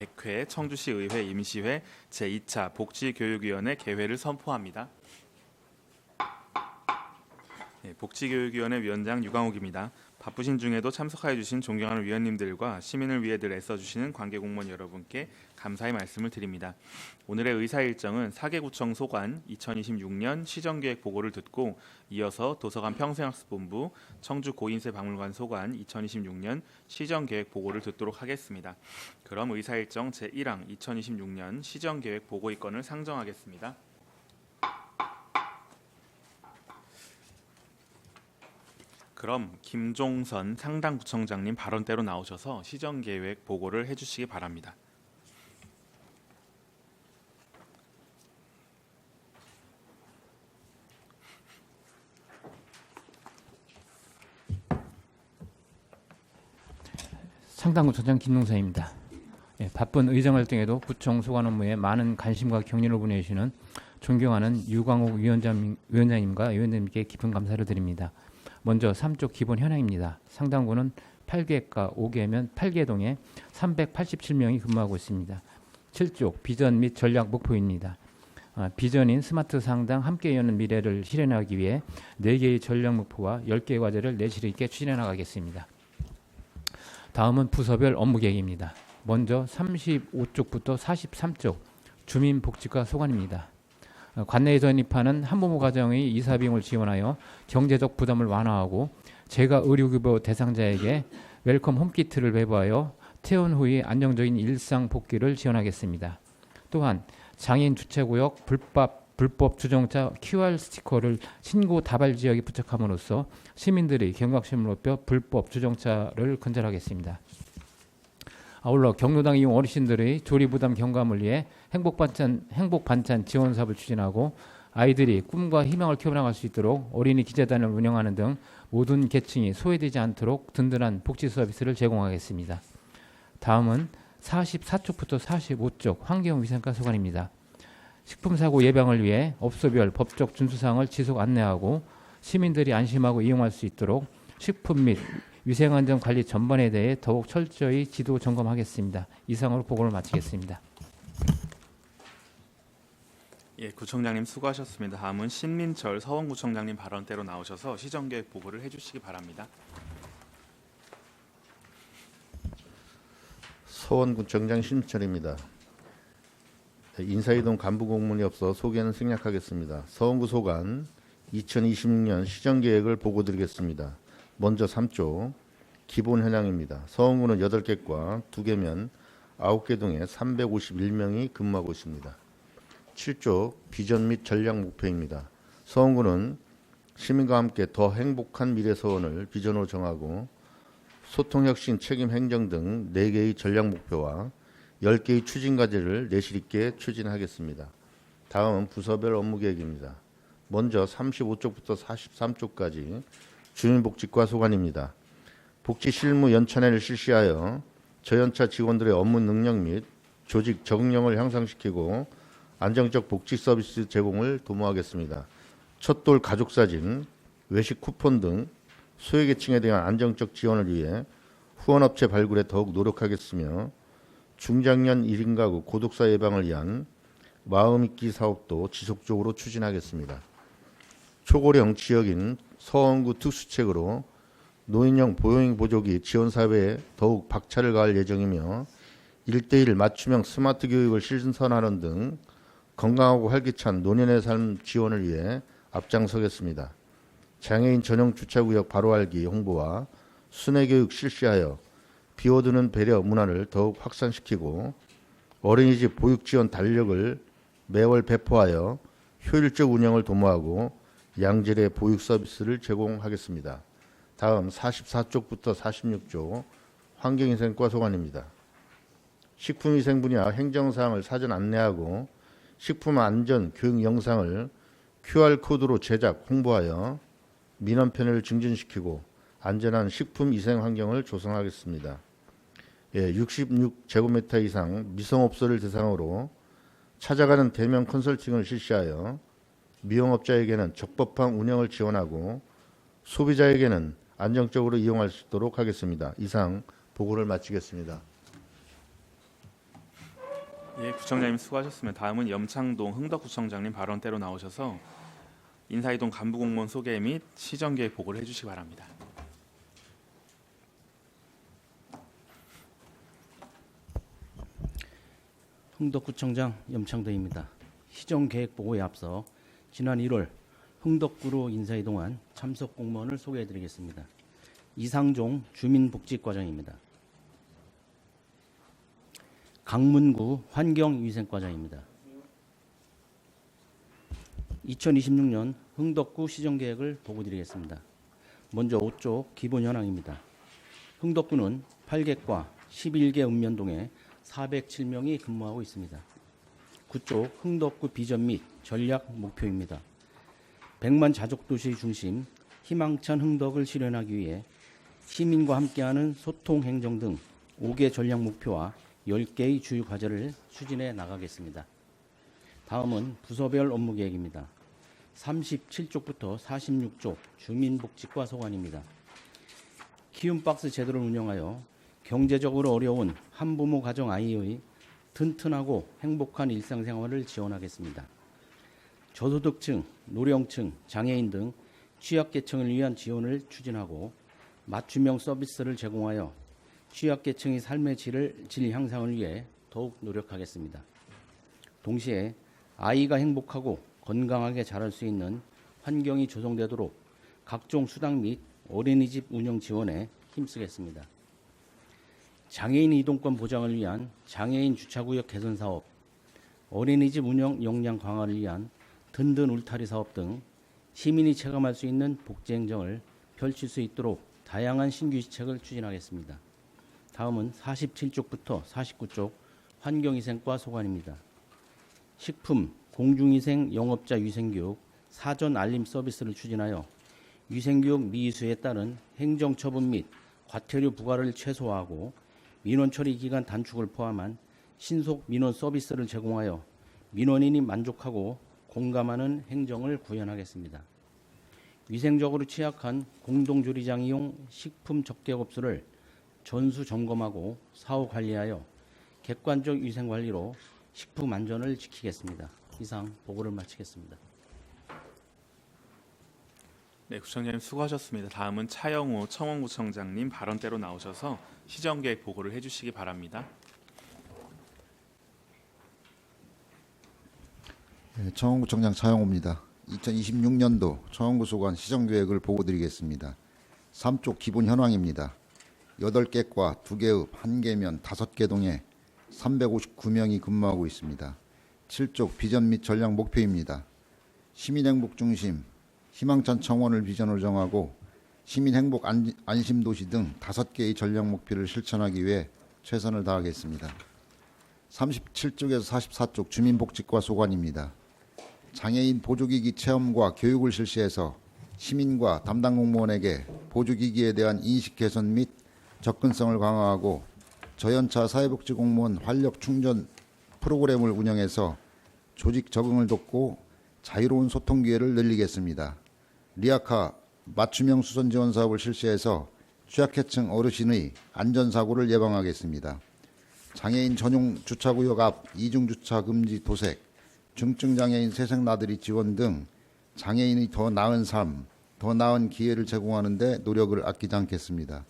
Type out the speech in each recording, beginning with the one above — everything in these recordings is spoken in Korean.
100회 청주시 의회 임시회 제2차 복지교육위원회 개회를 선포합니다. 복지교육위원회 위원장 유광욱입니다. 바쁘신 중에도 참석하여 주신 존경하는 위원님들과 시민을 위해 늘 애써주시는 관계공무원 여러분께 감사의 말씀을 드립니다. 오늘의 의사 일정은 사계구청 소관 2026년 시정계획 보고를 듣고 이어서 도서관 평생학습본부 청주 고인세 박물관 소관 2026년 시정계획 보고를 듣도록 하겠습니다. 그럼 의사 일정 제1항 2026년 시정계획 보고 입건을 상정하겠습니다. 그럼 김종선 상당구청장님 발언대로 나오셔서 시정계획 보고를 해주시기 바랍니다. 상당구청장 김동선입니다. 바쁜 의정활동에도 구청 소관 업무에 많은 관심과 격려를 보내주시는 존경하는 유광욱 위원장님과 위원님께 깊은 감사를 드립니다. 먼저 3쪽 기본 현황입니다. 상당구는 8개과 5개면 8개동에 387명이 근무하고 있습니다. 7쪽 비전 및 전략 목표입니다. 비전인 스마트 상당 함께 여는 미래를 실현하기 위해 4개의 전략 목표와 10개의 과제를 내실 있게 추진해 나가겠습니다. 다음은 부서별 업무 계획입니다. 먼저 35쪽부터 43쪽 주민복지과 소관입니다. 관내에 전입하는 한부모 가정의 이사 비용을 지원하여 경제적 부담을 완화하고 재가 의료급여 대상자에게 웰컴 홈키트를 배부하여 퇴원 후의 안정적인 일상 복귀를 지원하겠습니다. 또한 장애인 주차구역 불법 주정차 QR 스티커를 신고 다발 지역에 부착함으로써 시민들의 경각심을 높여 불법 주정차를 근절하겠습니다. 아울러 경로당 이용 어르신들의 조리부담 경감을 위해 행복반찬 지원 사업을 추진하고 아이들이 꿈과 희망을 키워나갈 수 있도록 어린이 기재단을 운영하는 등 모든 계층이 소외되지 않도록 든든한 복지 서비스를 제공하겠습니다. 다음은 44쪽부터 45쪽 환경위생과 소관입니다. 식품사고 예방을 위해 업소별 법적 준수사항을 지속 안내하고 시민들이 안심하고 이용할 수 있도록 식품 및 위생안전관리 전반에 대해 더욱 철저히 지도 점검하겠습니다. 이상으로 보고를 마치겠습니다. 구청장님 수고하셨습니다. 다음은 신민철 서원구청장님 발언대로 나오셔서 시정계획 보고를 해주시기 바랍니다. 서원구청장 신민철입니다. 인사이동 간부공문이 없어 소개는 생략하겠습니다. 서원구 소관 2026년 시정계획을 보고드리겠습니다. 먼저 3쪽 기본 현황입니다. 서원구는 8개과 2개면 9개 동에 351명이 근무하고 있습니다. 7쪽 비전 및 전략 목표입니다. 서원구는 시민과 함께 더 행복한 미래 서원을 비전으로 정하고 소통혁신 책임행정 등 4개의 전략 목표와 10개의 추진 과제를 내실 있게 추진하겠습니다. 다음은 부서별 업무 계획입니다. 먼저 35쪽부터 43쪽까지 주민복지과 소관입니다. 복지 실무 연찬회를 실시하여 저연차 직원들의 업무 능력 및 조직 적응력을 향상시키고 안정적 복지 서비스 제공을 도모하겠습니다. 첫돌 가족사진, 외식 쿠폰 등 소외계층에 대한 안정적 지원을 위해 후원업체 발굴에 더욱 노력하겠으며 중장년 1인 가구 고독사 예방을 위한 마음있기 사업도 지속적으로 추진하겠습니다. 초고령 지역인 서원구 특수책으로 노인형 보호인 보조기 지원사업에 더욱 박차를 가할 예정이며 1:1 맞춤형 스마트 교육을 실천하는 등 건강하고 활기찬 노년의 삶 지원을 위해 앞장서겠습니다. 장애인 전용 주차구역 바로 알기 홍보와 순회교육 실시하여 비워두는 배려 문화를 더욱 확산시키고 어린이집 보육 지원 달력을 매월 배포하여 효율적 운영을 도모하고 양질의 보육 서비스를 제공하겠습니다. 다음 44쪽부터 46쪽 환경위생과 소관입니다. 식품위생 분야 행정사항을 사전 안내하고 식품안전 교육 영상을 QR코드로 제작, 홍보하여 민원편을 증진시키고 안전한 식품위생 환경을 조성하겠습니다. 66제곱미터 이상 미성업소를 대상으로 찾아가는 대면 컨설팅을 실시하여 미용업자에게는 적법한 운영을 지원하고 소비자에게는 안정적으로 이용할 수 있도록 하겠습니다. 이상 보고를 마치겠습니다. 예, 구청장님 수고하셨습니다. 다음은 염창동 흥덕구청장님 발언대로 나오셔서 인사이동 간부공무원 소개 및 시정계획 보고를 해주시기 바랍니다. 흥덕구청장 염창동입니다. 시정계획보고에 앞서 지난 1월 흥덕구로 인사이동한 참석 공무원을 소개해드리겠습니다. 이상종 주민복지과장입니다. 강문구 환경위생과장입니다. 2026년 흥덕구 시정계획을 보고드리겠습니다. 먼저 5쪽 기본 현황입니다. 흥덕구는 8개과 11개 읍면동에 407명이 근무하고 있습니다. 9쪽 흥덕구 비전 및 전략 목표입니다. 100만 자족도시 중심 희망찬 흥덕을 실현하기 위해 시민과 함께하는 소통 행정 등 5개 전략 목표와 10개의 주요 과제를 추진해 나가겠습니다. 다음은 부서별 업무 계획입니다. 37쪽부터 46쪽 주민복지과 소관입니다. 키움박스 제도를 운영하여 경제적으로 어려운 한부모 가정 아이의 튼튼하고 행복한 일상생활을 지원하겠습니다. 저소득층, 노령층, 장애인 등 취약계층을 위한 지원을 추진하고 맞춤형 서비스를 제공하여 취약계층의 삶의 질 향상을 위해 더욱 노력하겠습니다. 동시에 아이가 행복하고 건강하게 자랄 수 있는 환경이 조성되도록 각종 수당 및 어린이집 운영 지원에 힘쓰겠습니다. 장애인 이동권 보장을 위한 장애인 주차구역 개선 사업, 어린이집 운영 역량 강화를 위한 든든 울타리 사업 등 시민이 체감할 수 있는 복지 행정을 펼칠 수 있도록 다양한 신규 시책을 추진하겠습니다. 다음은 47쪽부터 49쪽 환경위생과 소관입니다. 식품, 공중위생, 영업자 위생교육, 사전 알림 서비스를 추진하여 위생교육 미이수에 따른 행정처분 및 과태료 부과를 최소화하고 민원 처리 기간 단축을 포함한 신속 민원 서비스를 제공하여 민원인이 만족하고 공감하는 행정을 구현하겠습니다. 위생적으로 취약한 공동조리장 이용 식품 접객업소를 전수 점검하고 사후 관리하여 객관적 위생 관리로 식품 안전을 지키겠습니다. 이상 보고를 마치겠습니다. 네, 구청장님 수고하셨습니다. 다음은 차영호 청원구청장님 발언대로 나오셔서 시정계획 보고를 해주시기 바랍니다. 네, 청원구청장 차영호입니다. 2026년도 청원구 소관 시정계획을 보고드리겠습니다. 3쪽 기본 현황입니다. 8개과 2개읍, 1개면 5개 동에 359명이 근무하고 있습니다. 7쪽 비전 및 전략 목표입니다. 시민행복 중심, 희망찬 청원을 비전으로 정하고 시민행복 안심도시 등 5개의 전략 목표를 실천하기 위해 최선을 다하겠습니다. 37쪽에서 44쪽 주민복지과 소관입니다. 장애인 보조기기 체험과 교육을 실시해서 시민과 담당 공무원에게 보조기기에 대한 인식 개선 및 접근성을 강화하고 저연차 사회복지공무원 활력 충전 프로그램을 운영해서 조직 적응을 돕고 자유로운 소통 기회를 늘리겠습니다. 리아카 맞춤형 수선 지원 사업을 실시해서 취약계층 어르신의 안전사고를 예방하겠습니다. 장애인 전용 주차구역 앞 이중주차 금지 도색, 중증장애인 새생 나들이 지원 등 장애인의 더 나은 삶, 더 나은 기회를 제공하는 데 노력을 아끼지 않겠습니다.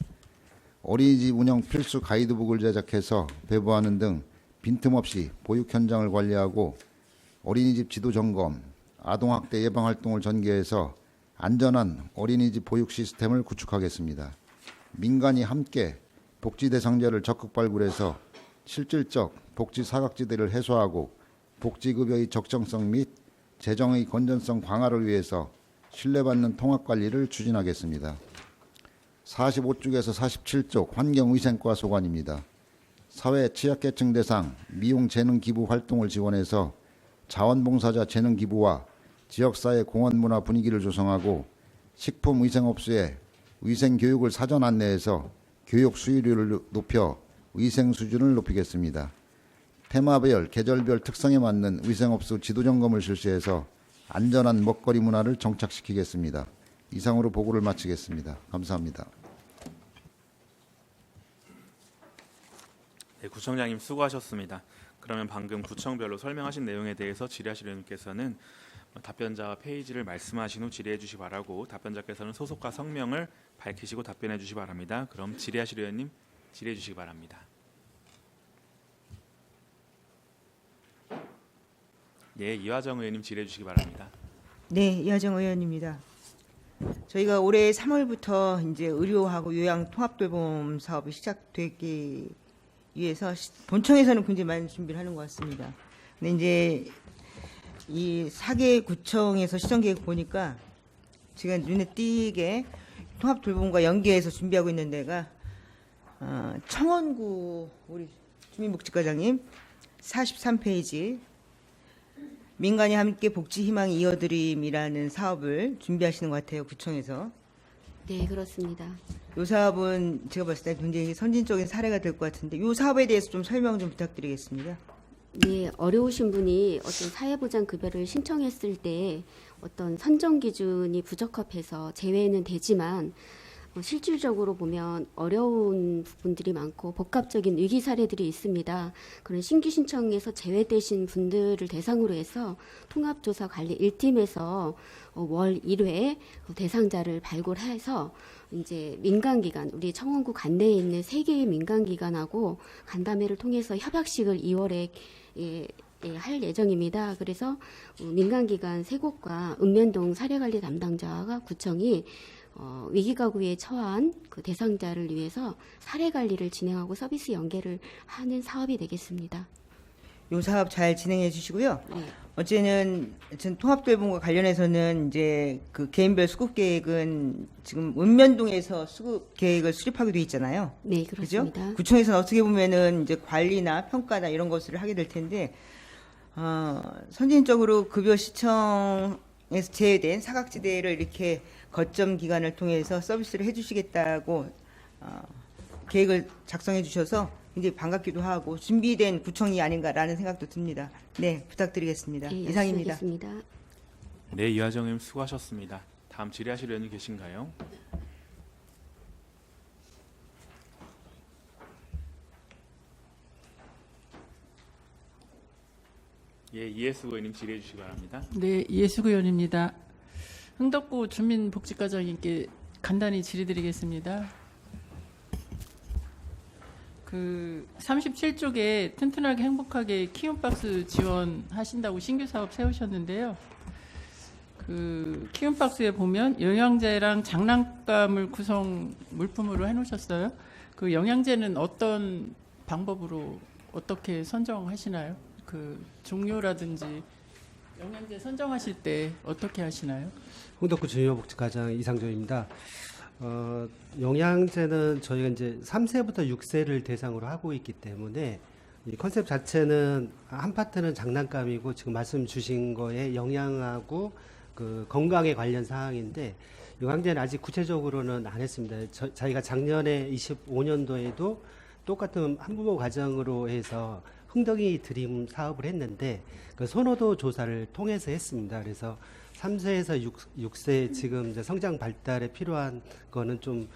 어린이집 운영 필수 가이드북을 제작해서 배부하는 등 빈틈없이 보육 현장을 관리하고 어린이집 지도 점검, 아동학대 예방 활동을 전개해서 안전한 어린이집 보육 시스템을 구축하겠습니다. 민간이 함께 복지 대상자를 적극 발굴해서 실질적 복지 사각지대를 해소하고 복지급여의 적정성 및 재정의 건전성 강화를 위해서 신뢰받는 통합관리를 추진하겠습니다. 45쪽에서 47쪽 환경위생과 소관입니다. 사회 취약계층 대상 미용 재능 기부 활동을 지원해서 자원봉사자 재능 기부와 지역사회 공헌 문화 분위기를 조성하고 식품위생업소에 위생교육을 사전 안내해서 교육 수요율을 높여 위생 수준을 높이겠습니다. 테마별, 계절별 특성에 맞는 위생업소 지도점검을 실시해서 안전한 먹거리 문화를 정착시키겠습니다. 이상으로 보고를 마치겠습니다. 감사합니다. 네, 구청장님 수고하셨습니다. 그러면 방금 구청별로 설명하신 내용에 대해서 질의하실 의원님께서는 답변자와 페이지를 말씀하신 후 질의해 주시 바라고, 답변자께서는 소속과 성명을 밝히시고 답변해 주시 바랍니다. 그럼 질의하실 의원님 질의해 주시기 바랍니다. 예, 이화정 의원님 질의해 주시기 바랍니다. 네, 이하정 의원입니다. 저희가 올해 3월부터 이제 의료하고 요양 통합돌봄 사업이 시작되기 위해서 본청에서는 굉장히 많은 준비를 하는 것 같습니다. 근데 이제 이 4개 구청에서 시정계획 보니까 제가 눈에 띄게 통합돌봄과 연계해서 준비하고 있는 데가 청원구 우리 주민복지과장님 43페이지 민간이 함께 복지 희망 이어드림이라는 사업을 준비하시는 것 같아요, 구청에서. 네, 그렇습니다. 이 사업은 제가 봤을 때 굉장히 선진적인 사례가 될 것 같은데 이 사업에 대해서 좀 설명 좀 부탁드리겠습니다. 네, 어려우신 분이 어떤 사회보장급여를 신청했을 때 어떤 선정 기준이 부적합해서 제외는 되지만 실질적으로 보면 어려운 부분들이 많고 복합적인 위기 사례들이 있습니다. 그런 신규 신청에서 제외되신 분들을 대상으로 해서 통합조사관리 1팀에서 월 1회 대상자를 발굴해서 이제 민간기관, 우리 청원구 관내에 있는 3개의 민간기관하고 간담회를 통해서 협약식을 2월에 할 예정입니다. 그래서 민간기관 3곳과 읍면동 사례관리 담당자가 구청이 위기가구에 처한 그 대상자를 위해서 사례관리를 진행하고 서비스 연계를 하는 사업이 되겠습니다. 이 사업 잘 진행해 주시고요. 네. 어제는 전 통합돌봄과 관련해서는 이제 그 개인별 수급 계획은 지금 읍면동에서 수급 계획을 수립하게 돼 있잖아요. 네, 그죠? 그렇습니다. 구청에서는 어떻게 보면은 이제 관리나 평가나 이런 것을 하게 될 텐데 선진적으로 급여 시청에서 제외된 사각지대를 이렇게 거점 기관을 통해서 서비스를 해주시겠다고 계획을 작성해 주셔서 굉장히 반갑기도 하고 준비된 구청이 아닌가라는 생각도 듭니다. 네, 부탁드리겠습니다. 네, 이상입니다. 열심히 하겠습니다. 네, 이화정 의원님 수고하셨습니다. 다음 질의하실 의원님 계신가요? 예, 이해수 의원님 질의해 주시기 바랍니다. 네, 이해숙 의원입니다. 흥덕구 주민복지과장님께 간단히 질의드리겠습니다. 그 37쪽에 튼튼하게 행복하게 키움박스 지원하신다고 신규 사업 세우셨는데요. 그 키움박스에 보면 영양제랑 장난감을 구성 물품으로 해놓으셨어요. 그 영양제는 어떤 방법으로 어떻게 선정하시나요? 그 종류라든지 영양제 선정하실 때 어떻게 하시나요? 흥덕구 주민복지과장 이상조입니다. 영양제는 저희가 이제 3세부터 6세를 대상으로 하고 있기 때문에 이 컨셉 자체는 한 파트는 장난감이고 지금 말씀 주신 거에 영양하고 그 건강에 관련 사항인데 영양제는 아직 구체적으로는 안 했습니다. 저희가 작년에 25년도에도 똑같은 한부모 과정으로 해서 흥덕이 드림 사업을 했는데 그 선호도 조사를 통해서 했습니다. 그래서 3세에서 6세 지금 이제 성장 발달에 필요한 거는 좀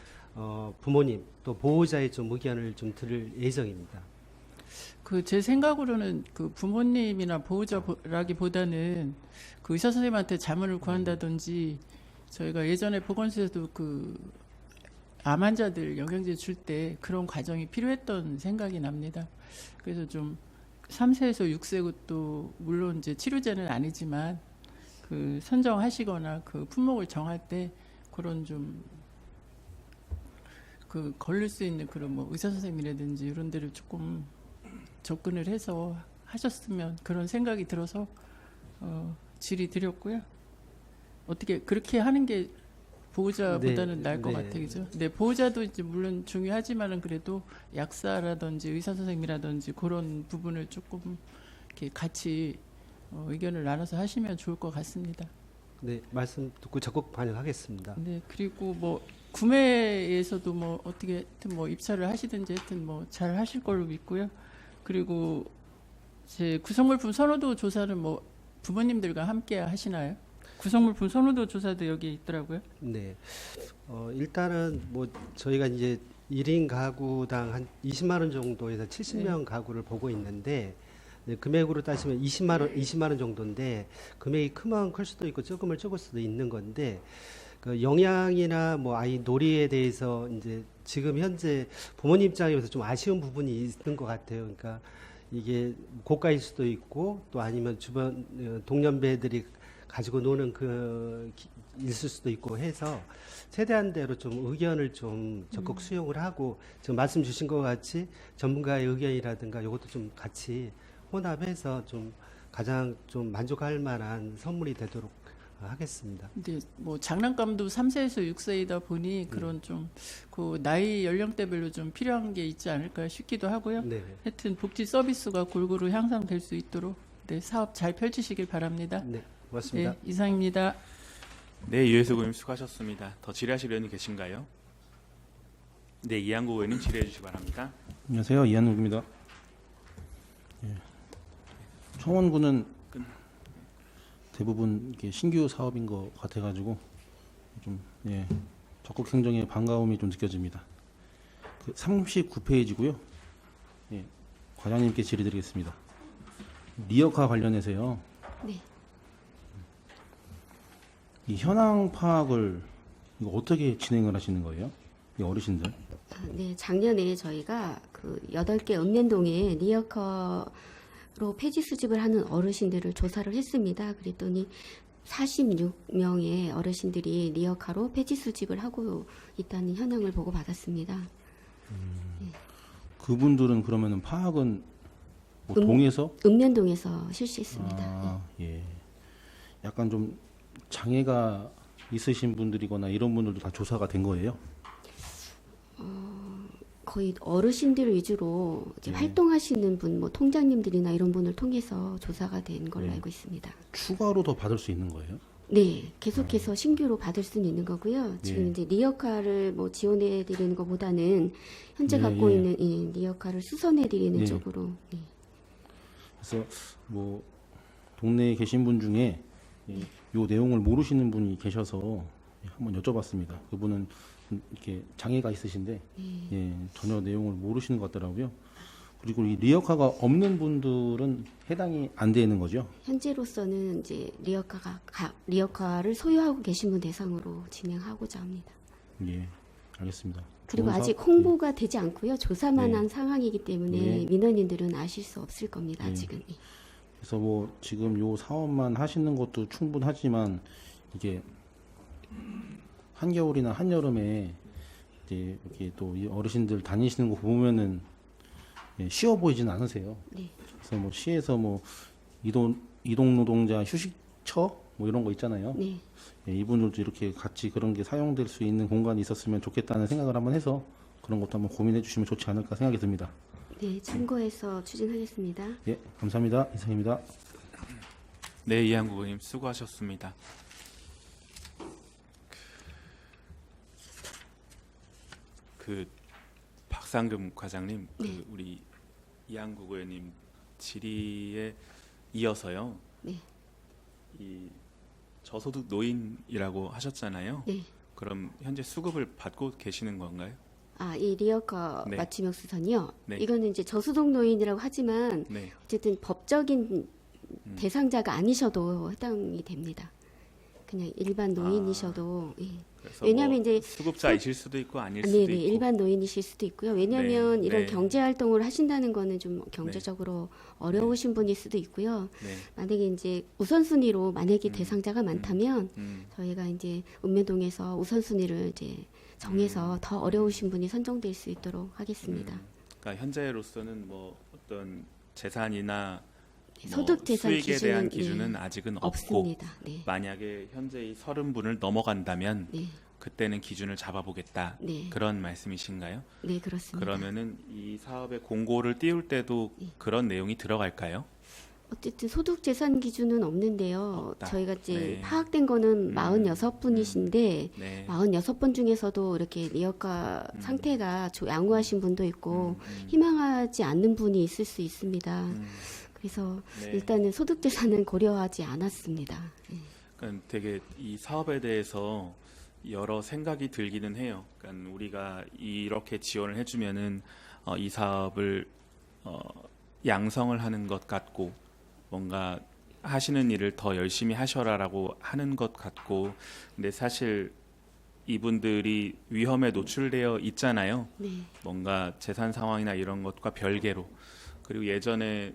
부모님 또 보호자의 좀 의견을 좀 들을 예정입니다. 그 제 생각으로는 그 부모님이나 보호자라기보다는 그 의사 선생님한테 자문을 구한다든지 저희가 예전에 보건소에서도 그 암 환자들 영양제 줄 때 그런 과정이 필요했던 생각이 납니다. 그래서 좀 3세에서 6세 것도 물론 이제 치료제는 아니지만 그 선정하시거나 그 품목을 정할 때 그런 좀 그 걸릴 수 있는 그런 뭐 의사 선생님이라든지 이런 데를 조금 접근을 해서 하셨으면 그런 생각이 들어서 질의 드렸고요. 어떻게 그렇게 하는 게 보호자보다는 네, 나을 것 네. 같아요, 그죠? 네, 보호자도 이제 물론 중요하지만은 그래도 약사라든지 의사 선생님이라든지 그런 부분을 조금 이렇게 같이 의견을 나눠서 하시면 좋을 것 같습니다. 네, 말씀 듣고 적극 반영하겠습니다. 네, 그리고 뭐 구매에서도 뭐 어떻게 하여튼 뭐 입찰을 하시든지 하여튼 뭐 잘 하실 걸로 믿고요. 그리고 제 구성물품 선호도 조사는 뭐 부모님들과 함께 하시나요? 구성물품 선호도 조사도 여기 있더라고요. 네, 일단은 뭐 저희가 이제 1인 가구당 한 20만 원 정도에서 70명 가구를 보고 있는데 네, 금액으로 따지면 20만 원 정도인데 금액이 크면 클 수도 있고 조금을 적을 수도 있는 건데 그 영양이나 뭐 아이 놀이에 대해서 이제 지금 현재 부모님 입장에서 좀 아쉬운 부분이 있는 것 같아요. 그러니까 이게 고가일 수도 있고 또 아니면 주변 동년배들이 가지고 노는 있을 수도 있고 해서 최대한대로 좀 의견을 좀 적극 수용을 하고 지금 말씀 주신 것 같이 전문가의 의견이라든가 이것도 좀 같이 혼합해서 좀 가장 좀 만족할 만한 선물이 되도록 하겠습니다. 근데 뭐 장난감도 3세에서 6세이다 보니 그런 좀 그 나이 연령대별로 좀 필요한 게 있지 않을까 싶기도 하고요. 네. 하여튼 복지 서비스가 골고루 향상될 수 있도록 네, 사업 잘 펼치시길 바랍니다. 네, 고맙습니다. 네, 이상입니다. 네, 유혜수 의원님 수고하셨습니다. 더 질의하실 의원님 계신가요? 네, 이한구 의원님 질의해 주시기 바랍니다. 안녕하세요. 이한욱입니다. 청원구는 대부분 이게 신규 사업인 것 같아가지고 좀 적극 행정에 반가움이 좀 느껴집니다. 그 39페이지고요. 과장님께 질의드리겠습니다. 리어카 관련해서요. 네. 이 현황 파악을 이거 어떻게 진행을 하시는 거예요? 이 어르신들? 네, 작년에 저희가 그 8개 읍면동에 리어커로 폐지 수집을 하는 어르신들을 조사를 했습니다. 그랬더니 46명의 어르신들이 리어카로 폐지 수집을 하고 있다는 현황을 보고 받았습니다. 그분들은 그러면은 파악은 뭐 동에서? 읍면동에서 실시했습니다. 아, 예. 약간 좀 장애가 있으신 분들이거나 이런 분들도 다 조사가 된 거예요? 거의 어르신들 위주로 이제 활동하시는 분, 뭐 통장님들이나 이런 분을 통해서 조사가 된 걸로 알고 있습니다. 추가로 더 받을 수 있는 거예요? 네, 계속해서 신규로 받을 수는 있는 거고요. 지금 이제 리어카를 뭐 지원해 드리는 것보다는 현재 갖고 있는 리어카를 수선해 드리는 쪽으로. 네. 그래서 뭐 동네에 계신 분 중에 요 내용을 모르시는 분이 계셔서 한번 여쭤봤습니다. 그분은 이렇게 장애가 있으신데 전혀 내용을 모르시는 것 같더라고요. 그리고 이 리어카가 없는 분들은 해당이 안 되는 거죠? 현재로서는 이제 리어카를 소유하고 계신 분 대상으로 진행하고자 합니다. 예, 알겠습니다. 그리고 좋은 아직 사업- 홍보가 되지 않고요. 조사만 네. 한 상황이기 때문에 네. 민원인들은 아실 수 없을 겁니다. 네. 아직은. 그래서 뭐 지금 요 사업만 하시는 것도 충분하지만 이게 한겨울이나 한여름에 이제 이렇게 또 이 어르신들 다니시는 거 보면은 쉬워 보이지는 않으세요. 네. 그래서 뭐 시에서 뭐 이동 노동자 휴식처 뭐 이런 거 있잖아요. 네. 이분들도 이렇게 같이 그런 게 사용될 수 있는 공간이 있었으면 좋겠다는 생각을 한번 해서 그런 것도 한번 고민해 주시면 좋지 않을까 생각이 듭니다. 네, 참고해서 추진하겠습니다. 예, 감사합니다. 이상입니다. 네, 이한구 의원님 수고하셨습니다. 그 박상금 과장님, 네. 우리 이한구 의원님 질의에 이어서요. 네. 이 저소득 노인이라고 하셨잖아요. 네. 그럼 현재 수급을 받고 계시는 건가요? 아, 이 리어카 네. 맞춤형 수선이요. 네. 이거는 이제 저소득 노인이라고 하지만 네. 어쨌든 법적인 대상자가 아니셔도 해당이 됩니다. 그냥 일반 노인이셔도. 예. 그래서 왜냐하면 뭐 이제 수급자이실 수도 있고 아닐 수도 네네, 있고. 일반 노인이실 수도 있고요. 왜냐하면 네, 이런 네. 경제 활동을 하신다는 거는 좀 경제적으로 어려우신 분일 수도 있고요. 네. 만약에 이제 우선순위로 만약에 대상자가 많다면 저희가 이제 읍면동에서 우선순위를 이제 정해서 더 어려우신 분이 선정될 수 있도록 하겠습니다. 그러니까 현재로서는 뭐 어떤 재산이나 뭐 소득 재산 수익에 대한 기준은, 기준은 아직은 없고 없습니다. 네. 만약에 현재 이 30분을 넘어간다면 네. 그때는 기준을 잡아보겠다. 네. 그런 말씀이신가요? 네, 그렇습니다. 그러면은 이 사업의 공고를 띄울 때도 그런 내용이 들어갈까요? 어쨌든 소득 재산 기준은 없는데요. 없다. 저희가 이제 네. 파악된 거는 46분이신데 네. 46분 중에서도 이렇게 리어카 상태가 양호하신 분도 있고 음. 희망하지 않는 분이 있을 수 있습니다. 그래서 네. 일단은 소득 재산은 고려하지 않았습니다. 예. 그러니까 되게 이 사업에 대해서 여러 생각이 들기는 해요. 그러니까 우리가 이렇게 지원을 해주면은 이 사업을 양성을 하는 것 같고 뭔가 하시는 일을 더 열심히 하셔라라고 하는 것 같고 근데 사실 이분들이 위험에 노출되어 있잖아요. 네. 뭔가 재산 상황이나 이런 것과 별개로 그리고 예전에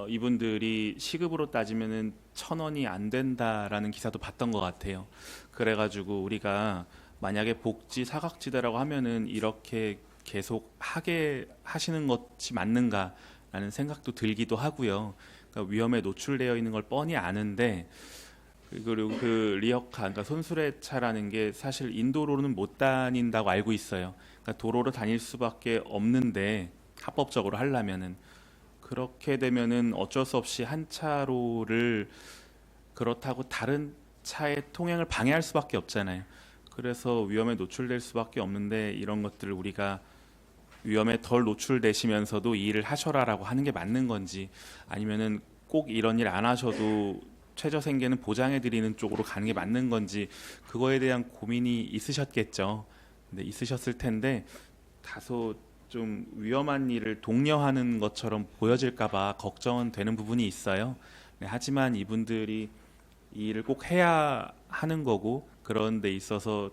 이분들이 시급으로 따지면은 1,000원이 안 된다라는 기사도 봤던 것 같아요. 그래가지고 우리가 만약에 복지 사각지대라고 하면은 이렇게 계속 하게 하시는 것이 맞는가라는 생각도 들기도 하고요. 그러니까 위험에 노출되어 있는 걸 뻔히 아는데 그리고 그 리어카, 그러니까 손수레차라는 게 사실 인도로는 못 다닌다고 알고 있어요. 그러니까 도로로 다닐 수밖에 없는데 합법적으로 하려면은 그렇게 되면은 어쩔 수 없이 한 차로를 그렇다고 다른 차의 통행을 방해할 수밖에 없잖아요. 그래서 위험에 노출될 수밖에 없는데 이런 것들을 우리가 위험에 덜 노출되시면서도 이 일을 하셔라라고 하는 게 맞는 건지 아니면은 꼭 이런 일 안 하셔도 최저 생계는 보장해 드리는 쪽으로 가는 게 맞는 건지 그거에 대한 고민이 있으셨겠죠. 근데 있으셨을 텐데 다소 좀 위험한 일을 독려하는 것처럼 보여질까 봐 걱정은 되는 부분이 있어요. 네, 하지만 이분들이 이 일을 꼭 해야 하는 거고 그런 데 있어서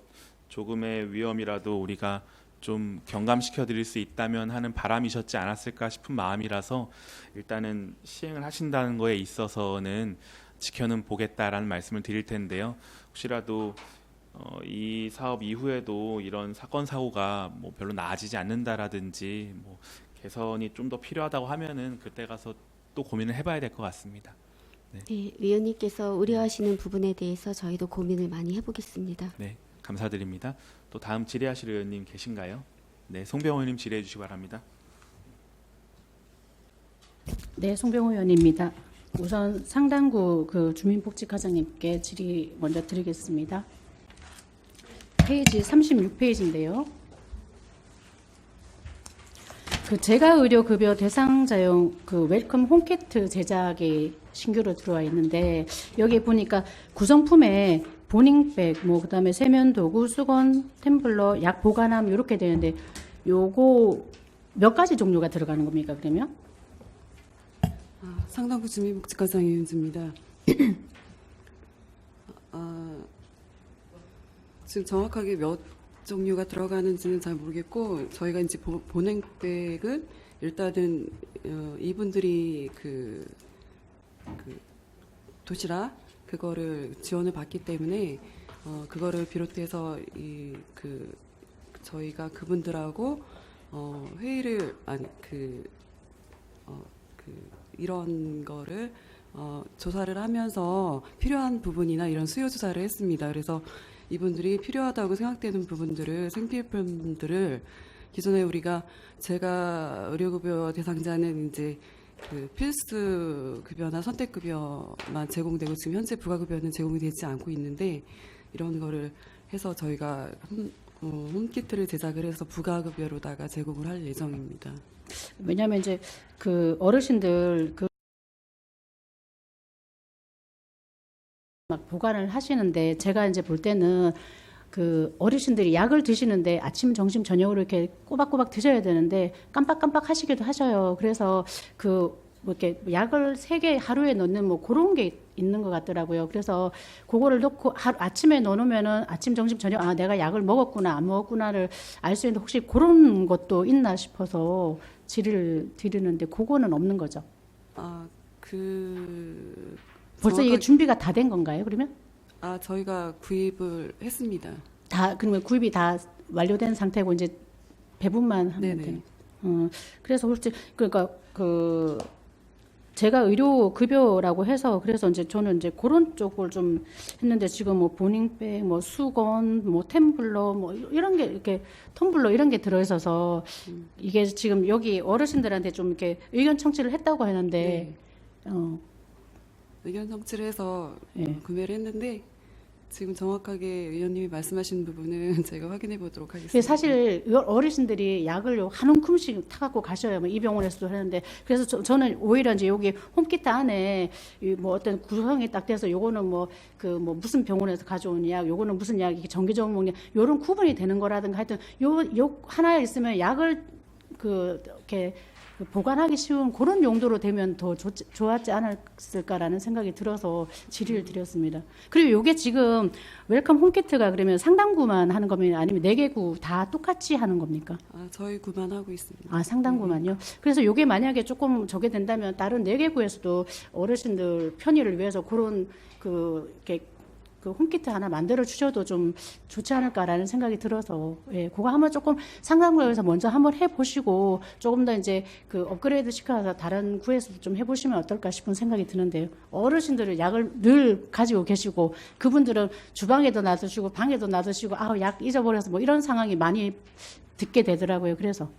조금의 위험이라도 우리가 좀 경감시켜 드릴 수 있다면 하는 바람이셨지 않았을까 싶은 마음이라서 일단은 시행을 하신다는 거에 있어서는 지켜는 보겠다라는 말씀을 드릴 텐데요. 혹시라도 이 사업 이후에도 이런 사건 사고가 뭐 별로 나아지지 않는다라든지 뭐 개선이 좀 더 필요하다고 하면은 그때 가서 또 고민을 해봐야 될 것 같습니다. 네, 위원님께서 우려하시는 부분에 대해서 저희도 고민을 많이 해보겠습니다. 네, 감사드립니다. 또 다음 질의하실 의원님 계신가요? 네, 송병호 의원님 질의해 주시기 바랍니다. 네, 송병호 의원입니다. 우선 상당구 그 주민복지과장님께 질의 먼저 드리겠습니다. 페이지 36페이지인데요. 그 재가의료급여 대상자용 그 웰컴 홈키트 제작이 신규로 들어와 있는데 여기 보니까 구성품에 보닝백, 뭐 그다음에 세면도구, 수건, 템블러, 약 보관함 이렇게 되는데 요거 몇 가지 종류가 들어가는 겁니까 그러면? 상당구 주민복지과장 이윤주입니다. 지금 정확하게 몇 종류가 들어가는지는 잘 모르겠고 저희가 이제 보냉백은 일단은 이분들이 그 도시락 그거를 지원을 받기 때문에 그거를 비롯해서 저희가 그분들하고 회의를 이런 거를 조사를 하면서 필요한 부분이나 이런 수요 조사를 했습니다. 그래서 이분들이 필요하다고 생각되는 부분들을 생필품들을 기존에 우리가 제가 의료급여 대상자는 이제 그 필수 급여나 선택 급여만 제공되고 지금 현재 부가급여는 제공이 되지 않고 있는데 이런 거를 해서 저희가 홈키트를 제작을 해서 부가급여로다가 제공을 할 예정입니다. 왜냐하면 이제 그 어르신들 막 보관을 하시는데 제가 이제 볼 때는 그 어르신들이 약을 드시는데 아침, 점심, 저녁으로 이렇게 꼬박꼬박 드셔야 되는데 깜빡깜빡 하시기도 하셔요. 그래서 뭐 이렇게 약을 3개 하루에 넣는 뭐 그런 게 있는 것 같더라고요. 그래서 그거를 넣고 아침에 넣어놓으면은 아침, 점심, 저녁 내가 약을 먹었구나 안 먹었구나를 알 수 있는데 혹시 그런 것도 있나 싶어서 질의를 드리는데 그거는 없는 거죠. 벌써 이게 준비가 다 된 건가요, 그러면? 저희가 구입을 했습니다. 그러면 구입이 다 완료된 상태고 이제 배분만 하면 돼요. 그래서 혹시 그러니까 제가 의료 급여라고 해서 그래서 이제 저는 이제 그런 쪽을 좀 했는데 지금 뭐 보닝백, 뭐 수건, 뭐 템블러, 뭐 이런 게 이렇게 텀블러 이런 게 들어있어서 이게 지금 여기 어르신들한테 좀 이렇게 의견 청취를 했다고 하는데. 의견 청취를 해서 예. 구매를 했는데 지금 정확하게 의원님이 말씀하신 부분은 저희가 확인해 보도록 하겠습니다. 사실 어르신들이 약을 한 움큼씩 타갖고 가셔요. 이 병원에서도 하는데 그래서 저는 오히려 이제 여기 홈키트 안에 뭐 어떤 구성이 딱 돼서 요거는 뭐 무슨 병원에서 가져온 약, 요거는 무슨 약, 정기적으로 먹는 요런 구분이 되는 거라든가 하여튼 요 하나 있으면 약을 이렇게 그 보관하기 쉬운 그런 용도로 되면 더 좋았지 않았을까라는 생각이 들어서 질의를 드렸습니다. 그리고 이게 지금 웰컴 홈키트가 그러면 상당구만 하는 거면 아니면 4개구 다 똑같이 하는 겁니까? 저희 구만 하고 있습니다. 아, 상당구만요. 그래서 이게 만약에 조금 저게 된다면 다른 4개구에서도 어르신들 편의를 위해서 그런 이렇게 그 홈키트 하나 만들어 주셔도 좀 좋지 않을까라는 생각이 들어서 예, 그거 한번 조금 상당구에서 먼저 한번 해보시고 조금 더 이제 그 업그레이드 시켜서 다른 구에서도 좀 해보시면 어떨까 싶은 생각이 드는데요. 어르신들은 약을 늘 가지고 계시고 그분들은 주방에도 놔두시고 방에도 놔두시고 약 잊어버려서 뭐 이런 상황이 많이 듣게 되더라고요. 그래서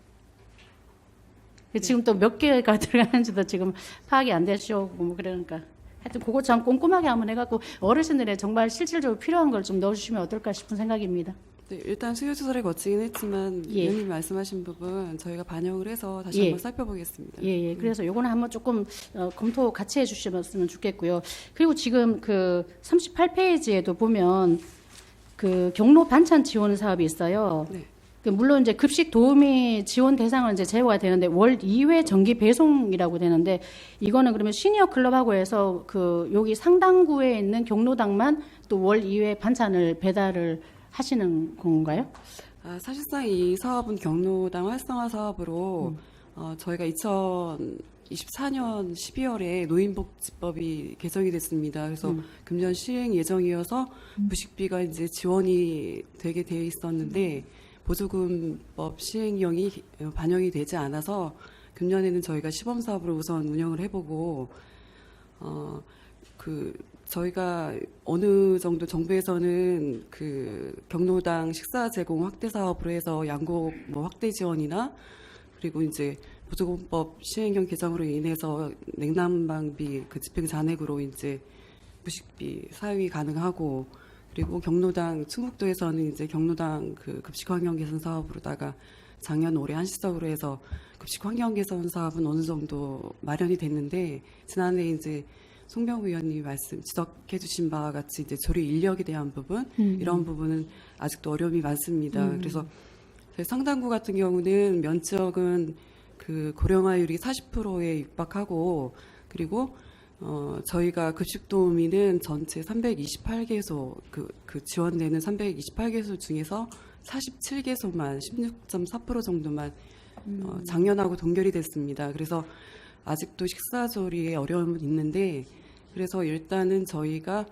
지금 또 몇 개가 들어가는지도 지금 파악이 안 되시고 뭐 그러니까. 하여튼 그거 참 꼼꼼하게 한번 해갖고 어르신들의 정말 실질적으로 필요한 걸 좀 넣어주시면 어떨까 싶은 생각입니다. 네, 일단 수요 조사를 거치긴 했지만 의원님 말씀하신 부분 저희가 반영을 해서 다시 한번 살펴보겠습니다. 예. 그래서 요거는 한번 조금 검토 같이 해주시면 좋겠고요. 그리고 지금 그 38페이지에도 보면 그 경로 반찬 지원 사업이 있어요. 네. 물론 이제 급식 도우미 지원 대상은 이제 제외가 되는데 월 2회 정기 배송이라고 되는데 이거는 그러면 시니어 클럽하고 해서 그 여기 상당구에 있는 경로당만 또 월 2회 반찬을 배달을 하시는 건가요? 사실상 이 사업은 경로당 활성화 사업으로 저희가 2024년 12월에 노인복지법이 개정이 됐습니다. 그래서 금년 시행 예정이어서 부식비가 이제 지원이 되게 되어 있었는데 보조금법 시행령이 반영이 되지 않아서 금년에는 저희가 시범 사업으로 우선 운영을 해보고 저희가 어느 정도 정부에서는 그 경로당 식사 제공 확대 사업으로 해서 양곡 확대 지원이나 그리고 이제 보조금법 시행령 개정으로 인해서 냉난방비 그 집행 잔액으로 이제 부식비 사용이 가능하고 그리고 경로당 충북도에서는 이제 경로당 그 급식 환경 개선 사업으로다가 작년 올해 한시적으로 해서 급식 환경 개선 사업은 어느 정도 마련이 됐는데 지난해 이제 송병우 의원님이 지적해 주신 바와 같이 이제 조리 인력에 대한 부분 이런 부분은 아직도 어려움이 많습니다. 그래서 저희 상당구 같은 경우는 면적은 그 고령화율이 40%에 육박하고 그리고 저희가 급식도우미는 전체 328개소 그 지원되는 328개소 중에서 47개소만 16.4% 정도만 작년하고 동결이 됐습니다. 그래서 아직도 식사조리에 어려움은 있는데 그래서 일단은 저희가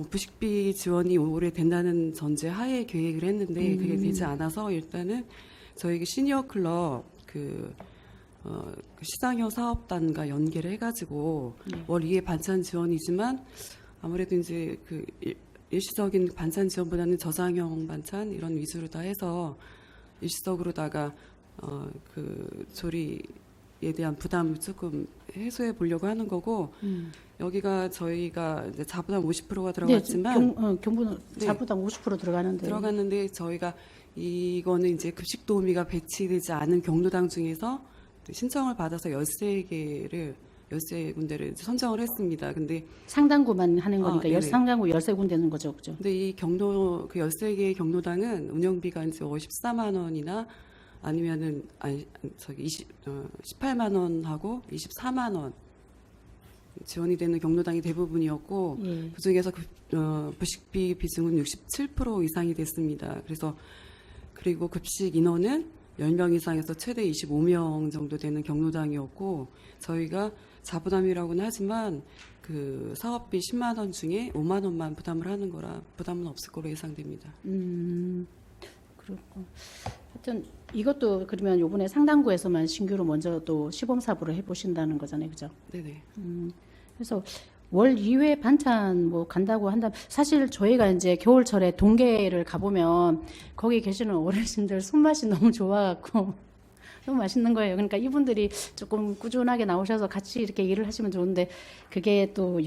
부식비 지원이 올해 된다는 전제 하에 계획을 했는데 그게 되지 않아서 일단은 저희 시니어 클럽 시장형 사업단과 연계를 해가지고 월 2회 반찬 지원이지만 아무래도 이제 그 일시적인 반찬 지원보다는 저장형 반찬 이런 위주로 다 해서 일시적으로다가 그 조리에 대한 부담을 조금 해소해 보려고 하는 거고 여기가 저희가 이제 자부담 50%가 들어갔지만 경부는 자부담 50% 들어갔는데 저희가 이거는 이제 급식 도우미가 배치되지 않은 경로당 중에서 신청을 받아서 13군데를 선정을 했습니다. 근데 상당구만 하는 거니까 상당구 13군데는 거죠, 그죠? 근데 이 그 13개의 경로당은 운영비가 이제 14만 원이나 아니면은 18만 원하고 24만 원 지원이 되는 경로당이 대부분이었고 그 중에서 부식비 비중은 67% 이상이 됐습니다. 그리고 급식 인원은 10명 이상에서 최대 25명 정도 되는 경로당이었고 저희가 자부담이라고는 하지만 그 사업비 10만 원 중에 5만 원만 부담을 하는 거라 부담은 없을 거로 예상됩니다. 그렇고 하여튼 이것도 그러면 이번에 상당구에서만 신규로 먼저 또 시범 사업으로 해보신다는 거잖아요, 그죠? 네네. 그래서 월 2회 반찬 간다고 한다면 사실 저희가 이제 겨울철에 동계를 가보면 거기 계시는 어르신들 손맛이 너무 좋아갖고 너무 맛있는 거예요. 그러니까 이분들이 조금 꾸준하게 나오셔서 같이 이렇게 일을 하시면 좋은데 그게 또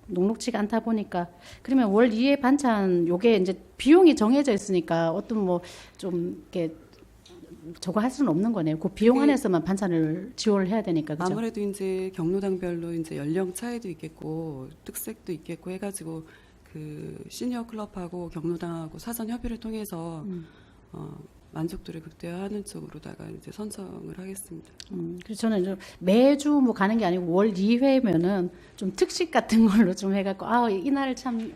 녹록치가 않다 보니까 그러면 월 2회 반찬 요게 이제 비용이 정해져 있으니까 어떤 좀 이렇게 저거 할 수는 없는 거네요. 그 비용 안에서만 반찬을 지원을 해야 되니까. 그죠? 아무래도 이제 경로당별로 이제 연령 차이도 있겠고 특색도 있겠고 해가지고 그 시니어 클럽하고 경로당하고 사전 협의를 통해서 만족도를 극대화하는 쪽으로다가 이제 선정을 하겠습니다. 그래서 저는 좀 매주 뭐 가는 게 아니고 월 2회면은 좀 특식 같은 걸로 좀 해갖고 이날 참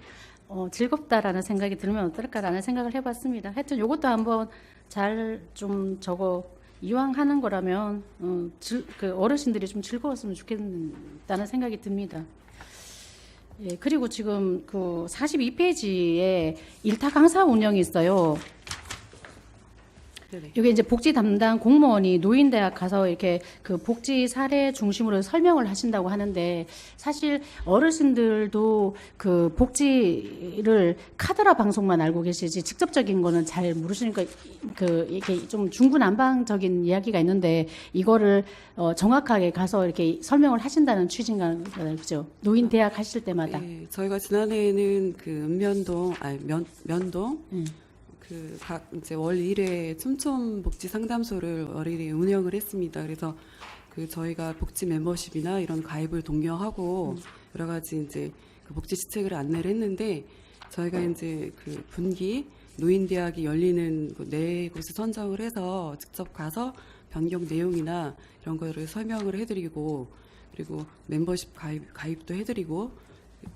즐겁다라는 생각이 들면 어떨까라는 생각을 해봤습니다. 하여튼 이것도 한번 잘 좀 이왕 하는 거라면 그 어르신들이 좀 즐거웠으면 좋겠다는 생각이 듭니다. 예, 그리고 지금 그 42페이지에 일타 강사 운영이 있어요. 네네. 여기 이제 복지 담당 공무원이 노인대학 가서 이렇게 그 복지 사례 중심으로 설명을 하신다고 하는데 사실 어르신들도 그 복지를 카더라 방송만 알고 계시지 직접적인 거는 잘 모르시니까 그 이렇게 좀 중구난방적인 이야기가 있는데 이거를 정확하게 가서 이렇게 설명을 하신다는 취지인가요? 그죠? 노인대학 하실 때마다. 네, 저희가 지난해에는 그 면동 각 이제 월 1회 촘촘 복지 상담소를 월일에 운영을 했습니다. 그래서 그 저희가 복지 멤버십이나 이런 가입을 독려하고 여러 가지 이제 그 복지 시책을 안내를 했는데 저희가 이제 그 분기 노인대학이 열리는 네 곳을 선정을 해서 직접 가서 변경 내용이나 이런 거를 설명을 해드리고 그리고 멤버십 가입도 해드리고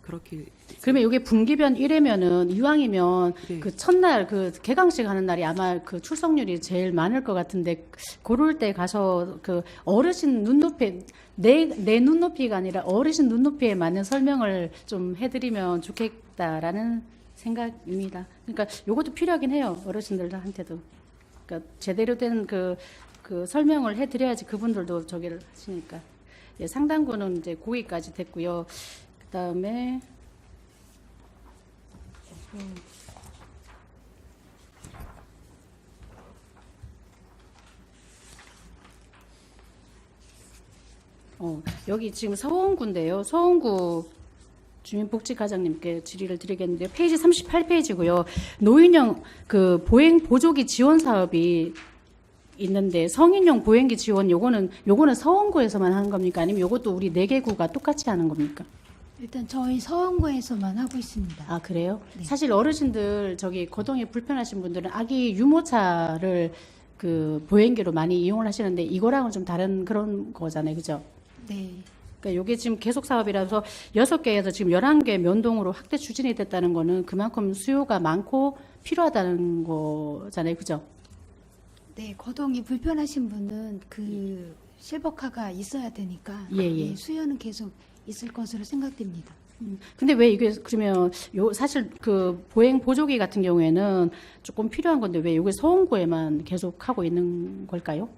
그렇게. 그러면 이게 분기변 1회면은 이왕이면 네. 그 첫날 그 개강식 하는 날이 아마 그 출석률이 제일 많을 것 같은데 그럴 때 가서 그 어르신 눈높이 내 눈높이가 아니라 어르신 눈높이에 맞는 설명을 좀 해드리면 좋겠다라는 생각입니다. 그러니까 이것도 필요하긴 해요. 어르신들한테도. 그러니까 제대로 된 그 설명을 해드려야지 그분들도 저기를 하시니까. 예, 상당구는 이제 고기까지 됐고요. 그다음에 여기 지금 서원구인데요. 서원구 주민복지과장님께 질의를 드리겠는데요. 페이지 38페이지고요. 노인형 그 보행 보조기 지원 사업이 있는데 성인용 보행기 지원 요거는 서원구에서만 하는 겁니까? 아니면 요것도 우리 4개구가 똑같이 하는 겁니까? 일단 저희 서원구에서만 하고 있습니다. 아, 그래요? 네. 사실 어르신들 거동이 불편하신 분들은 아기 유모차를 그 보행기로 많이 이용을 하시는데 이거랑은 좀 다른 그런 거잖아요. 그죠? 네. 그러니까 이게 지금 계속 사업이라서 6개에서 지금 11개 면동으로 확대 추진이 됐다는 거는 그만큼 수요가 많고 필요하다는 거잖아요. 그죠? 네, 거동이 불편하신 분은 그 실버카가 있어야 되니까 예. 수요는 계속 있을 것으로 생각됩니다. 근데 왜 이게 그러면 사실 그 보행 보조기 같은 경우에는 조금 필요한 건데 왜 이게 서원구에만 계속 하고 있는 걸까요?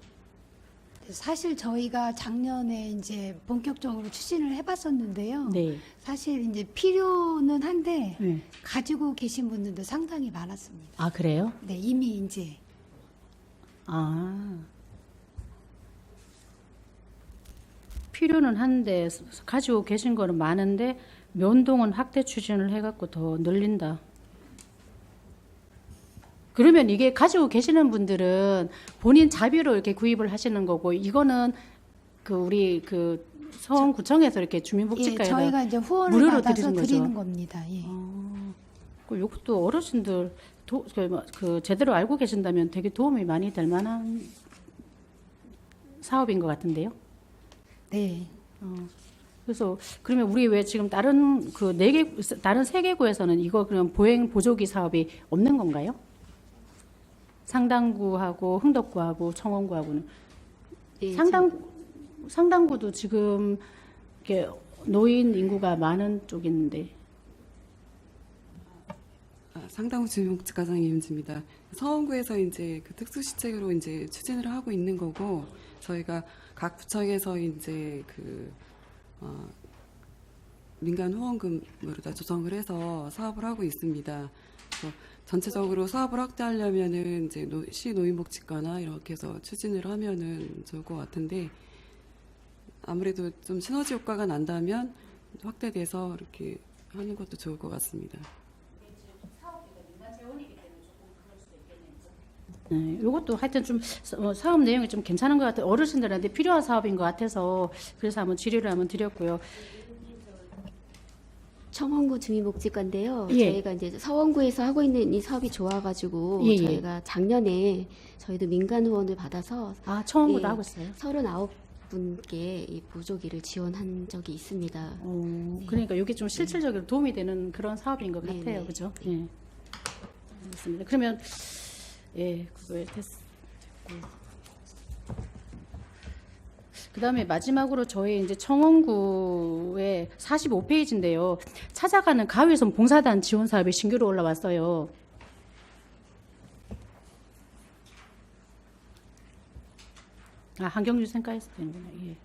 사실 저희가 작년에 이제 본격적으로 추진을 해봤었는데요. 네. 사실 이제 필요는 한데 네. 가지고 계신 분들도 상당히 많았습니다. 아, 그래요? 네, 이미 이제 필요는 한데 가지고 계신 거는 많은데 면동은 확대 추진을 해갖고 더 늘린다. 그러면 이게 가지고 계시는 분들은 본인 자비로 이렇게 구입을 하시는 거고 이거는 그 우리 그 서원구청에서 이렇게 주민복지과에 저희가 이제 후원을 무료로 받아서 드리는 드리는 거죠? 겁니다. 예. 이것도 어르신들 그 제대로 알고 계신다면 되게 도움이 많이 될 만한 사업인 것 같은데요. 네. 그래서 그러면 우리 왜 지금 다른 그 4개 다른 3개구에서는 이거 그럼 보행 보조기 사업이 없는 건가요? 상당구하고 흥덕구하고 청원구하고는 네, 상당구도 지금 이렇게 노인 인구가 많은 쪽인데. 상당구 주민복지과장 이은지입니다. 서원구에서 이제 그 특수시책으로 이제 추진을 하고 있는 거고 저희가 각 구청에서 이제 그 민간 후원금으로 다 조성을 해서 사업을 하고 있습니다. 그래서 전체적으로 사업을 확대하려면은 이제 시 노인복지과나 이렇게 해서 추진을 하면은 좋을 것 같은데 아무래도 좀 시너지 효과가 난다면 확대돼서 이렇게 하는 것도 좋을 것 같습니다. 네, 이것도 하여튼 좀 사업 내용이 좀 괜찮은 것 같아요. 어르신들한테 필요한 사업인 것 같아서 그래서 한번 질의를 한번 드렸고요. 청원구 주민복지과인데요. 예. 저희가 이제 서원구에서 하고 있는 이 사업이 좋아가지고 예, 예. 저희가 작년에 저희도 민간 후원을 받아서 아, 청원구도 예, 하고 있어요. 39분께 이 보조기를 지원한 적이 있습니다. 그러니까 이게 좀 실질적으로 도움이 되는 그런 사업인 것 네, 같아요. 네. 그죠? 예. 알겠습니다. 그러면 예, 그거에 됐고. 그다음에 마지막으로 저희 이제 청원구의 45페이지인데요. 찾아가는 가외선 봉사단 지원 사업이 신규로 올라왔어요. 아, 한경주 생과에서 되는구나. 예.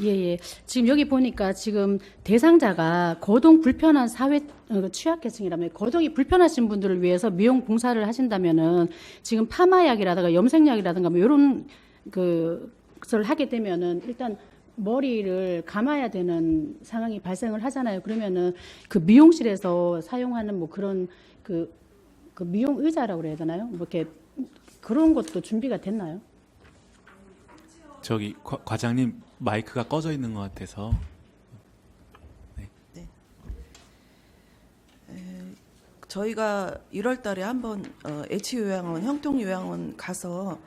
예. 지금 여기 보니까 지금 대상자가 거동 불편한 사회 취약계층이라면 거동이 불편하신 분들을 위해서 미용 봉사를 하신다면은 지금 파마약이라든가 염색약이라든가 뭐 이런 것을 하게 되면은 일단 머리를 감아야 되는 상황이 발생을 하잖아요. 그러면은 그 미용실에서 사용하는 뭐 그런 그 미용 의자라고 그래야 되나요? 뭐 이렇게 그런 것도 준비가 됐나요? 저기 과장님 마이크가 꺼져 있는 것 같아서. 저희가 1월 달에 한번 H요양원, 형통요양원 가서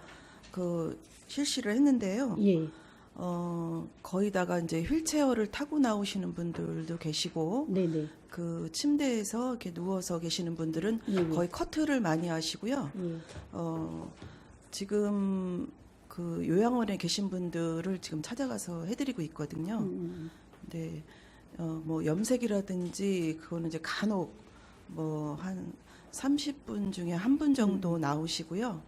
실시를 했는데요. 예. 거의다가 이제 휠체어를 타고 나오시는 분들도 계시고, 네네. 그 침대에서 이렇게 누워서 계시는 분들은 예. 거의 커트를 많이 하시고요. 예. 지금 그 요양원에 계신 분들을 지금 찾아가서 해드리고 있거든요. 네, 뭐 염색이라든지 그거는 이제 간혹 뭐 한 30분 중에 한 분 정도 나오시고요.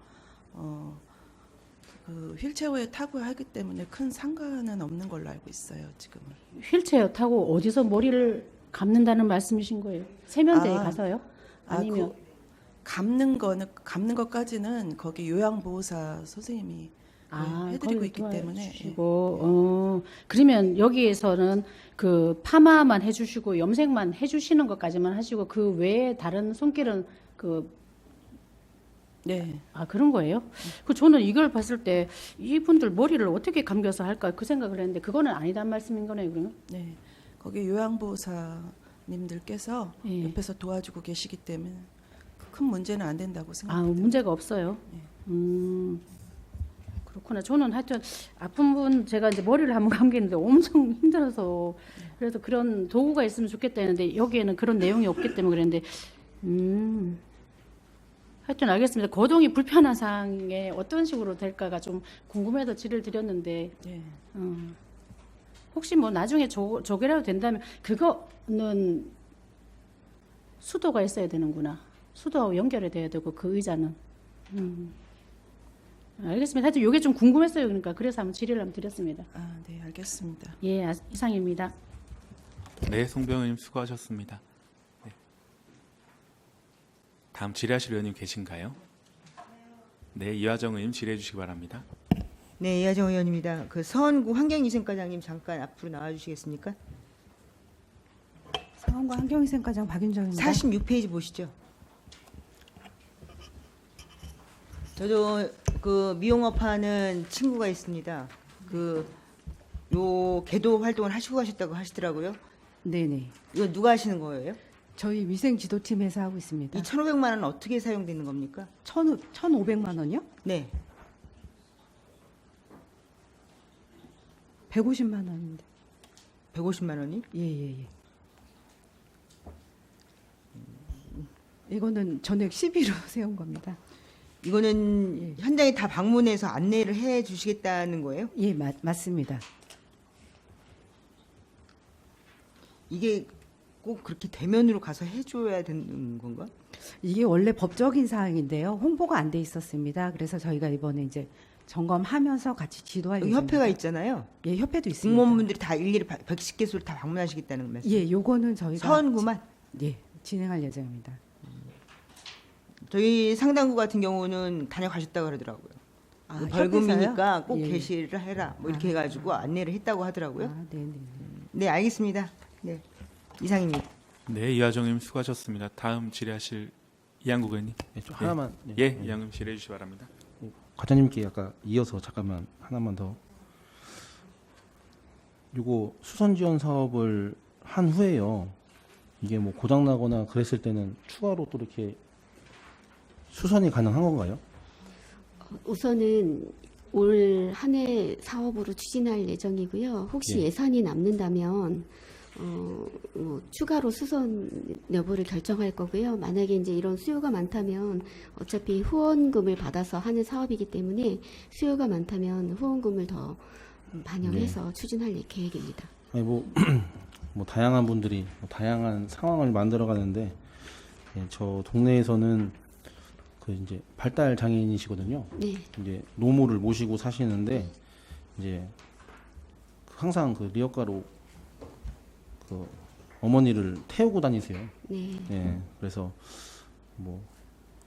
그 휠체어에 타고 하기 때문에 큰 상관은 없는 걸로 알고 있어요, 지금은. 휠체어 타고 어디서 머리를 감는다는 말씀이신 거예요? 세면대에 아, 가서요? 아니면 감는 것까지는 거기 요양보호사 선생님이 해드리고 거기 있기 때문에. 도와주시고, 그러면 여기에서는 그 파마만 해주시고 염색만 해주시는 것까지만 하시고 그 외에 다른 손길은 네. 아, 그런 거예요? 저는 이걸 봤을 때 이분들 머리를 어떻게 감겨서 할까 그 생각을 했는데 그거는 아니란 말씀인 거네요, 그러면? 네. 거기 요양보호사님들께서 예. 옆에서 도와주고 계시기 때문에 큰 문제는 안 된다고 아, 생각합니다. 문제가 없어요. 네. 그렇구나. 저는 하여튼 아픈 분 제가 이제 머리를 한번 감기는데 엄청 힘들어서 그래서 그런 도구가 있으면 좋겠다 했는데 여기에는 그런 내용이 없기 때문에 그랬는데 하여튼 알겠습니다. 거동이 불편한 상황에 어떤 식으로 될까가 좀 궁금해서 질의를 드렸는데 네. 혹시 뭐 나중에 조개라도 된다면 그거는 수도가 있어야 되는구나. 수도하고 연결이 돼야 되고 그 의자는. 알겠습니다. 하여튼 이게 좀 궁금했어요. 그러니까 그래서 한번 질의를 한번 드렸습니다. 아, 네, 알겠습니다. 예, 이상입니다. 네, 송병 의원님 수고하셨습니다. 네. 다음 질의하실 의원님 계신가요? 네, 이화정 의원님 질의해 주시기 바랍니다. 네, 이하정 의원입니다. 그 서원구 환경위생과장님 잠깐 앞으로 나와주시겠습니까? 서원구 환경위생과장 박윤정입니다. 46페이지 보시죠. 저도 그 미용업 하는 친구가 있습니다. 요 개도 활동을 하시고 가셨다고 하시더라고요. 네네. 이거 누가 하시는 거예요? 저희 위생지도팀에서 하고 있습니다. 이 1,500만 원은 어떻게 사용되는 겁니까? 1,500만 원이요? 네. 150만 원인데. 150만 원이? 예. 이거는 전액 12로 세운 겁니다. 이거는 현장에 다 방문해서 안내를 해 주시겠다는 거예요? 예, 맞습니다. 이게 꼭 그렇게 대면으로 가서 해줘야 되는 건가? 이게 원래 법적인 사항인데요. 홍보가 안 돼 있었습니다. 그래서 저희가 이번에 이제 점검하면서 같이 지도할 여기 예정입니다. 협회가 있잖아요. 예, 협회도 있습니다. 공무원분들이 다 일일이 110개소를 다 방문하시겠다는 말씀. 예, 요거는 저희가 서원구만? 예, 진행할 예정입니다. 저희 상당구 같은 경우는 다녀가셨다고 그러더라고요. 아, 벌금이니까 협회에서요? 꼭 예. 게시를 해라. 뭐 이렇게 해가지고 안내를 했다고 하더라고요. 아, 네네. 네, 알겠습니다. 네, 이상입니다. 네, 이화정 의원님 수고하셨습니다. 다음 질의하실 이한국 의원님. 네, 좀 하나만. 네. 예, 이한국 의원님 질의해 주시기 바랍니다. 과장님께 아까 이어서 잠깐만 하나만 더. 요거 수선 지원 사업을 한 후에요. 이게 뭐 고장 나거나 그랬을 때는 추가로 또 이렇게 수선이 가능한 건가요? 우선은 올 한 해 사업으로 추진할 예정이고요. 혹시 예. 예산이 남는다면 추가로 수선 여부를 결정할 거고요. 만약에 이제 이런 수요가 많다면 어차피 후원금을 받아서 하는 사업이기 때문에 수요가 많다면 후원금을 더 반영해서 추진할 계획입니다. 아니 뭐, 뭐 다양한 분들이 뭐 다양한 상황을 만들어 가는데 예, 저 동네에서는 그 이제 발달 장애인이시거든요. 네. 이제 노모를 모시고 사시는데 이제 항상 그 리어카로 그 어머니를 태우고 다니세요. 네. 예, 그래서 뭐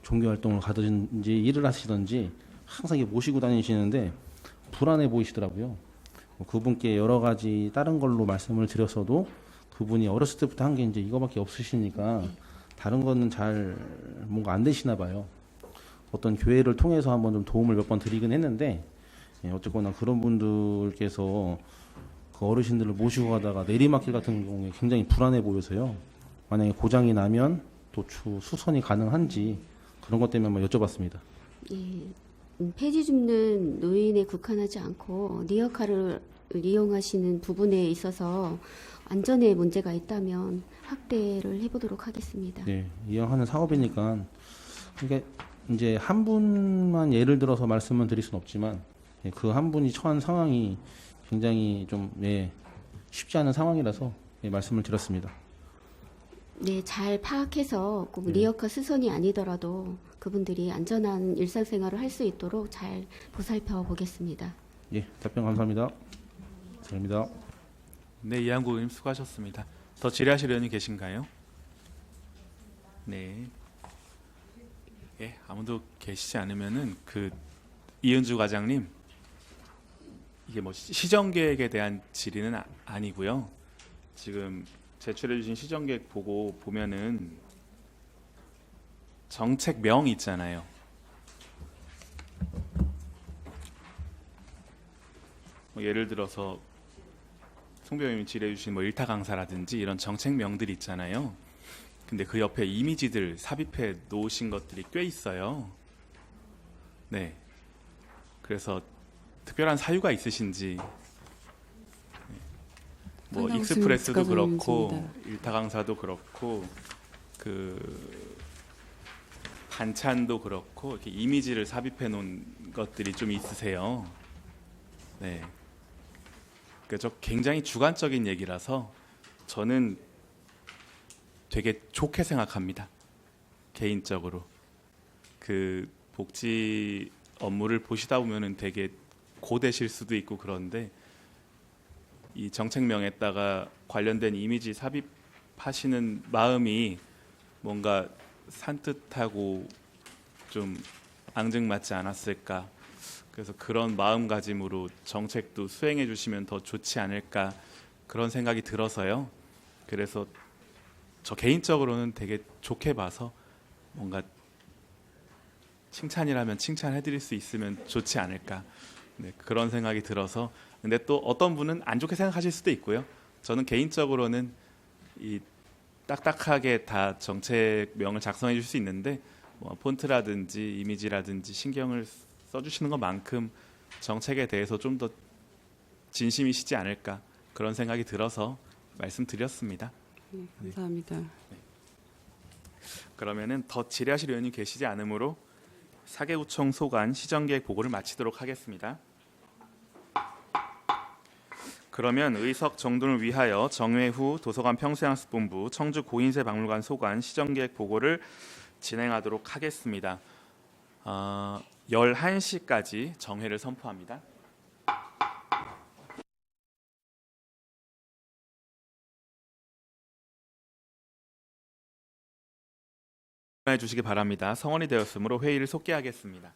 종교 활동을 가든지 일을 하시든지 항상 이렇게 모시고 다니시는데 불안해 보이시더라고요. 뭐 그분께 여러 가지 다른 걸로 말씀을 드렸어도 그분이 어렸을 때부터 한 게 이제 이거밖에 없으시니까 다른 거는 잘 뭔가 안 되시나 봐요. 어떤 교회를 통해서 한번 좀 도움을 몇 번 드리긴 했는데 예, 어쨌거나 그런 분들께서 그 어르신들을 모시고 가다가 내리막길 같은 경우에 굉장히 불안해 보여서요. 만약에 고장이 나면 도추 수선이 가능한지 그런 것 때문에 한번 여쭤봤습니다. 예, 폐지 줍는 노인에 국한하지 않고 리어카를 이용하시는 부분에 있어서 안전에 문제가 있다면 확대를 해보도록 하겠습니다. 네, 이왕하는 사업이니까 이게 이제 한 분만 예를 들어서 말씀을 드릴 수는 없지만 그 한 분이 처한 상황이 굉장히 좀 쉽지 않은 상황이라서 말씀을 드렸습니다. 네, 잘 파악해서 꼭 네. 리어카 수선이 아니더라도 그분들이 안전한 일상생활을 할 수 있도록 잘 보살펴 보겠습니다. 예, 답변 감사합니다. 감사합니다. 네, 이한구 의원님 수고하셨습니다. 더 질의하실 의원님 계신가요? 네. 예, 아무도 계시지 않으면은 그 이은주 과장님, 이게 뭐 시정계획에 대한 질의는 아니고요. 지금 제출해주신 시정계획 보고 보면은 정책명 있잖아요. 뭐 예를 들어서 송배 의원님이 질의해주신 뭐 일타 강사라든지 이런 정책명들이 있잖아요. 근데 그 옆에 이미지들 삽입해 놓으신 것들이 꽤 있어요. 네. 그래서 특별한 사유가 있으신지, 뭐 상당 익스프레스도 심각한 그렇고 문제입니다. 일타 강사도 그렇고 그 반찬도 그렇고 이렇게 이미지를 삽입해 놓은 것들이 좀 있으세요. 네. 저 굉장히 주관적인 얘기라서 저는 되게 좋게 생각합니다. 개인적으로. 그 복지 업무를 보시다 보면은 되게 고되실 수도 있고 그런데 이 정책명에다가 관련된 이미지 삽입하시는 마음이 뭔가 산뜻하고 좀 앙증맞지 않았을까. 그래서 그런 마음가짐으로 정책도 수행해 주시면 더 좋지 않을까 그런 생각이 들어서요. 그래서 저 개인적으로는 되게 좋게 봐서 뭔가 칭찬이라면 칭찬해 드릴 수 있으면 좋지 않을까. 네, 그런 생각이 들어서. 근데 또 어떤 분은 안 좋게 생각하실 수도 있고요. 저는 개인적으로는 이 딱딱하게 다 정책명을 작성해 줄 수 있는데 뭐 폰트라든지 이미지라든지 신경을 써주시는 것만큼 정책에 대해서 좀 더 진심이시지 않을까 그런 생각이 들어서 말씀드렸습니다. 네, 감사합니다. 그러면은 더 질의하실 의원님 계시지 않으므로 사개구청 소관 시정계획 보고를 마치도록 하겠습니다. 그러면 의석 정돈을 위하여 정회후 도서관 평수양습본부 청주 고인세 박물관 소관 시정계획 보고를 진행하도록 하겠습니다. 11시까지 정회를 선포합니다. 해 주시기 바랍니다. 성원이 되었으므로 회의를 속개하겠습니다.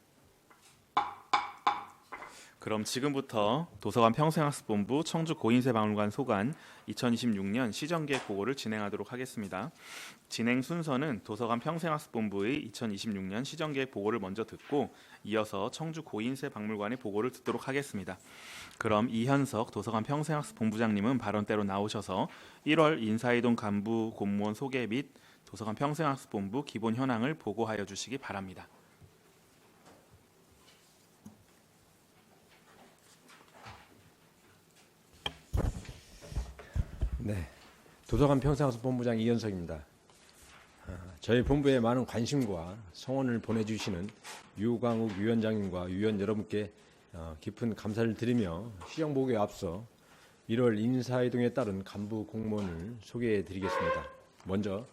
그럼 지금부터 도서관 평생학습본부 청주 고인쇄박물관 소관 2026년 시정계획 보고를 진행하도록 하겠습니다. 진행 순서는 도서관 평생학습본부의 2026년 시정계획 보고를 먼저 듣고 이어서 청주 고인쇄박물관의 보고를 듣도록 하겠습니다. 그럼 이현석 도서관 평생학습본부장님은 발언대로 나오셔서 1월 인사이동 간부 공무원 소개 및 도서관 평생학습본부 기본 현황을 보고하여 주시기 바랍니다. 네, 도서관 평생학습본부장 이현석입니다. 저희 본부에 많은 관심과 성원을 보내주시는 유광욱 위원장님과 위원 여러분께 깊은 감사를 드리며 시정보고에 앞서 1월 인사이동에 따른 간부 공무원을 소개해 드리겠습니다. 먼저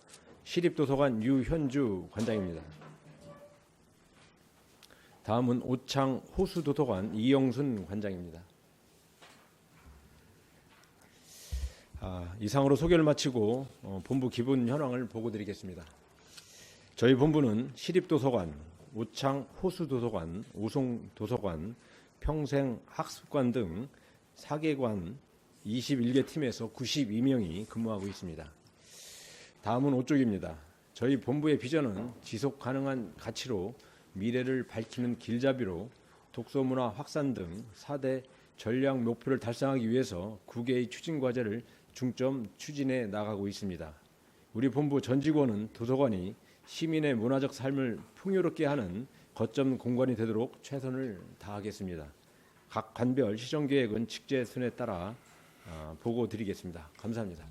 시립도서관 유현주 관장입니다. 다음은 오창 호수도서관 이영순 관장입니다. 이상으로 소개를 마치고 본부 기본 현황을 보고 드리겠습니다. 저희 본부는 시립도서관, 오창 호수도서관, 오송도서관, 평생학습관 등 4개관 21개 팀에서 92명이 근무하고 있습니다. 다음은 5쪽입니다. 저희 본부의 비전은 지속 가능한 가치로 미래를 밝히는 길잡이로 독서문화 확산 등 4대 전략 목표를 달성하기 위해서 9개의 추진 과제를 중점 추진해 나가고 있습니다. 우리 본부 전 직원은 도서관이 시민의 문화적 삶을 풍요롭게 하는 거점 공간이 되도록 최선을 다하겠습니다. 각 관별 시정 계획은 직제순에 따라 보고 드리겠습니다. 감사합니다.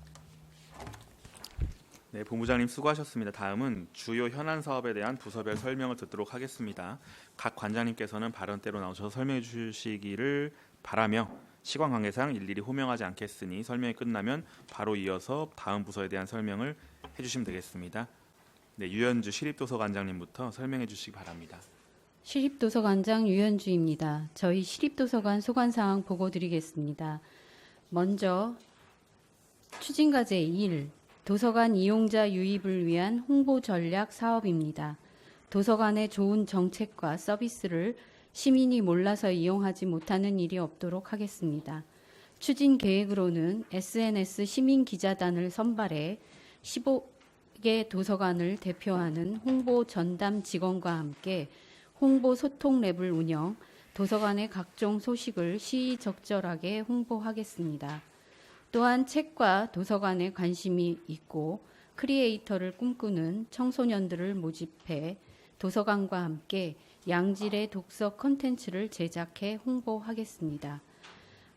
네, 본부장님 수고하셨습니다. 다음은 주요 현안 사업에 대한 부서별 설명을 듣도록 하겠습니다. 각 관장님께서는 발언대로 나오셔서 설명해 주시기를 바라며 시간 관계상 일일이 호명하지 않겠으니 설명이 끝나면 바로 이어서 다음 부서에 대한 설명을 해주시면 되겠습니다. 네, 유현주 시립도서관장님부터 설명해 주시기 바랍니다. 시립도서관장 유현주입니다. 저희 시립도서관 소관사항 보고 드리겠습니다. 먼저 추진과제 1, 도서관 이용자 유입을 위한 홍보 전략 사업입니다. 도서관의 좋은 정책과 서비스를 시민이 몰라서 이용하지 못하는 일이 없도록 하겠습니다. 추진 계획으로는 SNS 시민 기자단을 선발해 15개 도서관을 대표하는 홍보 전담 직원과 함께 홍보 소통 랩을 운영, 도서관의 각종 소식을 시의적절하게 홍보하겠습니다. 또한 책과 도서관에 관심이 있고 크리에이터를 꿈꾸는 청소년들을 모집해 도서관과 함께 양질의 독서 콘텐츠를 제작해 홍보하겠습니다.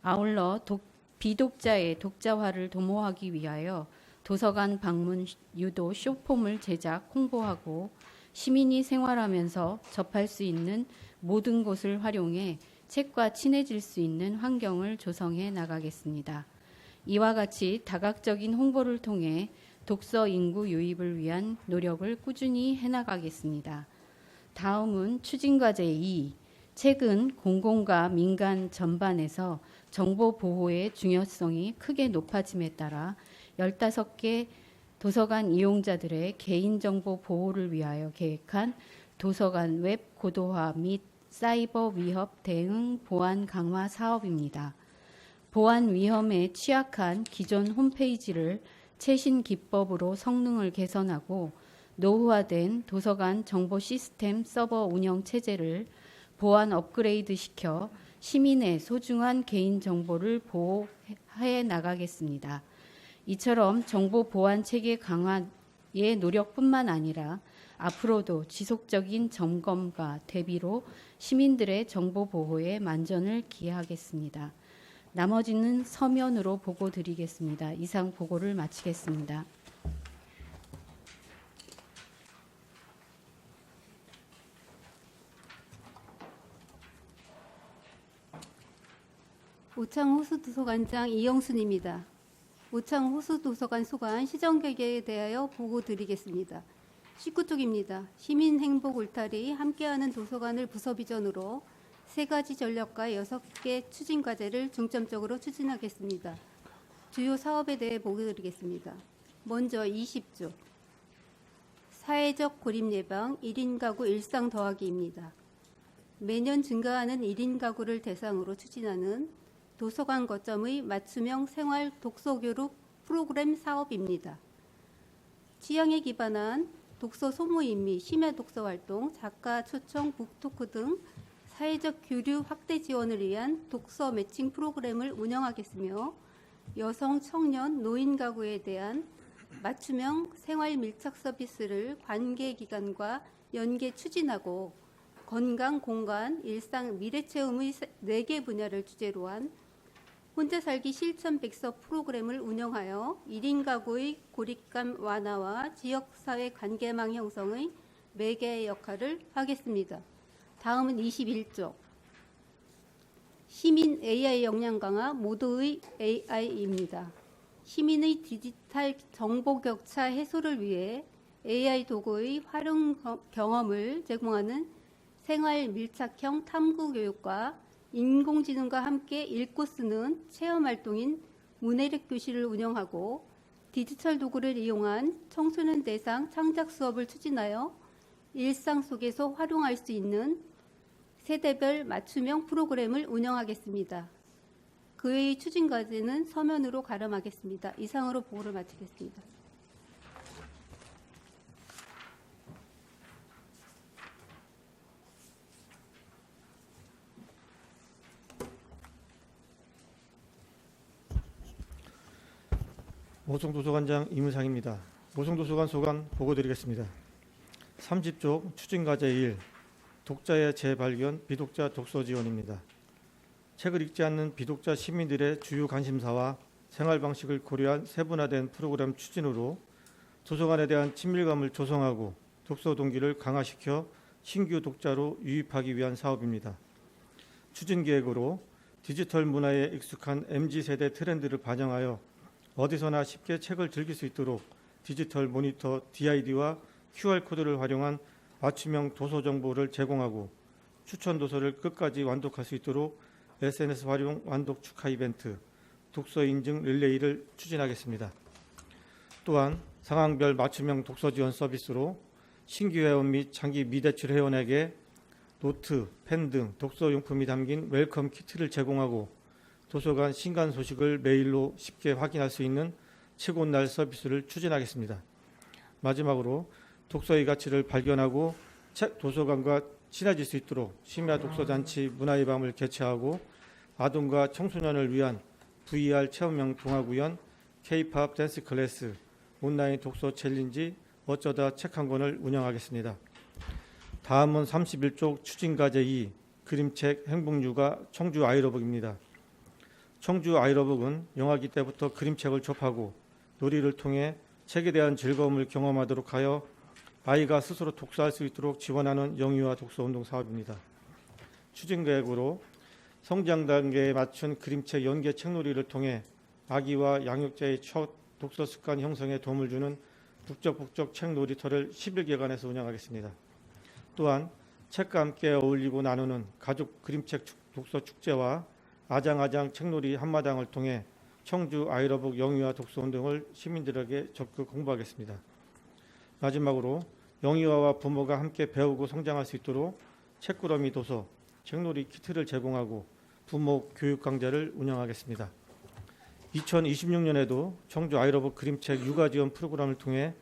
아울러 비독자의 독자화를 도모하기 위하여 도서관 방문 유도 쇼폼을 제작, 홍보하고 시민이 생활하면서 접할 수 있는 모든 곳을 활용해 책과 친해질 수 있는 환경을 조성해 나가겠습니다. 이와 같이 다각적인 홍보를 통해 독서 인구 유입을 위한 노력을 꾸준히 해나가겠습니다. 다음은 추진과제 2. 최근 공공과 민간 전반에서 정보 보호의 중요성이 크게 높아짐에 따라 15개 도서관 이용자들의 개인정보 보호를 위하여 계획한 도서관 웹 고도화 및 사이버 위협 대응 보안 강화 사업입니다. 보안 위험에 취약한 기존 홈페이지를 최신 기법으로 성능을 개선하고 노후화된 도서관 정보 시스템 서버 운영 체제를 보안 업그레이드 시켜 시민의 소중한 개인정보를 보호해 나가겠습니다. 이처럼 정보 보안 체계 강화의 노력뿐만 아니라 앞으로도 지속적인 점검과 대비로 시민들의 정보 보호에 만전을 기하겠습니다. 나머지는 서면으로 보고 드리겠습니다. 이상 보고를 마치겠습니다. 오창 호수도서관장 이영순입니다. 오창 호수도서관 소관 시정계획에 대하여 보고 드리겠습니다. 19쪽입니다. 시민 행복 울타리 함께하는 도서관을 부서 비전으로 3가지 전략과 6개 추진 과제를 중점적으로 추진하겠습니다. 주요 사업에 대해 보고 드리겠습니다. 먼저 20조 사회적 고립 예방 1인 가구 일상 더하기입니다. 매년 증가하는 1인 가구를 대상으로 추진하는 도서관 거점의 맞춤형 생활 독서 교육 프로그램 사업입니다. 취향에 기반한 독서 소모임 및 심야 독서 활동, 작가 초청 북토크 등 사회적 교류 확대 지원을 위한 독서 매칭 프로그램을 운영하겠으며 여성, 청년, 노인 가구에 대한 맞춤형 생활 밀착 서비스를 관계 기관과 연계 추진하고 건강, 공간, 일상, 미래 체험의 4개 분야를 주제로 한 혼자 살기 실천 백서 프로그램을 운영하여 1인 가구의 고립감 완화와 지역사회 관계망 형성의 매개 역할을 하겠습니다. 다음은 21쪽. 시민 AI 역량 강화 모두의 AI입니다. 시민의 디지털 정보 격차 해소를 위해 AI 도구의 활용 경험을 제공하는 생활 밀착형 탐구 교육과 인공지능과 함께 읽고 쓰는 체험 활동인 문해력 교실을 운영하고 디지털 도구를 이용한 청소년 대상 창작 수업을 추진하여 일상 속에서 활용할 수 있는 세대별 맞춤형 프로그램을 운영하겠습니다. 그 외의 추진 과제는 서면으로 가름하겠습니다. 이상으로 보고를 마치겠습니다. 모성도서관장 이문상입니다. 모성도서관 소관 보고드리겠습니다. 30쪽 추진과제 1 독자의 재발견 비독자 독서 지원입니다. 책을 읽지 않는 비독자 시민들의 주요 관심사와 생활 방식을 고려한 세분화된 프로그램 추진으로 도서관에 대한 친밀감을 조성하고 독서 동기를 강화시켜 신규 독자로 유입하기 위한 사업입니다. 추진 계획으로 디지털 문화에 익숙한 MZ세대 트렌드를 반영하여 어디서나 쉽게 책을 즐길 수 있도록 디지털 모니터 DID와 QR코드를 활용한 맞춤형 도서 정보를 제공하고 추천 도서를 끝까지 완독할 수 있도록 SNS 활용 완독 축하 이벤트, 독서 인증 릴레이를 추진하겠습니다. 또한 상황별 맞춤형 독서 지원 서비스로 신규 회원 및 장기 미대출 회원에게 노트, 펜 등 독서 용품이 담긴 웰컴 키트를 제공하고 도서관 신간 소식을 메일로 쉽게 확인할 수 있는 책 온 날 서비스를 추진하겠습니다. 마지막으로 독서의 가치를 발견하고 도서관과 친해질 수 있도록 심야 독서잔치 문화의 밤을 개최하고 아동과 청소년을 위한 VR 체험형 동화구연, K-팝 댄스 클래스, 온라인 독서 챌린지 어쩌다 책 한 권을 운영하겠습니다. 다음은 31쪽 추진과제 2 그림책 행복육아 청주 아이러북입니다. 청주 아이러북은 영아기 때부터 그림책을 접하고 놀이를 통해 책에 대한 즐거움을 경험하도록 하여 아이가 스스로 독서할 수 있도록 지원하는 영유아 독서운동 사업입니다. 추진 계획으로 성장 단계에 맞춘 그림책 연계 책놀이를 통해 아기와 양육자의 첫 독서 습관 형성에 도움을 주는 북적북적 책놀이터를 11개관에서 운영하겠습니다. 또한 책과 함께 어울리고 나누는 가족 그림책 독서 축제와 아장아장 책놀이 한마당을 통해 청주 아이러북 영유아 독서운동을 시민들에게 적극 홍보하겠습니다. 마지막으로 영유아와 부모가 함께 배우고 성장할 수 있도록 책꾸러미 도서, 책놀이 키트를 제공하고 부모 교육 강좌를 운영하겠습니다. 2026년에도 청주 아이러북 그림책 육아 지원 프로그램을 통해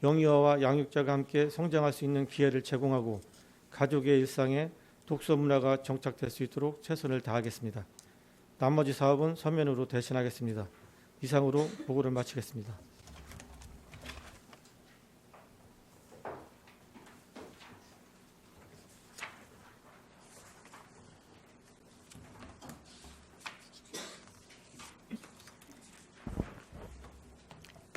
영유아와 양육자가 함께 성장할 수 있는 기회를 제공하고 가족의 일상에 독서 문화가 정착될 수 있도록 최선을 다하겠습니다. 나머지 사업은 서면으로 대신하겠습니다. 이상으로 보고를 마치겠습니다.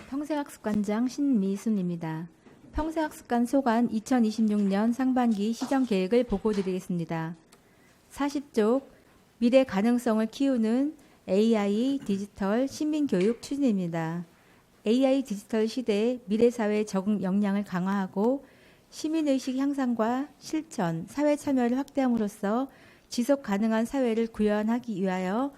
평생학습관장 신미순입니다. 평생학습관 소관 2026년 상반기 시정계획을 보고드리겠습니다. 40쪽 미래 가능성을 키우는 AI 디지털 시민교육 추진입니다. AI 디지털 시대의 미래사회 적응 역량을 강화하고 시민의식 향상과 실천, 사회 참여를 확대함으로써 지속 가능한 사회를 구현하기 위하여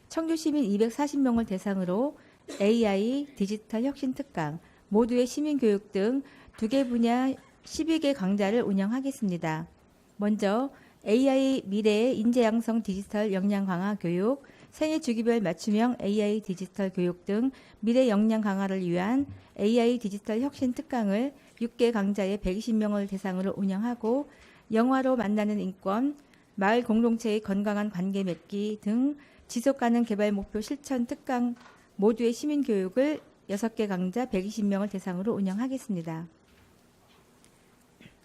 청주 시민 240명을 대상으로 AI 디지털 혁신 특강, 모두의 시민교육 등 2개 분야 12개 강좌를 운영하겠습니다. 먼저 AI 미래의 인재 양성 디지털 역량 강화 교육, 생애 주기별 맞춤형 AI 디지털 교육 등 미래 역량 강화를 위한 AI 디지털 혁신 특강을 6개 강좌의 120명을 대상으로 운영하고 영화로 만나는 인권, 마을 공동체의 건강한 관계 맺기 등 지속가능 개발 목표 실천 특강 모두의 시민 교육을 6개 강좌 120명을 대상으로 운영하겠습니다.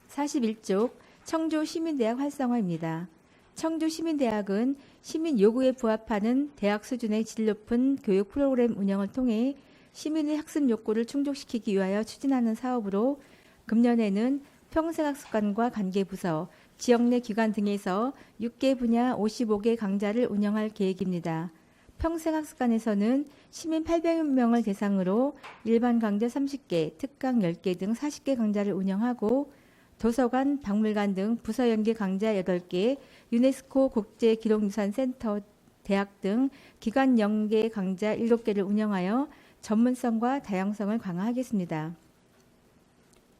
41쪽 청주 시민대학 활성화입니다. 청주 시민대학은 시민 요구에 부합하는 대학 수준의 질 높은 교육 프로그램 운영을 통해 시민의 학습 욕구를 충족시키기 위하여 추진하는 사업으로 금년에는 평생학습관과 관계부서, 지역 내 기관 등에서 6개 분야 55개 강좌를 운영할 계획입니다. 평생학습관에서는 시민 800명을 대상으로 일반 강좌 30개, 특강 10개 등 40개 강좌를 운영하고 도서관, 박물관 등 부서 연계 강좌 8개, 유네스코 국제기록유산센터 대학 등 기관 연계 강좌 7개를 운영하여 전문성과 다양성을 강화하겠습니다.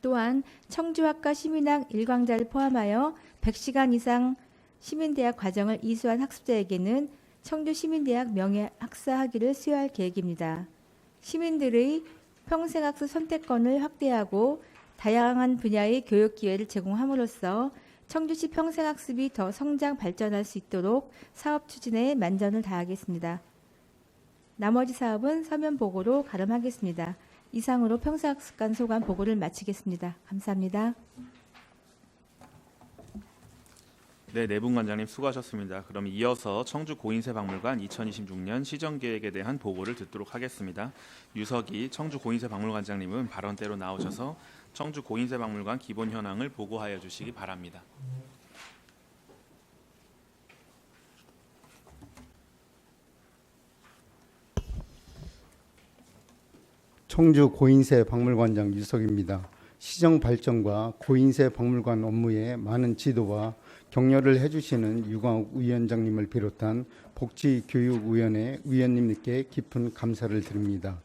또한 청주학과 시민학 1강좌를 포함하여 100시간 이상 시민대학 과정을 이수한 학습자에게는 청주시민대학 명예학사 학위를 수여할 계획입니다. 시민들의 평생학습 선택권을 확대하고 다양한 분야의 교육 기회를 제공함으로써 청주시 평생학습이 더 성장 발전할 수 있도록 사업 추진에 만전을 다하겠습니다. 나머지 사업은 서면 보고로 가름하겠습니다. 이상으로 평생학습관 소관 보고를 마치겠습니다. 감사합니다. 네, 내분 관장님 수고하셨습니다. 그럼 이어서 청주 고인세 박물관 2026년 시정 계획에 대한 보고를 듣도록 하겠습니다. 유석이 청주 고인세 박물관장님은 발언대로 나오셔서 청주 고인세 박물관 기본 현황을 보고하여 주시기 바랍니다. 청주 고인세 박물관장 유석입니다. 시정 발전과 고인세 박물관 업무에 많은 지도와 격려를 해주시는 유광욱 위원장님을 비롯한 복지교육위원회 위원님께 깊은 감사를 드립니다.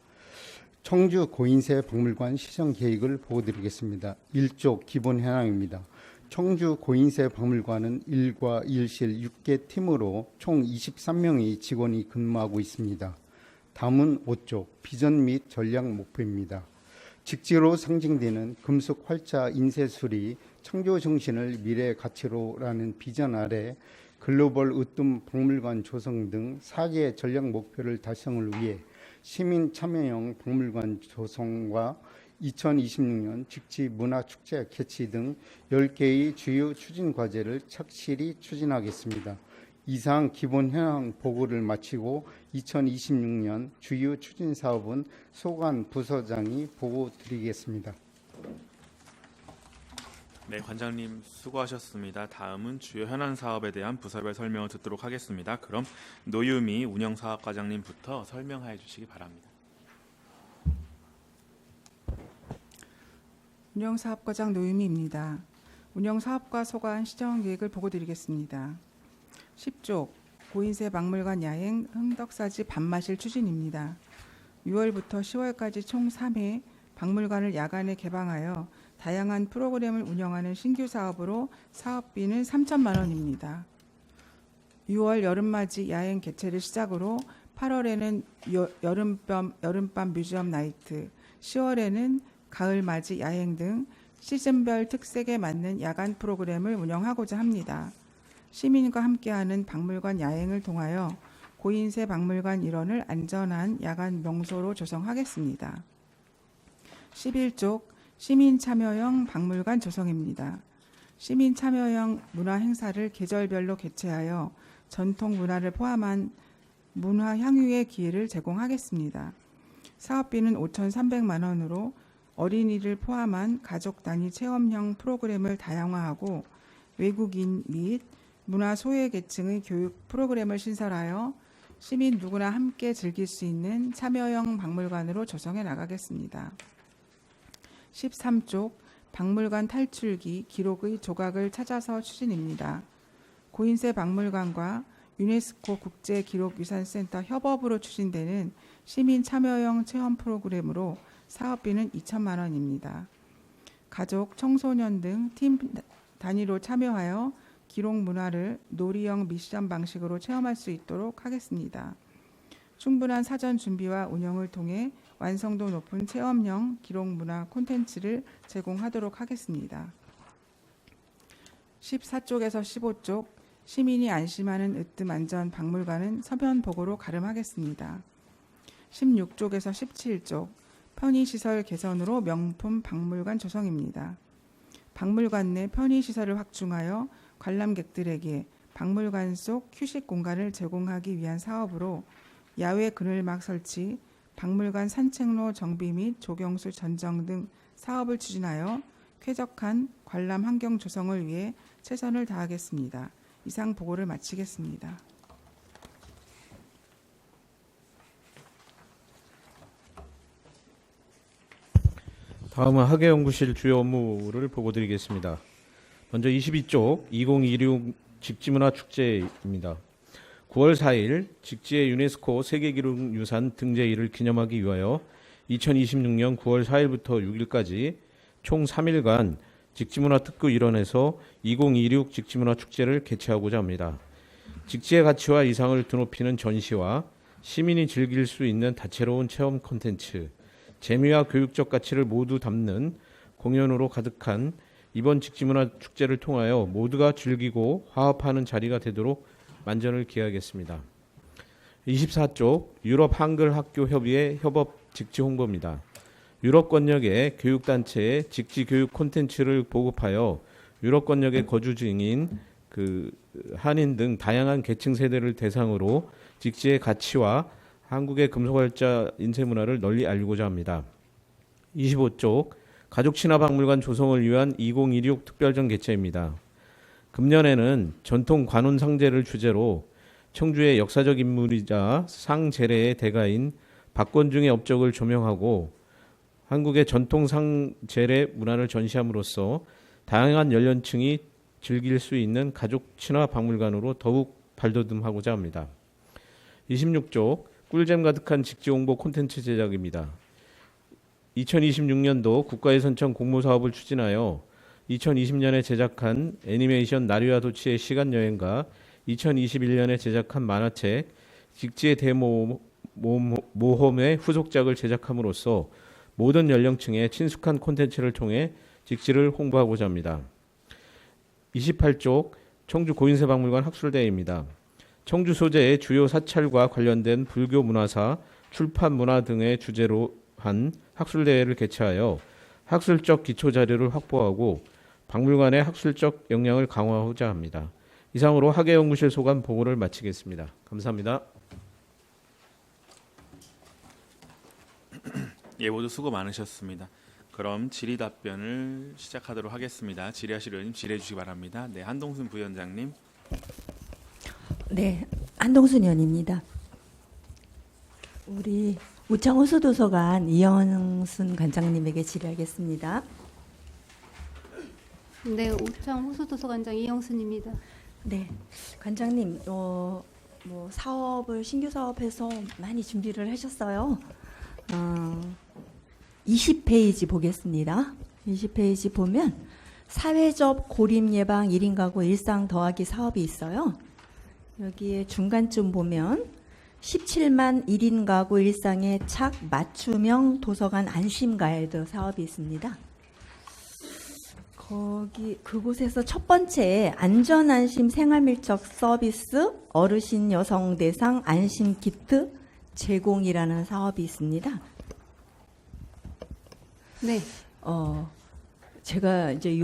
청주 고인세 박물관 시정 계획을 보고드리겠습니다. 1조 기본 현황입니다. 청주 고인세 박물관은 일과 일실 6개 팀으로 총 23명의 직원이 근무하고 있습니다. 다음은 5조 비전 및 전략 목표입니다. 직지로 상징되는 금속 활자 인쇄술이 청주 정신을 미래 가치로라는 비전 아래 글로벌 으뜸 박물관 조성 등 4개 전략 목표를 달성을 위해 시민 참여형 박물관 조성과 2026년 직지 문화축제 개최 등 10개의 주요 추진 과제를 착실히 추진하겠습니다. 이상 기본 현황 보고를 마치고 2026년 주요 추진 사업은 소관 부서장이 보고 드리겠습니다. 네, 관장님 수고하셨습니다. 다음은 주요 현안 사업에 대한 부서별 설명을 듣도록 하겠습니다. 그럼 노유미 운영사업과장님부터 설명해 주시기 바랍니다. 운영사업과장 노유미입니다. 운영사업과 소관 시정 계획을 보고 드리겠습니다. 10조 고인세 박물관 야행 흥덕사지 밤마실 추진입니다. 6월부터 10월까지 총 3회 박물관을 야간에 개방하여 다양한 프로그램을 운영하는 신규 사업으로 사업비는 3천만 원입니다. 6월 여름맞이 야행 개최를 시작으로 8월에는 여름밤 뮤지엄 나이트, 10월에는 가을맞이 야행 등 시즌별 특색에 맞는 야간 프로그램을 운영하고자 합니다. 시민과 함께하는 박물관 야행을 통하여 고인세 박물관 일원을 안전한 야간 명소로 조성하겠습니다. 11쪽 시민 참여형 박물관 조성입니다. 시민 참여형 문화 행사를 계절별로 개최하여 전통 문화를 포함한 문화 향유의 기회를 제공하겠습니다. 사업비는 5,300만 원으로 어린이를 포함한 가족 단위 체험형 프로그램을 다양화하고 외국인 및 문화 소외계층의 교육 프로그램을 신설하여 시민 누구나 함께 즐길 수 있는 참여형 박물관으로 조성해 나가겠습니다. 13쪽 박물관 탈출기 기록의 조각을 찾아서 추진입니다. 고인세 박물관과 유네스코 국제기록유산센터 협업으로 추진되는 시민 참여형 체험 프로그램으로 사업비는 2천만 원입니다. 가족, 청소년 등 팀 단위로 참여하여 기록 문화를 놀이형 미션 방식으로 체험할 수 있도록 하겠습니다. 충분한 사전 준비와 운영을 통해 완성도 높은 체험형 기록 문화 콘텐츠를 제공하도록 하겠습니다. 14쪽에서 15쪽 시민이 안심하는 으뜸 안전 박물관은 서면 보고로 가름하겠습니다. 16쪽에서 17쪽 편의시설 개선으로 명품 박물관 조성입니다. 박물관 내 편의시설을 확충하여 관람객들에게 박물관 속 휴식 공간을 제공하기 위한 사업으로 야외 그늘막 설치, 박물관 산책로 정비 및 조경수 전정 등 사업을 추진하여 쾌적한 관람 환경 조성을 위해 최선을 다하겠습니다. 이상 보고를 마치겠습니다. 다음은 학예연구실 주요 업무를 보고드리겠습니다. 먼저 22쪽 2026 직지문화 축제입니다. 9월 4일 직지의 유네스코 세계기록유산 등재일을 기념하기 위하여 2026년 9월 4일부터 6일까지 총 3일간 직지문화 특구 일원에서 2026 직지문화 축제를 개최하고자 합니다. 직지의 가치와 이상을 드높이는 전시와 시민이 즐길 수 있는 다채로운 체험 콘텐츠, 재미와 교육적 가치를 모두 담는 공연으로 가득한 이번 직지문화 축제를 통하여 모두가 즐기고 화합하는 자리가 되도록 만전을 기하겠습니다. 24쪽 유럽 한글 학교 협의회 협업 직지 홍보입니다. 유럽 권역의 교육단체에 직지 교육 콘텐츠를 보급하여 유럽 권역에 거주 중인 한인 등 다양한 계층 세대를 대상으로 직지의 가치와 한국의 금속활자 인쇄문화를 널리 알리고자 합니다. 25쪽 가족친화박물관 조성을 위한 2026 특별전 개최입니다. 금년에는 전통 관운상제를 주제로 청주의 역사적 인물이자 상제례의 대가인 박권중의 업적을 조명하고 한국의 전통 상제례 문화를 전시함으로써 다양한 연령층이 즐길 수 있는 가족친화박물관으로 더욱 발돋움하고자 합니다. 26쪽 꿀잼 가득한 직지 홍보 콘텐츠 제작입니다. 2026년도 국가예선청 공모사업을 추진하여 2020년에 제작한 애니메이션 나리와 도치의 시간여행과 2021년에 제작한 만화책 직지의 대모험의 후속작을 제작함으로써 모든 연령층에 친숙한 콘텐츠를 통해 직지를 홍보하고자 합니다. 28쪽 청주 고인세박물관 학술대회입니다. 청주 소재의 주요 사찰과 관련된 불교 문화사, 출판 문화 등의 주제로 한 학술대회를 개최하여 학술적 기초자료를 확보하고 박물관의 학술적 역량을 강화하고자 합니다. 이상으로 학예연구실 소관 보고를 마치겠습니다. 감사합니다. 예, 모두 수고 많으셨습니다. 그럼 질의 답변을 시작하도록 하겠습니다. 질의하실 의원님 질의해 주시기 바랍니다. 네, 한동순 부위원장님. 네, 한동순 의원입니다. 우리 우창호수도서관 이영순 관장님에게 질의하겠습니다. 네, 우창 호수도서관장 이영순입니다. 네, 관장님, 사업을 신규 사업해서 많이 준비를 하셨어요. 20페이지 보겠습니다. 20페이지 보면 사회적 고립 예방 1인 가구 일상 더하기 사업이 있어요. 여기에 중간쯤 보면 17만 1인 가구 일상의 착 맞춤형 도서관 안심 가이드 사업이 있습니다. 그곳에서 첫 번째 안전안심 생활밀접 서비스 어르신 여성 대상 안심 키트 제공이라는 사업이 있습니다. 네. 제가 이제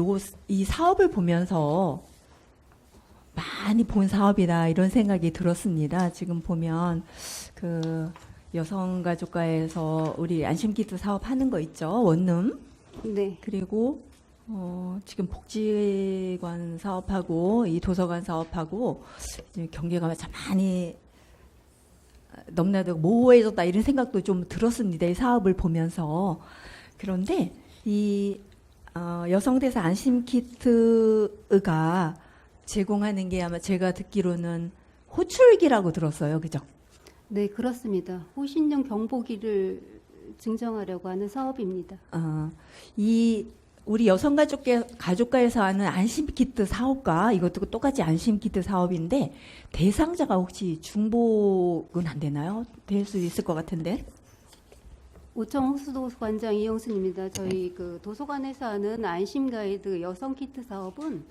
이 사업을 보면서 많이 본 사업이다 이런 생각이 들었습니다. 지금 보면 그 여성가족과에서 우리 안심키트 사업 하는 거 있죠. 원룸. 네. 그리고 지금 복지관 사업하고 이 도서관 사업하고 이제 경계가 참 많이 넘나들고 모호해졌다 이런 생각도 좀 들었습니다. 이 사업을 보면서. 그런데 이 여성대사 안심키트가 제공하는 게 아마 제가 듣기로는 호출기라고 들었어요. 그죠? 네, 그렇습니다. 호신용 경보기를 증정하려고 하는 사업입니다. 이 우리 여성가족과에서 하는 안심키트 사업과 이것도 똑같이 안심키트 사업인데 대상자가 혹시 중복은 안 되나요? 될 수 있을 것 같은데. 오청 호수도서관장 이영순입니다. 저희 그 도서관에서 하는 안심가이드 여성키트 사업은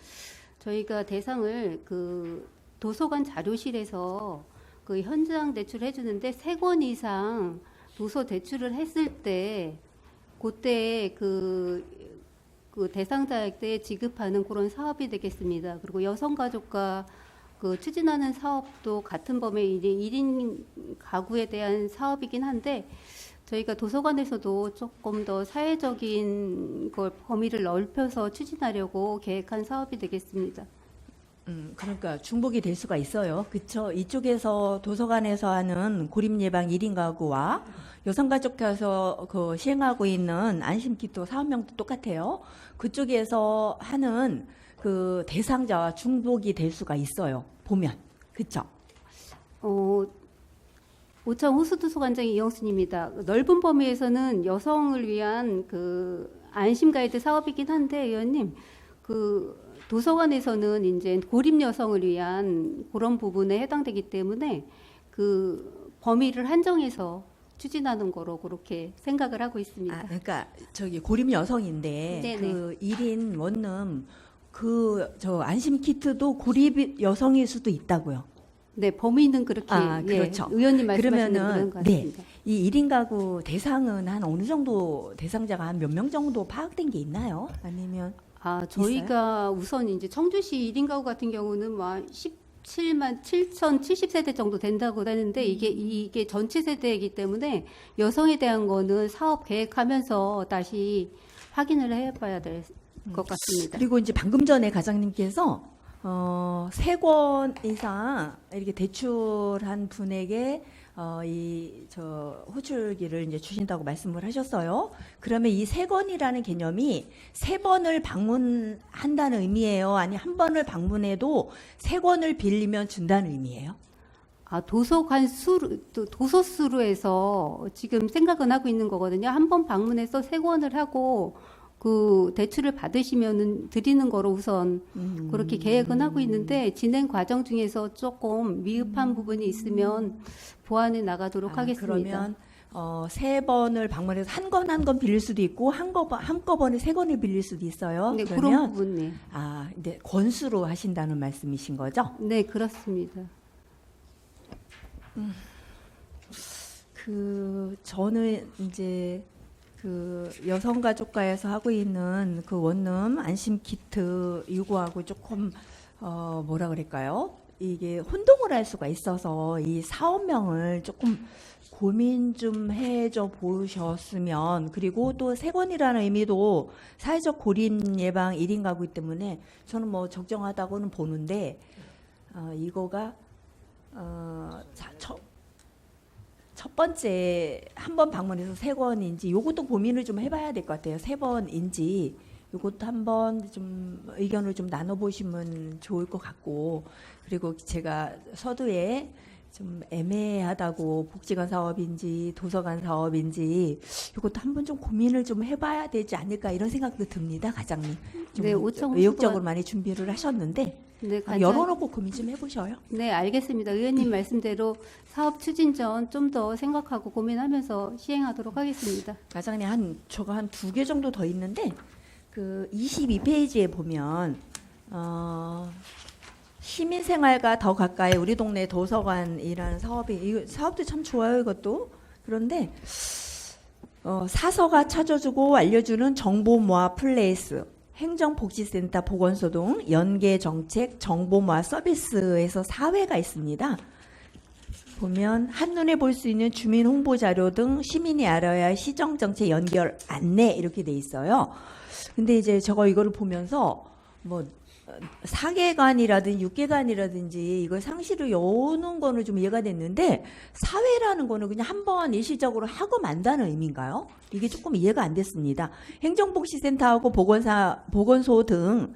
저희가 대상을 그 도서관 자료실에서 그 현장 대출해 주는데 3권 이상 도서 대출을 했을 때 그때 그 대상자에게 지급하는 그런 사업이 되겠습니다. 그리고 여성가족과 그 추진하는 사업도 같은 범위의 1인 가구에 대한 사업이긴 한데 저희가 도서관에서도 조금 더 사회적인 걸 범위를 넓혀서 추진하려고 계획한 사업이 되겠습니다. 그러니까 중복이 될 수가 있어요. 그렇죠? 이쪽에서 도서관에서 하는 고립 예방 1인 가구와 여성가족회에서 그 시행하고 있는 안심키트 사업명도 똑같아요. 그쪽에서 하는 그 대상자와 중복이 될 수가 있어요. 보면. 그렇죠? 오청 호수도서관장 이영순입니다. 넓은 범위에서는 여성을 위한 그 안심 가이드 사업이긴 한데 의원님 그 도서관에서는 이제 고립 여성을 위한 그런 부분에 해당되기 때문에 그 범위를 한정해서 추진하는 거로 그렇게 생각을 하고 있습니다. 그러니까 저기 고립 여성인데 네네. 그 1인 원룸 그 저 안심 키트도 고립 여성일 수도 있다고요. 네, 범위는 그렇게 그렇죠. 의원님 말씀하시는 그런 그러면은 것 같습니다. 이 1인 가구 대상은 한 어느 정도 대상자가 한 몇 명 정도 파악된 게 있나요? 아니면 저희가 우선 이제 청주시 1인 가구 같은 경우는 뭐 17만 7,070세대 정도 된다고 하는데 이게 전체 세대이기 때문에 여성에 대한 거는 사업 계획하면서 다시 확인을 해봐야 될 것 같습니다. 그리고 이제 방금 전에 과장님께서 3권 이상 이렇게 대출한 분에게 저 호출기를 이제 주신다고 말씀을 하셨어요. 그러면 이 3권이라는 개념이 3번을 방문한다는 의미예요? 아니 한 번을 방문해도 3권을 빌리면 준다는 의미예요? 도서관 도서 수로 해서 지금 생각은 하고 있는 거거든요. 한 번 방문해서 3권을 하고 그 대출을 받으시면은 드리는 거로 우선 그렇게 계획은 하고 있는데 진행 과정 중에서 조금 미흡한 부분이 있으면 보완해 나가도록 하겠습니다. 그러면 3번을 방문해서 한 권 빌릴 수도 있고 한꺼번에 3권을 빌릴 수도 있어요. 네, 그러면 그런 부분. 네. 이제 권수로 하신다는 말씀이신 거죠? 네, 그렇습니다. 저는 이제 그 여성가족과에서 하고 있는 그 원룸 안심키트 요구하고 조금 뭐라 그럴까요? 이게 혼동을 할 수가 있어서 이 사업명을 조금 고민 좀 해줘 보셨으면, 그리고 또 3권이라는 의미도 사회적 고립 예방 1인 가구이기 때문에 저는 뭐 적정하다고는 보는데 이거가 첫 번째 한 번 방문해서 3권인지 요것도 고민을 좀 해봐야 될 것 같아요. 3번인지 요것도 한번 좀 의견을 좀 나눠보시면 좋을 것 같고, 그리고 제가 서두에 좀 애매하다고 복지관 사업인지 도서관 사업인지 이것도 한번 좀 고민을 좀 해봐야 되지 않을까 이런 생각도 듭니다, 과장님. 좀 네, 오청 외욕적으로 많이 준비를 하셨는데 열어놓고 고민 좀 해보셔요. 네, 알겠습니다. 의원님 말씀대로 사업 추진 전 좀 더 생각하고 고민하면서 시행하도록 하겠습니다. 과장님 저거 한 2개 정도 더 있는데 그 22페이지에 보면 시민생활과 더 가까이 우리 동네 도서관이라는 사업이, 이 사업도 참 좋아요, 이것도. 그런데 사서가 찾아주고 알려주는 정보 모아 플레이스, 행정복지센터, 보건소 등 연계정책 정보 모아 서비스에서 4회가 있습니다. 보면 한눈에 볼 수 있는 주민 홍보 자료 등 시민이 알아야 할 시정정책 연결 안내 이렇게 돼 있어요. 근데 이제 이거를 보면서 뭐 4개관이라든지 6개관이라든지 이걸 상시로 여는 거는 좀 이해가 됐는데 4회라는 거는 그냥 한번 일시적으로 하고 만다는 의미인가요? 이게 조금 이해가 안 됐습니다. 행정복지센터하고 보건소 등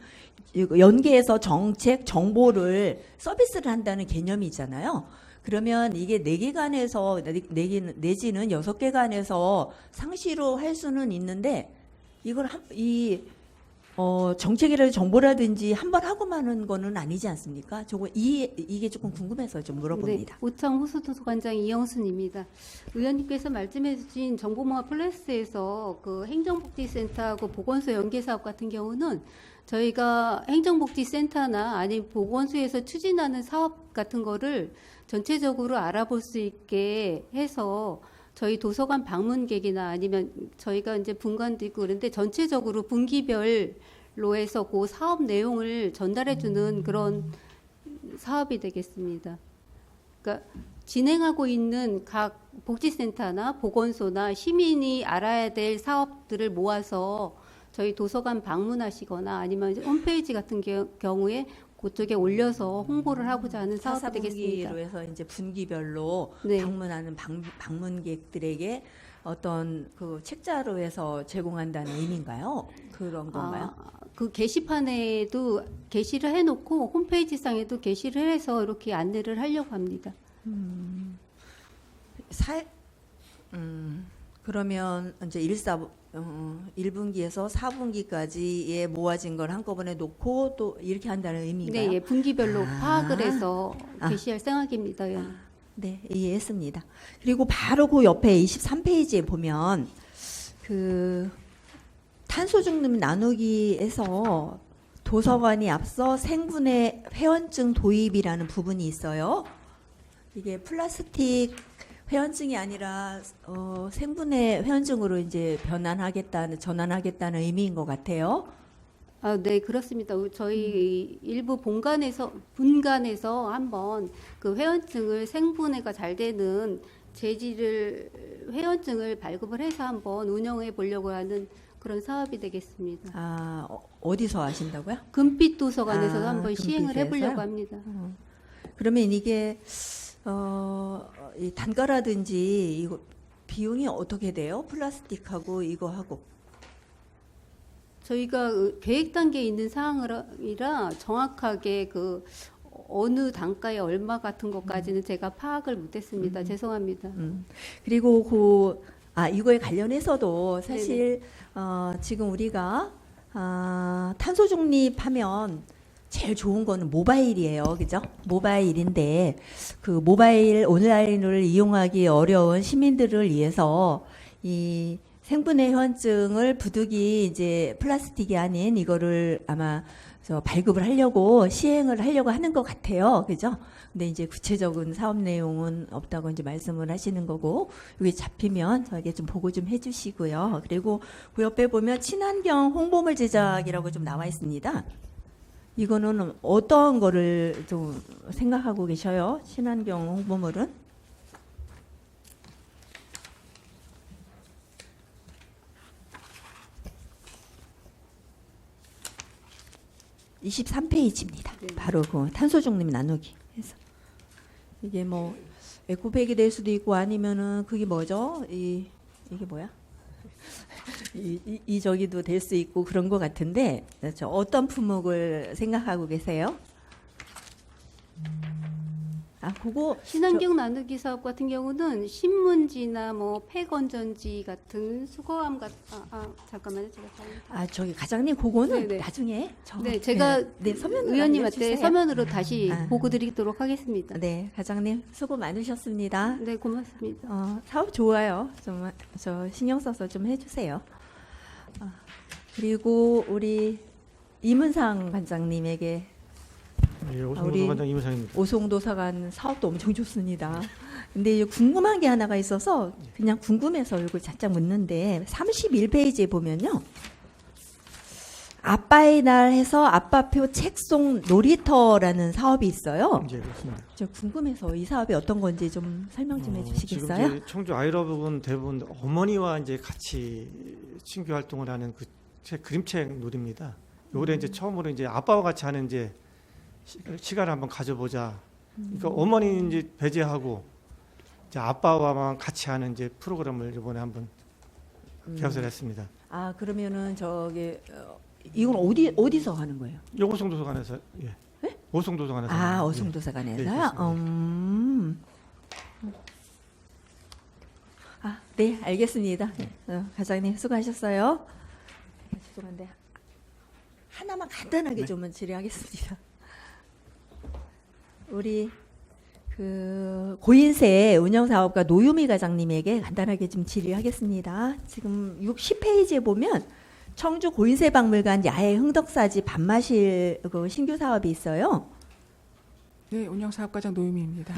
연계해서 정책, 정보를 서비스를 한다는 개념이잖아요. 그러면 이게 4개관에서 내지는 6개관에서 상시로 할 수는 있는데 이걸 이 정책이라든지 정보라든지 한 번 하고 마는 거는 아니지 않습니까? 저거 이게 조금 궁금해서 좀 물어봅니다. 네, 오창 호수도서관장 이영순입니다. 의원님께서 말씀해주신 정보모아 플러스에서 그 행정복지센터하고 보건소 연계사업 같은 경우는 저희가 행정복지센터나 아니면 보건소에서 추진하는 사업 같은 거를 전체적으로 알아볼 수 있게 해서 저희 도서관 방문객이나 아니면 저희가 이제 분관도 있고 그런데 전체적으로 분기별로 해서 그 사업 내용을 전달해주는 그런 사업이 되겠습니다. 그러니까 진행하고 있는 각 복지센터나 보건소나 시민이 알아야 될 사업들을 모아서 저희 도서관 방문하시거나 아니면 홈페이지 같은 경우에 그쪽에 올려서 홍보를 하고자 하는 사업이 되겠습니다. 분기로 해서 이제 분기별로 네. 방문하는 방문객들에게 어떤 그 책자로 해서 제공한다는 의미인가요? 그런 건가요? 그 게시판에도 게시를 해놓고 홈페이지 상에도 게시를 해서 이렇게 안내를 하려고 합니다. 그러면 이제 1분기에서 4분기까지에 모아진 걸 한꺼번에 놓고 또 이렇게 한다는 의미인가요? 네, 예, 분기별로 파악을 해서 게시할 생각입니다. 네, 이해했습니다. 그리고 바로 그 옆에 23페이지에 보면 그 탄소 중립 나누기에서 도서관이 앞서 생분해 회원증 도입이라는 부분이 있어요. 이게 플라스틱 회원증이 아니라 생분해 회원증으로 이제 전환하겠다는 의미인 것 같아요. 네, 그렇습니다. 저희 일부 분간에서 한번 그 회원증을 생분해가 잘 되는 회원증을 발급을 해서 한번 운영해 보려고 하는 그런 사업이 되겠습니다. 어디서 하신다고요? 금빛 도서관에서 한번 시행을 금빛에서요? 해보려고 합니다. 그러면 이게 이 단가라든지 이거 비용이 어떻게 돼요? 플라스틱하고 이거 하고. 저희가 계획 단계에 있는 사항이라 정확하게 그 어느 단가에 얼마 같은 것까지는 제가 파악을 못했습니다. 죄송합니다. 그리고 이거에 관련해서도 사실 지금 우리가 탄소 중립하면 제일 좋은 거는 모바일이에요. 그죠? 모바일인데 그 모바일 온라인을 이용하기 어려운 시민들을 위해서 이 생분해 회원증을 부득이 이제 플라스틱이 아닌 이거를 아마 발급을 하려고 시행을 하려고 하는 것 같아요. 그죠? 근데 이제 구체적인 사업 내용은 없다고 이제 말씀을 하시는 거고, 여기 잡히면 저에게 좀 보고 좀 해주시고요. 그리고 그 옆에 보면 친환경 홍보물 제작이라고 좀 나와 있습니다. 이거는 어떤 거를 좀 생각하고 계셔요? 친환경 홍보물은? 23페이지입니다. 바로 그 탄소 중립 나누기 해서 이게 뭐 에코백이 될 수도 있고 아니면은 그게 뭐죠? 이게 뭐야? 이 저기도 될 수 있고 그런 것 같은데 어떤 품목을 생각하고 계세요? 그거 친환경 나누기 사업 같은 경우는 신문지나 뭐 폐건전지 같은 수거함 잠깐만요, 제가 저기 과장님 그거는 네네. 나중에 제가 서면으로 의원님한테 알려주세요. 서면으로 다시 보고 드리도록 하겠습니다. 네, 과장님 수고 많으셨습니다. 네, 고맙습니다. 사업 좋아요. 좀 저 신경 써서 좀 해주세요. 그리고 우리 이문상 관장님에게. 예, 우리 오송도서관장 이문상입니다. 오송도서관 사업도 엄청 좋습니다. 근데 궁금한 게 하나가 있어서 그냥 궁금해서 이걸 살짝 묻는데 31페이지에 보면요. 아빠의 날 해서 아빠표 책송 놀이터라는 사업이 있어요. 예, 그렇습니다. 저 궁금해서 이 사업이 어떤 건지 좀 설명 좀 해주시겠어요? 지금 이제 청주 아이러브는 대부분 어머니와 이제 같이 친교 활동을 하는 그 그림책 놀이입니다. 올해 이제 처음으로 이제 아빠와 같이 하는 이제 시간을 한번 가져보자. 그러니까 어머니 이제 배제하고 이제 아빠와만 같이 하는 이제 프로그램을 이번에 한번 개설했습니다. 그러면은 저기 이건 어디서 하는 거예요? 오송도서관에서 예. 네? 오송도서관에서. 오송도서관에서요? 네, 알겠습니다. 과장님 수고하셨어요. 죄송한데 하나만 간단하게 좀 질의하겠습니다. 우리 그 고인세 운영사업가 노유미 과장님에게 간단하게 좀 질의하겠습니다. 지금 10페이지에 보면 청주 고인세 박물관 야외 흥덕사지 밥마실 그 신규 사업이 있어요. 네, 운영사업과장 노유미입니다.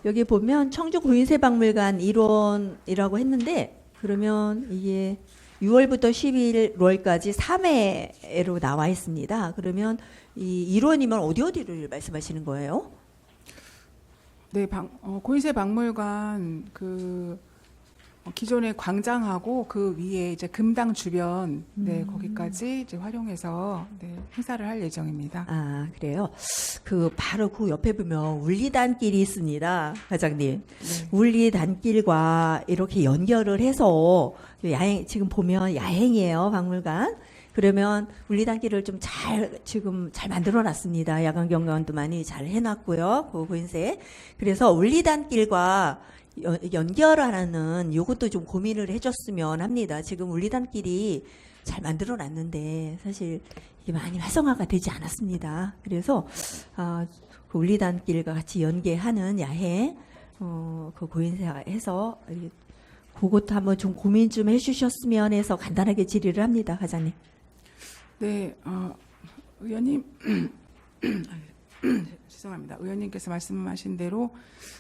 여기 보면 청주 고인세 박물관 일원이라고 했는데 그러면 이게 6월부터 11월까지 3회로 나와 있습니다. 그러면 이 일원이면 어디를 말씀하시는 거예요? 네, 고인세 박물관 기존의 광장하고 그 위에 이제 금당 주변 거기까지 이제 활용해서 행사를 할 예정입니다. 그래요. 바로 그 옆에 보면 울리단길이 있습니다, 과장님. 울리단길과 이렇게 연결을 해서 지금 보면 야행이에요, 박물관. 그러면 울리단길을 좀 지금 잘 만들어 놨습니다. 야간 경관도 많이 잘 해놨고요. 그 고인세. 그래서 울리단길과 연결하는 요것도 좀 고민을 해줬으면 합니다. 지금 울리단길이 잘 만들어 놨는데 사실 이게 많이 활성화가 되지 않았습니다. 그래서 그 울리단길과 같이 연계하는 야행 그 고인세해서 그것도 한번 좀 고민 좀 해주셨으면 해서 간단하게 질의를 합니다, 과장님. 네, 의원님. 죄송합니다. 의원님께서 말씀하신 대로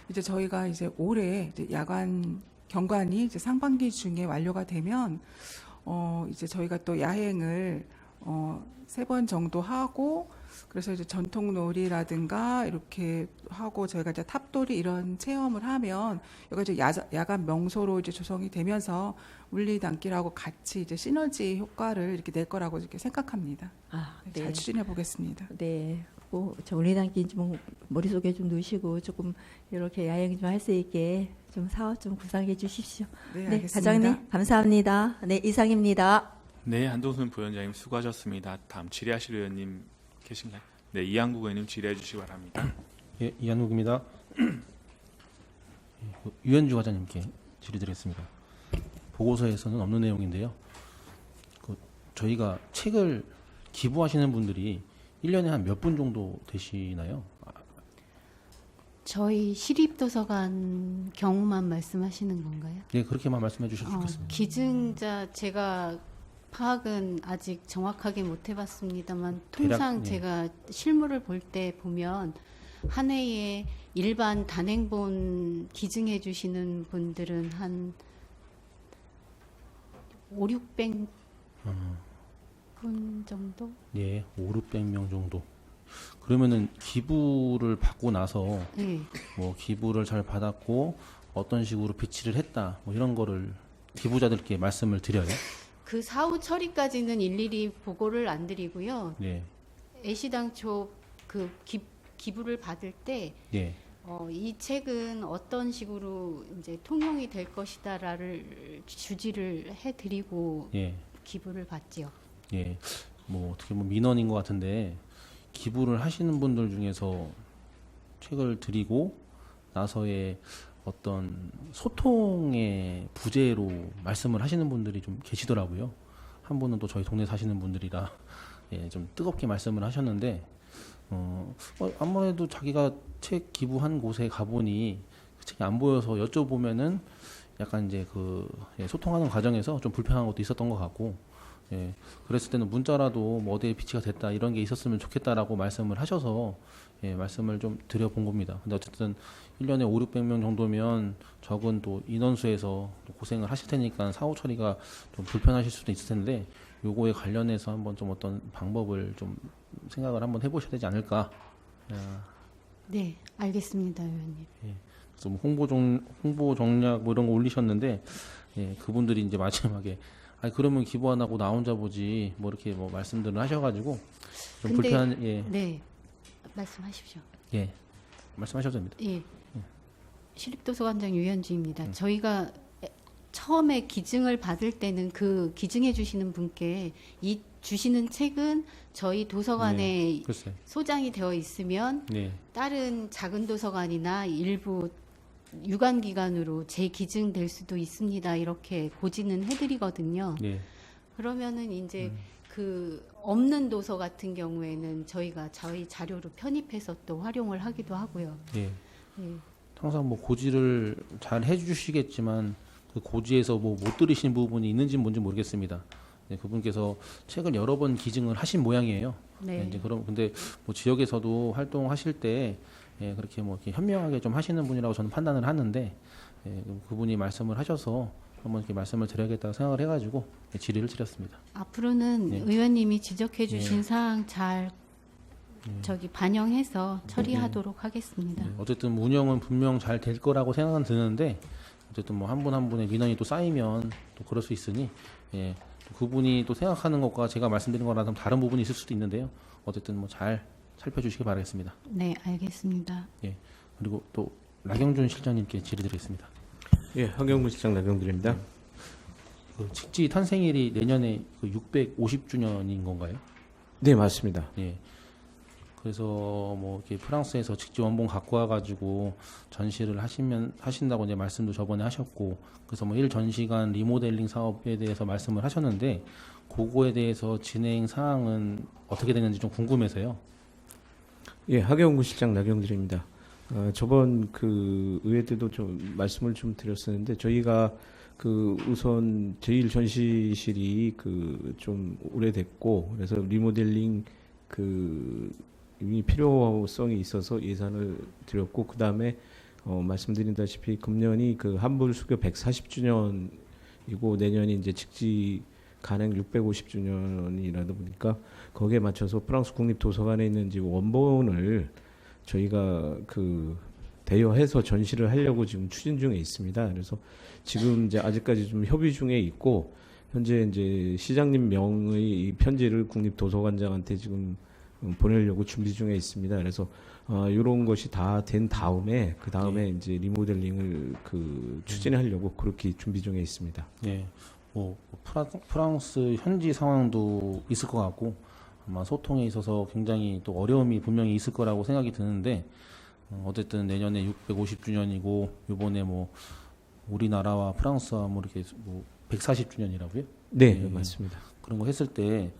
이제 저희가 이제 올해 이제 야간 경관이 이제 상반기 중에 완료가 되면 이제 저희가 또 야행을 3번 정도 하고 그래서 이제 전통놀이라든가 이렇게 하고 저희가 이제 탑돌이 이런 체험을 하면 여기가 이제 야간 명소로 이제 조성이 되면서 울리단길하고 같이 이제 시너지 효과를 이렇게 낼 거라고 이렇게 생각합니다. 잘 추진해 보겠습니다. 네. 저 울리단길 좀 머릿속에 좀 넣으시고 조금 이렇게 야행 좀 할 수 있게 좀 사업 좀 구상해 주십시오. 네, 네, 알겠습니다. 과장님 감사합니다. 네, 이상입니다. 네, 한동순 부위원장님 수고하셨습니다. 다음 질의하실 의원님 계신가요? 네, 이한국 의원님 질의해 주시기 바랍니다. 예, 이한국입니다. 유현주 과장님께 질의드리겠습니다. 보고서에서는 없는 내용인데요. 저희가 책을 기부하시는 분들이 1년에 한 몇 분 정도 되시나요? 저희 시립도서관 경우만 말씀하시는 건가요? 네, 그렇게만 말씀해 주셔도 좋겠습니다. 기증자 제가 파악은 아직 정확하게 못 해봤습니다만 통상 대략, 예. 제가 실물을 볼 때 보면 한 해에 일반 단행본 기증해 주시는 분들은 한 500-600분 정도? 예, 500-600명 정도. 그러면은 기부를 받고 나서 네. 뭐 기부를 잘 받았고 어떤 식으로 비치를 했다 뭐 이런 거를 기부자들께 말씀을 드려요. 그 사후 처리까지는 일일이 보고를 안 드리고요. 네. 애시당초 그 기부를 받을 때 예. 이 책은 어떤 식으로 이제 통용이 될 것이다라를 주지를 해드리고 예. 기부를 받지요. 예. 뭐 어떻게 보면 민원인 것 같은데 기부를 하시는 분들 중에서 책을 드리고 나서의 어떤 소통의 부재로 말씀을 하시는 분들이 좀 계시더라고요. 한 분은 또 저희 동네 사시는 분들이라 예, 좀 뜨겁게 말씀을 하셨는데 아무래도 자기가 책 기부한 곳에 가보니 그 책이 안 보여서 여쭤보면은 약간 이제 소통하는 과정에서 좀 불편한 것도 있었던 것 같고 예, 그랬을 때는 문자라도 뭐 어디에 비치가 됐다 이런 게 있었으면 좋겠다라고 말씀을 하셔서 예, 말씀을 좀 드려본 겁니다. 근데 어쨌든 1년에 500-600명 정도면 적은 또 인원수에서 또 고생을 하실 테니까 사후 처리가 좀 불편하실 수도 있을 텐데 요거에 관련해서 한번 좀 어떤 방법을 좀 생각을 한번 해보셔야 되지 않을까. 네, 알겠습니다, 의원님. 예, 그래서 뭐 홍보 정략 뭐 이런 거 올리셨는데 예, 그분들이 이제 마지막에 그러면 기부 안 하고 나 혼자 보지 뭐 이렇게 뭐 말씀들을 하셔가지고 좀 근데, 불편한 예. 네, 말씀하십시오. 예, 말씀하셔도 됩니다. 예, 시립도서관장 유현주입니다. 저희가 처음에 기증을 받을 때는 그 기증해 주시는 분께 이 주시는 책은 저희 도서관에 소장이 되어 있으면 다른 작은 도서관이나 일부 유관기관으로 재기증될 수도 있습니다. 이렇게 고지는 해드리거든요. 그러면은 이제 그 없는 도서 같은 경우에는 저희가 저희 자료로 편입해서 또 활용을 하기도 하고요. 예. 예. 항상 뭐 고지를 잘 해주시겠지만 그 고지에서 뭐 못 들으신 부분이 있는지 뭔지 모르겠습니다. 네, 그분께서 책을 여러 번 기증을 하신 모양이에요. 네. 이제 그럼 근데 뭐 지역에서도 활동하실 때 예, 그렇게 뭐 이렇게 현명하게 좀 하시는 분이라고 저는 판단을 하는데 예, 그분이 말씀을 하셔서 한번 이렇게 말씀을 드려야겠다고 생각을 해가지고 예, 질의를 드렸습니다. 앞으로는 네. 의원님이 지적해 주신 네. 사항 잘 저기 반영해서 처리하도록 하겠습니다. 어쨌든 운영은 분명 잘 될 거라고 생각은 드는데 어쨌든 뭐 한 분 한 분의 민원이 또 쌓이면 또 그럴 수 있으니 예, 또 그분이 또 생각하는 것과 제가 말씀드린 거랑 좀 다른 부분이 있을 수도 있는데요. 어쨌든 뭐 잘 살펴주시기 바라겠습니다. 네, 알겠습니다. 예, 그리고 또 나경준 실장님께 질의드리겠습니다. 예, 하경문 실장 나경준입니다. 그 직지 탄생일이 내년에 그 650주년인 건가요? 네, 맞습니다. 예. 그래서 뭐 이렇게 프랑스에서 직지 원본 갖고 와가지고 전시를 하신다고 이제 말씀도 저번에 하셨고, 그래서 뭐 1전시관 리모델링 사업에 대해서 말씀을 하셨는데, 그거에 대해서 진행 사항은 어떻게 되는지 좀 궁금해서요. 예, 하경문 실장 나경준입니다. 저번 그 의회 때도 좀 말씀을 좀 드렸었는데 저희가 그 우선 제1전시실이 그 좀 오래됐고 그래서 리모델링 그 이미 필요성이 있어서 예산을 드렸고 그 다음에 말씀드린다시피 금년이 그 한불 수교 140주년이고 내년이 이제 직지 간행 650주년이라다 보니까 거기에 맞춰서 프랑스 국립도서관에 있는 이제 원본을 저희가 그 대여해서 전시를 하려고 지금 추진 중에 있습니다. 그래서 지금 이제 아직까지 좀 협의 중에 있고 현재 이제 시장님 명의 이 편지를 국립도서관장한테 지금 보내려고 준비 중에 있습니다. 그래서 이런 것이 다 된 다음에 그 다음에 이제 리모델링을 그 추진하려고 그렇게 준비 중에 있습니다. 네, 뭐 프랑스 현지 상황도 있을 것 같고 아마 소통에 있어서 굉장히 또 어려움이 분명히 있을 거라고 생각이 드는데 어쨌든 내년에 650주년이고 이번에 뭐 우리나라와 프랑스와 뭐 이렇게 뭐 140주년이라고요? 네, 네, 맞습니다. 그런 거 했을 때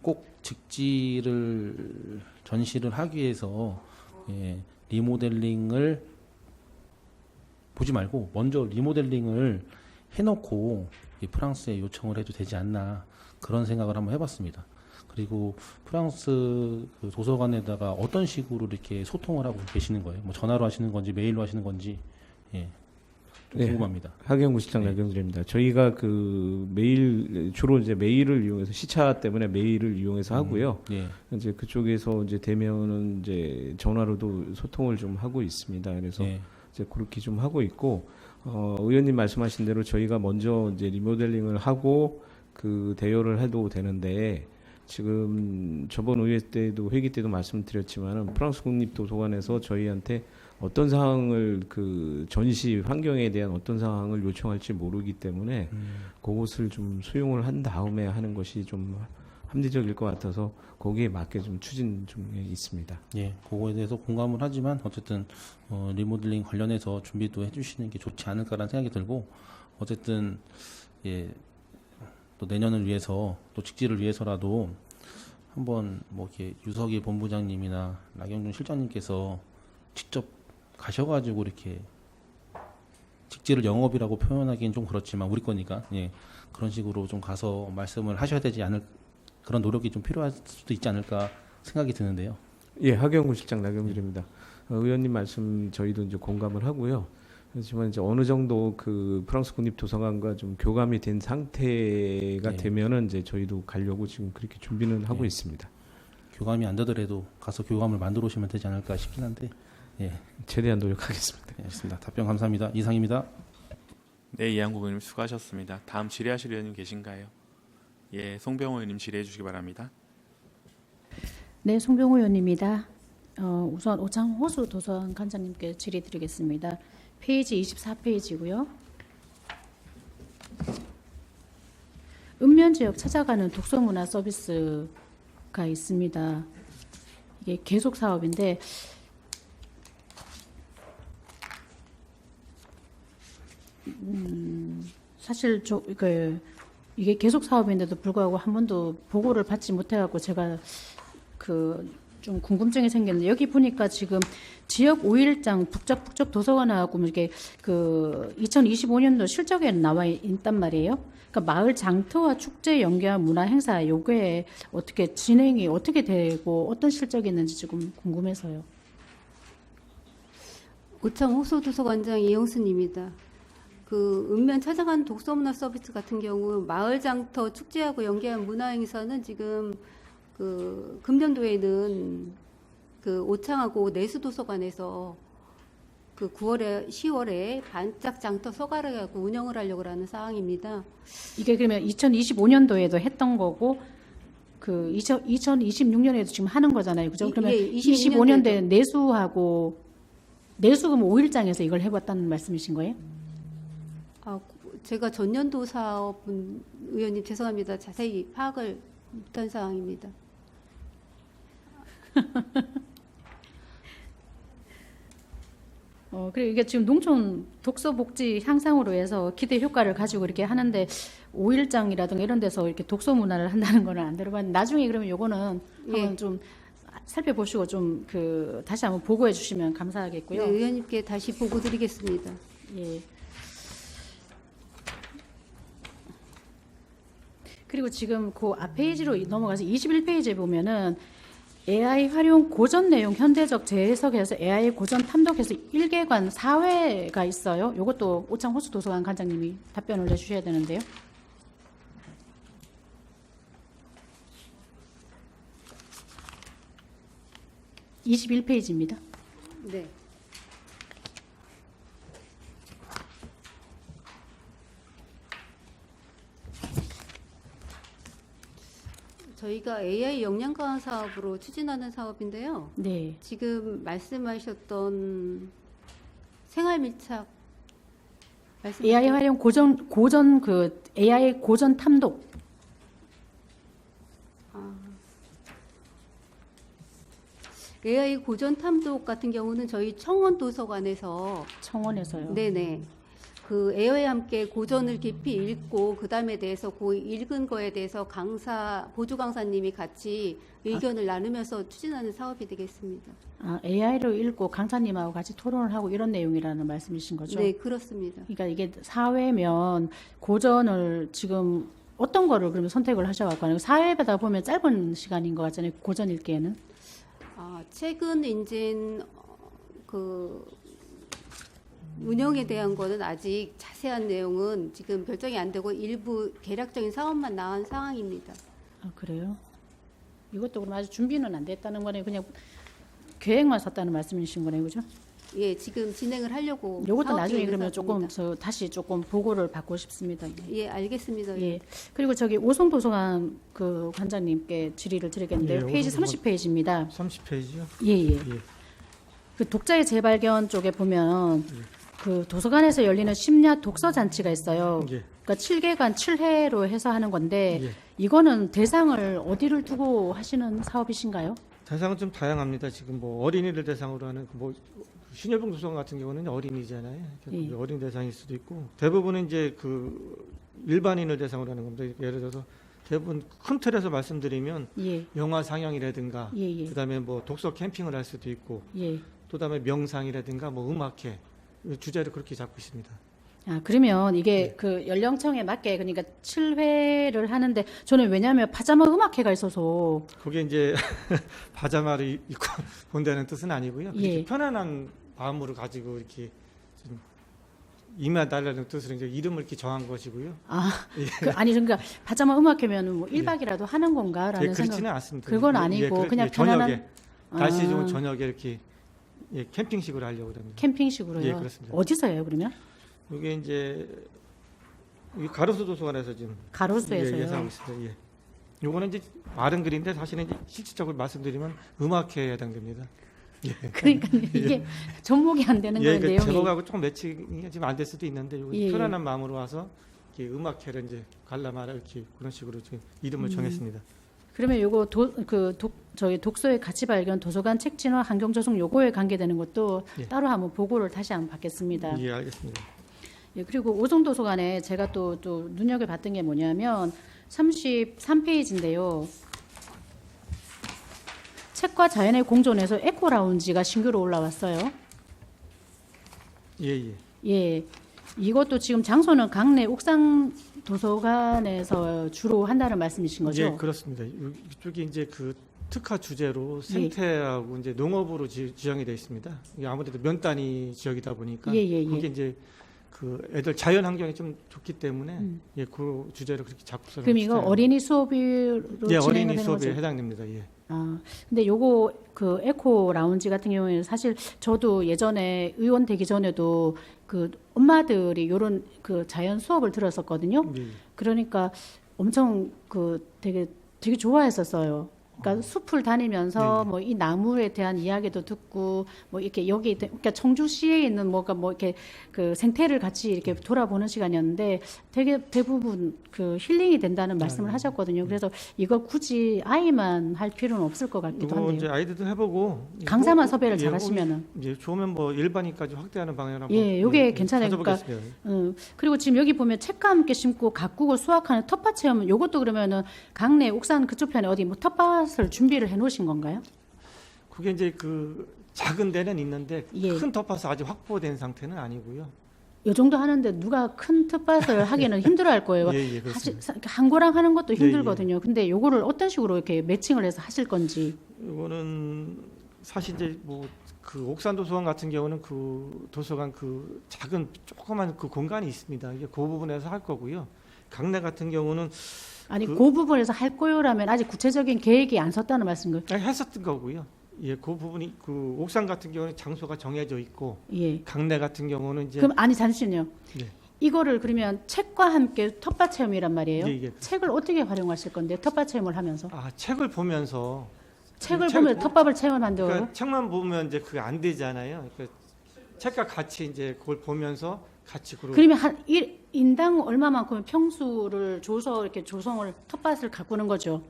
꼭 직지를 전시를 하기 위해서 예, 리모델링을 보지 말고 먼저 리모델링을 해놓고 이 프랑스에 요청을 해도 되지 않나 그런 생각을 한번 해봤습니다. 그리고 프랑스 그 도서관에다가 어떤 식으로 이렇게 소통을 하고 계시는 거예요? 뭐 전화로 하시는 건지 메일로 하시는 건지 예, 좀 궁금합니다. 하경구 실장 나경준입니다. 저희가 그 메일 주로 이제 메일을 이용해서 시차 때문에 메일을 이용해서 하고요. 예. 이제 그쪽에서 이제 되면은 이제 전화로도 소통을 좀 하고 있습니다. 그래서 이제 그렇게 좀 하고 있고 의원님 말씀하신 대로 저희가 먼저 이제 리모델링을 하고 그 대여를 해도 되는데 지금 저번 의회 때도 회기 때도 말씀드렸지만은 프랑스 국립도서관에서 저희한테 어떤 사항을 그 전시 환경에 대한 어떤 사항을 요청할지 모르기 때문에 그것을 좀 수용을 한 다음에 하는 것이 좀 합리적일 것 같아서 거기에 맞게 좀 추진 중에 있습니다. 예, 그거에 대해서 공감을 하지만 어쨌든 리모델링 관련해서 준비도 해주시는 게 좋지 않을까라는 생각이 들고 어쨌든 예, 또 내년을 위해서 또 직지를 위해서라도 한번 뭐 이렇게 유석희 본부장님이나 나경준 실장님께서 직접 가셔가지고 이렇게 직지를 영업이라고 표현하기는 좀 그렇지만 우리 거니까 예, 그런 식으로 좀 가서 말씀을 하셔야 되지 않을 그런 노력이 좀 필요할 수도 있지 않을까 생각이 드는데요. 예, 하경구 실장 나경준입니다. 의원님 말씀 저희도 이제 공감을 하고요. 하지만 이제 어느 정도 그 프랑스 국립도서관과 좀 교감이 된 상태가 되면은 이제 저희도 가려고 지금 그렇게 준비는 하고 있습니다. 교감이 안 되더라도 가서 교감을 만들어 오시면 되지 않을까 싶긴 한데 예, 최대한 노력하겠습니다. 네, 알겠습니다. 답변 감사합니다. 이상입니다. 네, 이한국 의원님 수고하셨습니다. 다음 질의하실 의원님 계신가요? 예, 송병호 의원님 질의해 주시기 바랍니다. 네, 송병호 의원입니다. 우선 오창 호수 도서관 관장님께 질의드리겠습니다. 페이지 24페이지고요. 읍면지역 찾아가는 독서문화 서비스가 있습니다. 이게 계속 사업인데 사실 이게 계속 사업인데도 불구하고 한 번도 보고를 받지 못해갖고 제가 좀 궁금증이 생겼는데 여기 보니까 지금 지역 5일장 북적 도서관하고 이렇게 2025년도 실적에 나와 있단 말이에요. 그러니까 마을 장터와 축제 연계한 문화 행사 요게 어떻게 진행이 어떻게 되고 어떤 실적이 있는지 지금 궁금해서요. 오창 호수도서관장 이영순입니다. 읍면 찾아가는 독서문화 서비스 같은 경우 마을 장터 축제하고 연계한 문화 행사는 지금 금년도에는 오창하고 내수도서관에서 10월에 반짝 장터 서가를 하고 운영을 하려고 하는 사항입니다. 이게 그러면 2025년도에도 했던 거고 2026년에도 지금 하는 거잖아요. 그죠? 그러면 25년도에 내수금 5일장에서 이걸 해봤다는 말씀이신 거예요? 제가 전년도 사업은 의원님 죄송합니다. 자세히 파악을 못한 사항입니다. 그리고 이게 지금 농촌 독서 복지 향상으로 해서 기대 효과를 가지고 이렇게 하는데 5일장이라든가 이런 데서 이렇게 독서 문화를 한다는 거는 안 들어봤는데 나중에 그러면 요거는 한번 좀 살펴보시고 좀 다시 한번 보고해 주시면 감사하겠고요. 네, 의원님께 다시 보고 드리겠습니다. 예. 그리고 지금 그 앞 페이지로 넘어가서 21페이지에 보면은 AI 활용 고전 내용 현대적 재해석에서 AI 고전 탐독해서 1개관 4회가 있어요. 이것도 오창 호수도서관 관장님이 답변을 해주셔야 되는데요. (21페이지입니다) 네. 저희가 AI 역량 강화 사업으로 추진하는 사업인데요. 네. 지금 말씀하셨던 생활 밀착 AI 활용 고전 AI 고전 탐독. AI 고전 탐독 같은 경우는 저희 청원 도서관에서요. 네네. AI와 함께 고전을 깊이 읽고 그 다음에 대해서 그 읽은 거에 대해서 보조 강사님이 같이 의견을 나누면서 추진하는 사업이 되겠습니다. AI로 읽고 강사님하고 같이 토론을 하고 이런 내용이라는 말씀이신 거죠? 네, 그렇습니다. 그러니까 이게 사회면 고전을 지금 어떤 거를 그러면 선택을 하셔갖고 하는 사회다 보면 짧은 시간인 것 같잖아요. 고전 읽기에는. 최근 이제 운영에 대한 거는 아직 자세한 내용은 지금 결정이 안 되고 일부 개략적인 사업만 나온 상황입니다. 그래요? 이것도 그럼 아직 준비는 안 됐다는 거네요. 그냥 계획만 섰다는 말씀이신 거네요, 그죠? 예, 지금 진행을 하려고. 이것도 나중에 그러면 조금 다시 조금 보고를 받고 싶습니다. 예, 알겠습니다. 예. 그리고 저기 오송도서관 관장님께 질의를 드리겠는데요. 페이지 30페이지입니다. 30페이지요? 예. 독자의 재발견 쪽에 보면 도서관에서 열리는 심야 독서 잔치가 있어요. 그러니까 7개간 7회로 해서 하는 건데 이거는 대상을 어디를 두고 하시는 사업이신가요? 대상은 좀 다양합니다. 지금 어린이를 대상으로 하는 신여병 도서관 같은 경우는 어린이잖아요. 어린 대상일 수도 있고 대부분은 이제 일반인을 대상으로 하는 겁니다. 예를 들어서 대부분 큰 틀에서 말씀드리면 영화 상영이라든가 그다음에 독서 캠핑을 할 수도 있고 또 다음에 명상이라든가 음악회 주제를 그렇게 잡고 있습니다. 그러면 이게 연령층에 맞게 그러니까 7회를 하는데 저는 왜냐하면 파자마 음악회가 있어서 그게 이제 파자마를 입고 본다는 뜻은 아니고요. 이렇게 편안한 마음으로 가지고 이렇게 좀 임해달라는 뜻으로 이제 이름을 이렇게 정한 것이고요. 아니 그러니까 파자마 음악회면 1박이라도 하는 건가라는 생각. 그렇지는 않습니다. 그건 아니고 그냥 저녁에 날씨 좋은 저녁에 이렇게 캠핑식으로 하려고 합니다. 캠핑식으로요? 예, 그렇습니다. 어디서 해요, 그러면? 이게 이제 가로수 도서관에서 지금 가로수에서요? 예상하고 있습니다. 요거는 이제 말은 그린데 사실은 이제 실질적으로 말씀드리면 음악회에 해당됩니다. 그러니까 이게 접목이 안 되는 거예요, 내용이. 제목하고 조금 매칭이 지금 안 될 수도 있는데 편안한 마음으로 와서 이렇게 음악회를 이제 관람하라 이렇게 그런 식으로 지금 이름을 정했습니다. 그러면 요거 저희 독서의 가치 발견 도서관 책 진화 환경 조성 요거에 관계되는 것도 따로 한번 보고를 다시 한번 받겠습니다. 예, 알겠습니다. 예, 그리고 오송도서관에 제가 또 눈여겨봤던 게 뭐냐면 33페이지인데요. 책과 자연의 공존에서 에코라운지가 신규로 올라왔어요. 예. 예, 이것도 지금 장소는 강내 옥상 도서관에서 주로 한다는 말씀이신 거죠? 예, 그렇습니다. 이쪽이 이제 그 특화 주제로 생태하고 이제 농업으로 지정이 되어 있습니다. 이게 아무래도 면 단위 지역이다 보니까 거기 이제 그 애들 자연 환경이 좀 좋기 때문에 예, 그 주제로 그렇게 잡고. 그럼 이거 어린이 수업으로 예, 어린이 진행되는 수업에 거죠? 해당됩니다. 예. 아, 근데 요거 그 에코 라운지 같은 경우에는 사실 저도 예전에 의원 되기 전에도 그 엄마들이 요런 그 자연 수업을 들었었거든요. 예. 그러니까 엄청 그 되게 좋아했었어요. 그러니까 숲을 다니면서 뭐 이 나무에 대한 이야기도 듣고 뭐 이렇게 여기 그러니까 청주시에 있는 뭐가 뭐 이렇게 그 생태를 같이 이렇게 돌아보는 시간이었는데 되게 대부분 그 힐링이 된다는 말씀을 하셨거든요. 그래서 이거 굳이 아이만 할 필요는 없을 것 같기도 이거 한데요. 이제 아이들도 해보고 강사만 섭외를 잘 하시면은 이제 좋으면 뭐 일반인까지 확대하는 방향으로 한번 예, 요게 괜찮아요. 그러니까 찾아보겠습니다. 그리고 지금 여기 보면 책과 함께 심고 가꾸고 수확하는 텃밭 체험 요것도 그러면은 강내 옥산 그쪽 편에 어디 뭐 텃밭을 준비를 해 놓으신 건가요? 그게 이제 그 작은 데는 있는데 예. 큰 텃밭은 아직 확보된 상태는 아니고요. 요 정도 하는데 누가 큰 텃밭을 하기는 힘들어할 거예요. 예, 그렇습니다. 한 고랑 하는 것도 예, 힘들거든요. 근데 요거를 어떤 식으로 이렇게 매칭을 해서 하실 건지. 이거는 사실 이제 뭐 그 옥산 도서관 같은 경우는 그 도서관 그 작은 조그만 그 공간이 있습니다. 이게 그 부분에서 할 거고요. 강내 같은 경우는 아니 그 부분에서 할 거요라면 아직 구체적인 계획이 안 섰다는 말씀인가요? 했었던 거고요. 예, 그 부분이 그 옥상 같은 경우는 장소가 정해져 있고, 예. 강내 같은 경우는 이제 그럼 아니 잠시만요. 네. 이거를 그러면 책과 함께 텃밭 체험이란 말이에요. 예. 책을 어떻게 활용하실 건데 텃밭 체험을 하면서? 아, 책을 보면서 보면 텃밭을 체험한다고요? 그러니까 책만 보면 이제 그게 안 되잖아요. 그러니까 책과 같이 이제 그걸 보면서 같이 그러면 한 인당 얼마만큼 평수를 줘서 이렇게 조성을 텃밭을 가꾸는 거죠.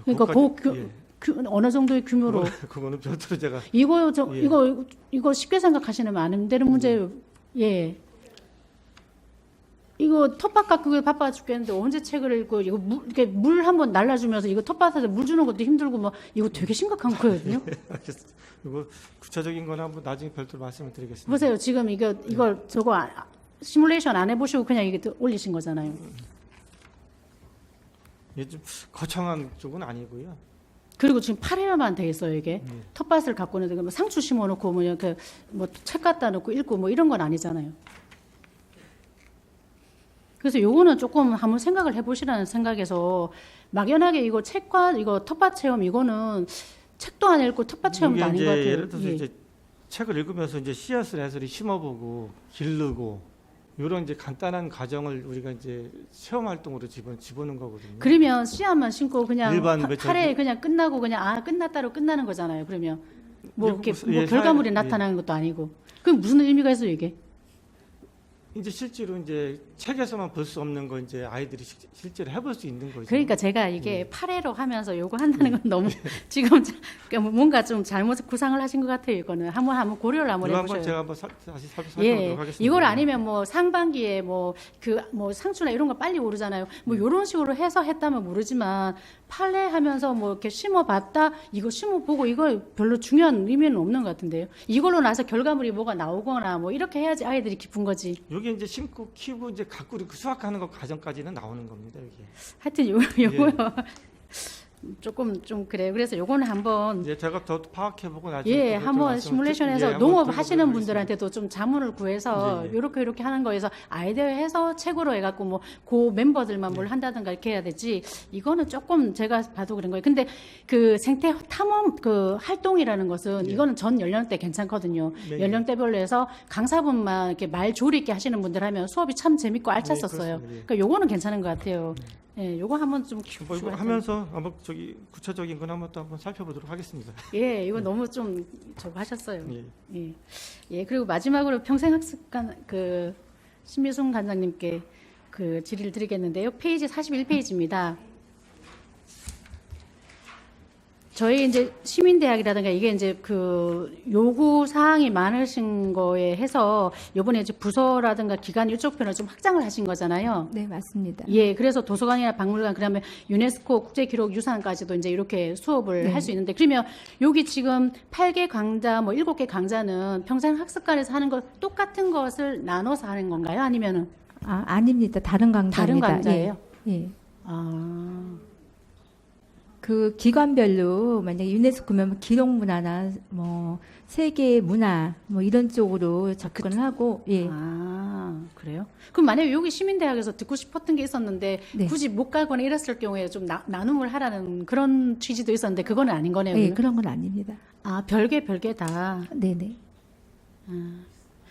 그러니까 어느 정도의 규모로? 그거는 별도로 제가 이거 쉽게 생각하시면 안 되는 문제예요. 예. 이거 텃밭 가꾸기 바빠 죽겠는데 언제 책을 읽고 이거 물 한번 날라주면서 이거 텃밭에서 물 주는 것도 힘들고 뭐 이거 되게 심각한 거거든요. 이거 구체적인 건 한번 나중에 별도로 말씀을 드리겠습니다. 보세요. 지금 이걸 저거 시뮬레이션 안 해보시고 그냥 이게 올리신 거잖아요. 예, 좀 거창한 쪽은 아니고요. 그리고 지금 8회만 돼 있어요, 이게. 텃밭을 가꾸는데 뭐 상추 심어놓고 뭐 책 갖다 놓고 읽고 뭐 이런 건 아니잖아요. 그래서 요거는 조금 한번 생각을 해보시라는 생각에서 막연하게 이거 책과 이거 텃밭 체험 이거는 책도 안 읽고 텃밭 체험도 아닌 것 같아요. 예를 들어서 이제 책을 읽으면서 이제 씨앗을 해서 심어보고 기르고 이런 이제 간단한 과정을 우리가 이제 체험 활동으로 집어넣은 거거든요. 그러면 씨앗만 심고 그냥 일반 8회 그냥 끝나고 그냥 끝났다로 끝나는 거잖아요. 그러면 뭐 이렇게 뭐 결과물이 나타나는 것도 아니고 그럼 무슨 의미가 있어요 이게? 이제 실제로 이제 책에서만 볼 수 없는 거 이제 아이들이 실제로 해볼 수 있는 거죠. 그러니까 제가 이게 8회로 하면서 요거 한다는 건 너무 지금 뭔가 좀 잘못 구상을 하신 것 같아요. 이거는 한번 고려를 한번 해보셔요. 제가 한번 다시 살펴보도록 하겠습니다. 이걸 아니면 뭐 상반기에 뭐 상추나 이런 거 빨리 오르잖아요. 뭐 이런 식으로 해서 했다면 모르지만 8회 하면서 뭐 이렇게 심어봤다 이거 심어보고 이거 별로 중요한 의미는 없는 것 같은데요. 이걸로 나서 결과물이 뭐가 나오거나 뭐 이렇게 해야지 아이들이 기쁜 거지. 여기 이제 심고 키우고 이제 갖고 수확하는 거 과정까지는 나오는 겁니다. 여기. 하여튼 요거요. 조금 좀 그래요. 그래서 요거는 한번 제가 더 파악해보고 나중에 한번 시뮬레이션해서 농업 하시는 분들한테도 좀 자문을 구해서 요렇게 하는 거에서 아이디어 해서 책으로 해갖고 뭐 그 멤버들만 뭘 한다든가 이렇게 해야 되지. 이거는 조금 제가 봐도 그런 거예요. 근데 그 생태 탐험 그 활동이라는 것은 이거는 전 연령대 괜찮거든요. 연령대별로 해서 강사분만 이렇게 말 조리 있게 하시는 분들 하면 수업이 참 재밌고 알찼었어요. 그러니까 요거는 괜찮은 것 같아요. 예, 요거 한번 좀 뭐 이거 하면서 한번 구체적인 건 한번 또 한번 살펴보도록 하겠습니다. 예, 이거 너무 좀 저거 하셨어요. 예, 그리고 마지막으로 평생학습관 그 신미순 관장님께 그 질의를 드리겠는데요. 페이지 41페이지입니다. 저희 이제 시민대학이라든가 이게 이제 그 요구 사항이 많으신 거에 해서 요번에 이제 부서라든가 기관 이쪽 편을 좀 확장을 하신 거잖아요. 네, 맞습니다. 예, 그래서 도서관이나 박물관, 그다음에 유네스코 국제기록유산까지도 이제 이렇게 수업을 네. 할 수 있는데, 그러면 여기 지금 8개 강좌, 뭐 7개 강좌는 평생학습관에서 하는 거 똑같은 것을 나눠서 하는 건가요? 아니면은? 아닙니다. 다른 강좌입니다. 다른 강좌예요? 예. 예. 아. 그 기관별로 만약에 유네스코면 기록문화나 뭐 세계 문화 뭐 이런 쪽으로 접근을 하고 예. 아, 그래요? 그럼 만약에 여기 시민대학에서 듣고 싶었던 게 있었는데 네. 굳이 못 가거나 이랬을 경우에 좀 나눔을 하라는 그런 취지도 있었는데 그거는 아닌 거네요. 예, 그러면? 그런 건 아닙니다. 아, 별개 다. 네네.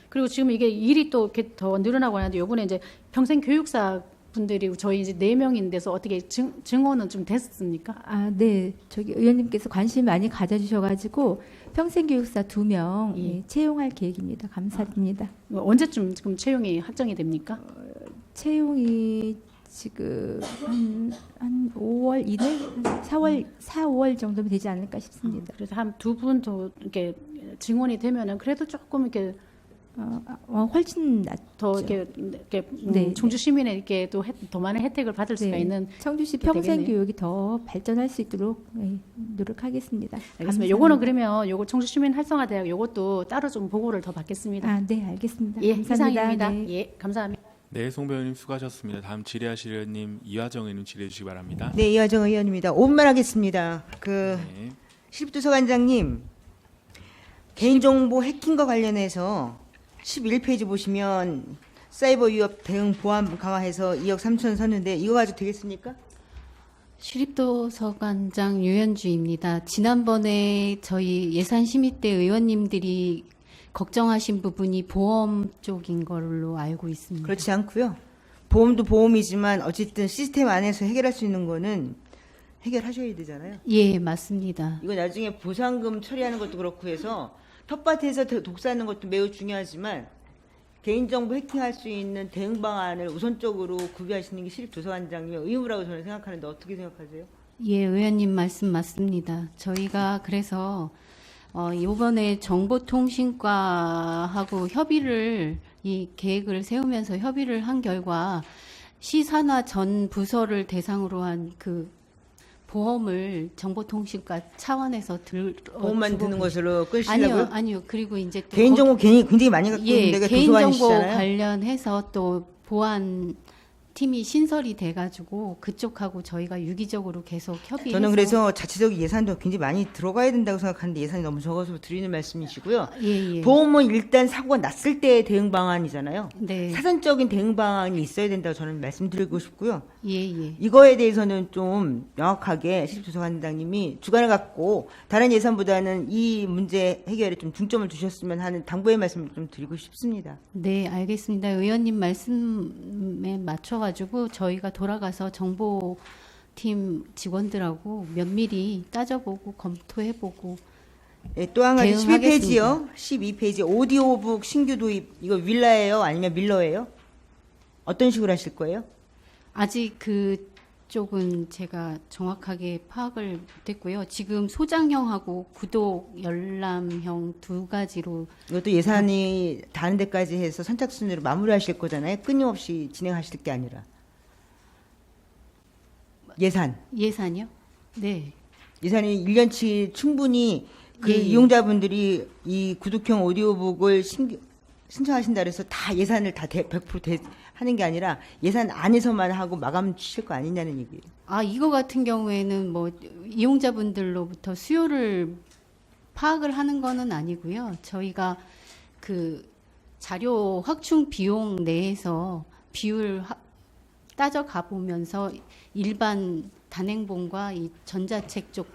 그리고 지금 이게 일이 또 이렇게 더 늘어나고 하는데 요번에 이제 평생 교육사 분들이 저희 이제 4명인데서 어떻게 증원은 좀 됐습니까? 네. 저기 의원님께서 관심 많이 가져주셔가지고 평생교육사 2명 예, 채용할 계획입니다. 감사드립니다. 언제쯤 지금 채용이 확정이 됩니까? 채용이 지금 한 5월 이내, 4월 5월 정도면 되지 않을까 싶습니다. 그래서 한 2분 더 이렇게 증원이 되면은 그래도 조금 이렇게 훨씬 더 이렇게 네. 청주 시민에게 더 많은 혜택을 받을 수가 네. 있는 청주시 게 되겠네요. 평생교육이 더 발전할 수 있도록 노력하겠습니다. 알겠습니다. 감사합니다. 요거는 그러면 요거 청주 시민 활성화대학 요것도 따로 좀 보고를 더 받겠습니다. 네, 알겠습니다. 예, 감사합니다. 이상입니다. 네. 예, 감사합니다. 네, 송 배우님 수고하셨습니다. 다음 질의하실 의원님 이화정 의원님 질의해 주시기 바랍니다. 네, 이화정 의원입니다. 5분만 하겠습니다. 네. 시립도서관장님, 개인정보 해킹과 관련해서 11페이지 보시면 사이버 위협 대응 보안 강화해서 2억 3천 썼는데 이거 가지고 되겠습니까? 시립도서관장 유현주입니다. 지난번에 저희 예산심의때 의원님들이 걱정하신 부분이 보험 쪽인 걸로 알고 있습니다. 그렇지 않고요. 보험도 보험이지만 어쨌든 시스템 안에서 해결할 수 있는 거는 해결하셔야 되잖아요. 예, 맞습니다. 이거 나중에 보상금 처리하는 것도 그렇고 해서 텃밭에서 독사하는 것도 매우 중요하지만 개인정보 해킹할 수 있는 대응 방안을 우선적으로 구비하시는 게 시립도서관장님의 의무라고 저는 생각하는데 어떻게 생각하세요? 예, 의원님 말씀 맞습니다. 저희가 그래서 이번에 정보통신과하고 협의를 이 계획을 세우면서 협의를 한 결과 시산하 전 부서를 대상으로 한 그 보험을 정보통신과 차원에서 보험만 드는 것으로 끊으시려고요? 아니요. 그리고 이제 또 개인정보 굉장히 많이 갖고 있는 데가 개인정보 도서관이시잖아요. 관련해서 또 보안 팀이 신설이 돼가지고 그쪽하고 저희가 유기적으로 계속 협의해서 저는 그래서 자체적인 예산도 굉장히 많이 들어가야 된다고 생각하는데 예산이 너무 적어서 드리는 말씀이시고요. 예. 보험은 일단 사고가 났을 때의 대응 방안이잖아요. 네. 사전적인 대응 방안이 있어야 된다고 저는 말씀드리고 싶고요. 예. 이거에 대해서는 좀 명확하게 시립도서관장님이 주관을 갖고 다른 예산보다는 이 문제 해결에 좀 중점을 두셨으면 하는 당부의 말씀을 좀 드리고 싶습니다. 네, 알겠습니다. 의원님 말씀에 맞춰가지고 저희가 돌아가서 정보팀 직원들하고 면밀히 따져보고 검토해보고 네, 또 한 가지 대응하겠습니다. 12페이지요. 12페이지 오디오북 신규 도입 이거 윌라예요? 아니면 밀러예요? 어떤 식으로 하실 거예요? 아직 그쪽은 제가 정확하게 파악을 못했고요. 지금 소장형하고 구독 열람형 두 가지로 이것도 예산이 다른 데까지 해서 선착순으로 마무리하실 거잖아요. 끊임없이 진행하실 게 아니라. 예산이요? 네. 예산이 1년치 충분히 그 예. 이용자분들이 이 구독형 오디오북을 신청하신다 그래서 다 예산을 다 100% 하는 게 아니라 예산 안에서만 하고 마감 주실 거 아니냐는 얘기예요. 이거 같은 경우에는 뭐 이용자분들로부터 수요를 파악을 하는 거는 아니고요. 저희가 그 자료 확충 비용 내에서 비율 따져가 보면서 일반 단행본과 이 전자책 쪽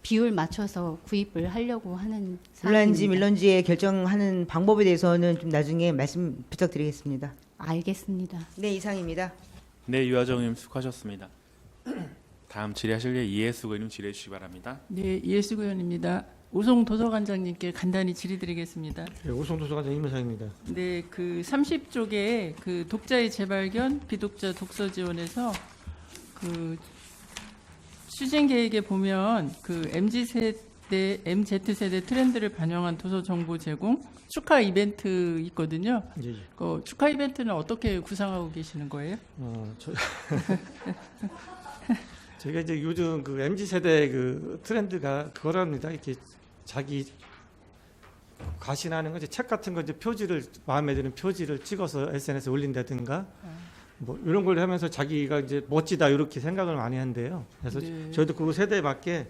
비율 맞춰서 구입을 하려고 하는 물란지 상황입니다. 밀런지에 결정하는 방법에 대해서는 좀 나중에 말씀 부탁드리겠습니다. 알겠습니다. 네, 이상입니다. 네, 유화정 의원님 수고하셨습니다. 다음 질의하실 이해숙 의원님 질의해 주시기 바랍니다. 네, 이해숙 의원입니다. 우송 도서관장님께 간단히 질의드리겠습니다. 네, 우송도서관장 임현상입니다. 네, 그 30쪽에 그 독자의 재발견, 비독자 독서 지원에서 그 추진 계획에 보면 그 MZ세대 트렌드를 반영한 도서 정보 제공 축하 이벤트 있거든요. 예, 예. 그 축하 이벤트는 어떻게 구상하고 계시는 거예요? 저희가 이제 요즘 그 MZ 세대 그 트렌드가 그거랍니다. 이렇게 자기 과신하는 거, 이제 책 같은 거 이제 표지를 마음에 드는 표지를 찍어서 SNS에 올린다든가 뭐 이런 걸 하면서 자기가 이제 멋지다 이렇게 생각을 많이 한대요. 그래서 네. 저희도 그 세대에 맞게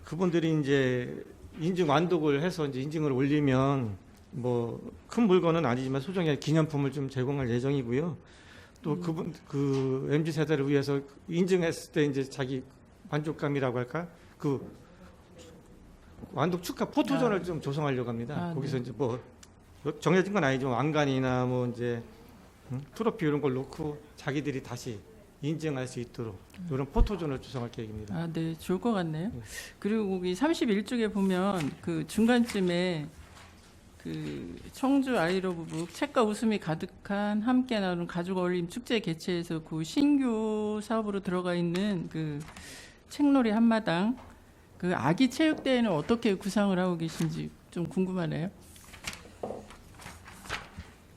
그분들이 이제 인증 완독을 해서 이제 인증을 올리면 뭐 큰 물건은 아니지만 소정의 기념품을 좀 제공할 예정이고요. 또 그분 그 MZ 세대를 위해서 인증했을 때 이제 자기 만족감이라고 할까 그 완독 축하 포토존을 좀 조성하려고 합니다. 거기서 네. 이제 뭐 정해진 건 아니죠. 왕관이나 뭐 이제 트로피 이런 걸 놓고 자기들이 다시 인증할 수 있도록 이런 포토존을 조성할 계획입니다. 아, 네, 좋을 것 같네요. 그리고 거기 31쪽에 보면 그 중간쯤에 그 청주 아이러브북 책과 웃음이 가득한 함께 나누는 가족 어울림 축제 개최에서 그 신규 사업으로 들어가 있는 그 책놀이 한마당 그 아기 체육대회는 어떻게 구상을 하고 계신지 좀 궁금하네요.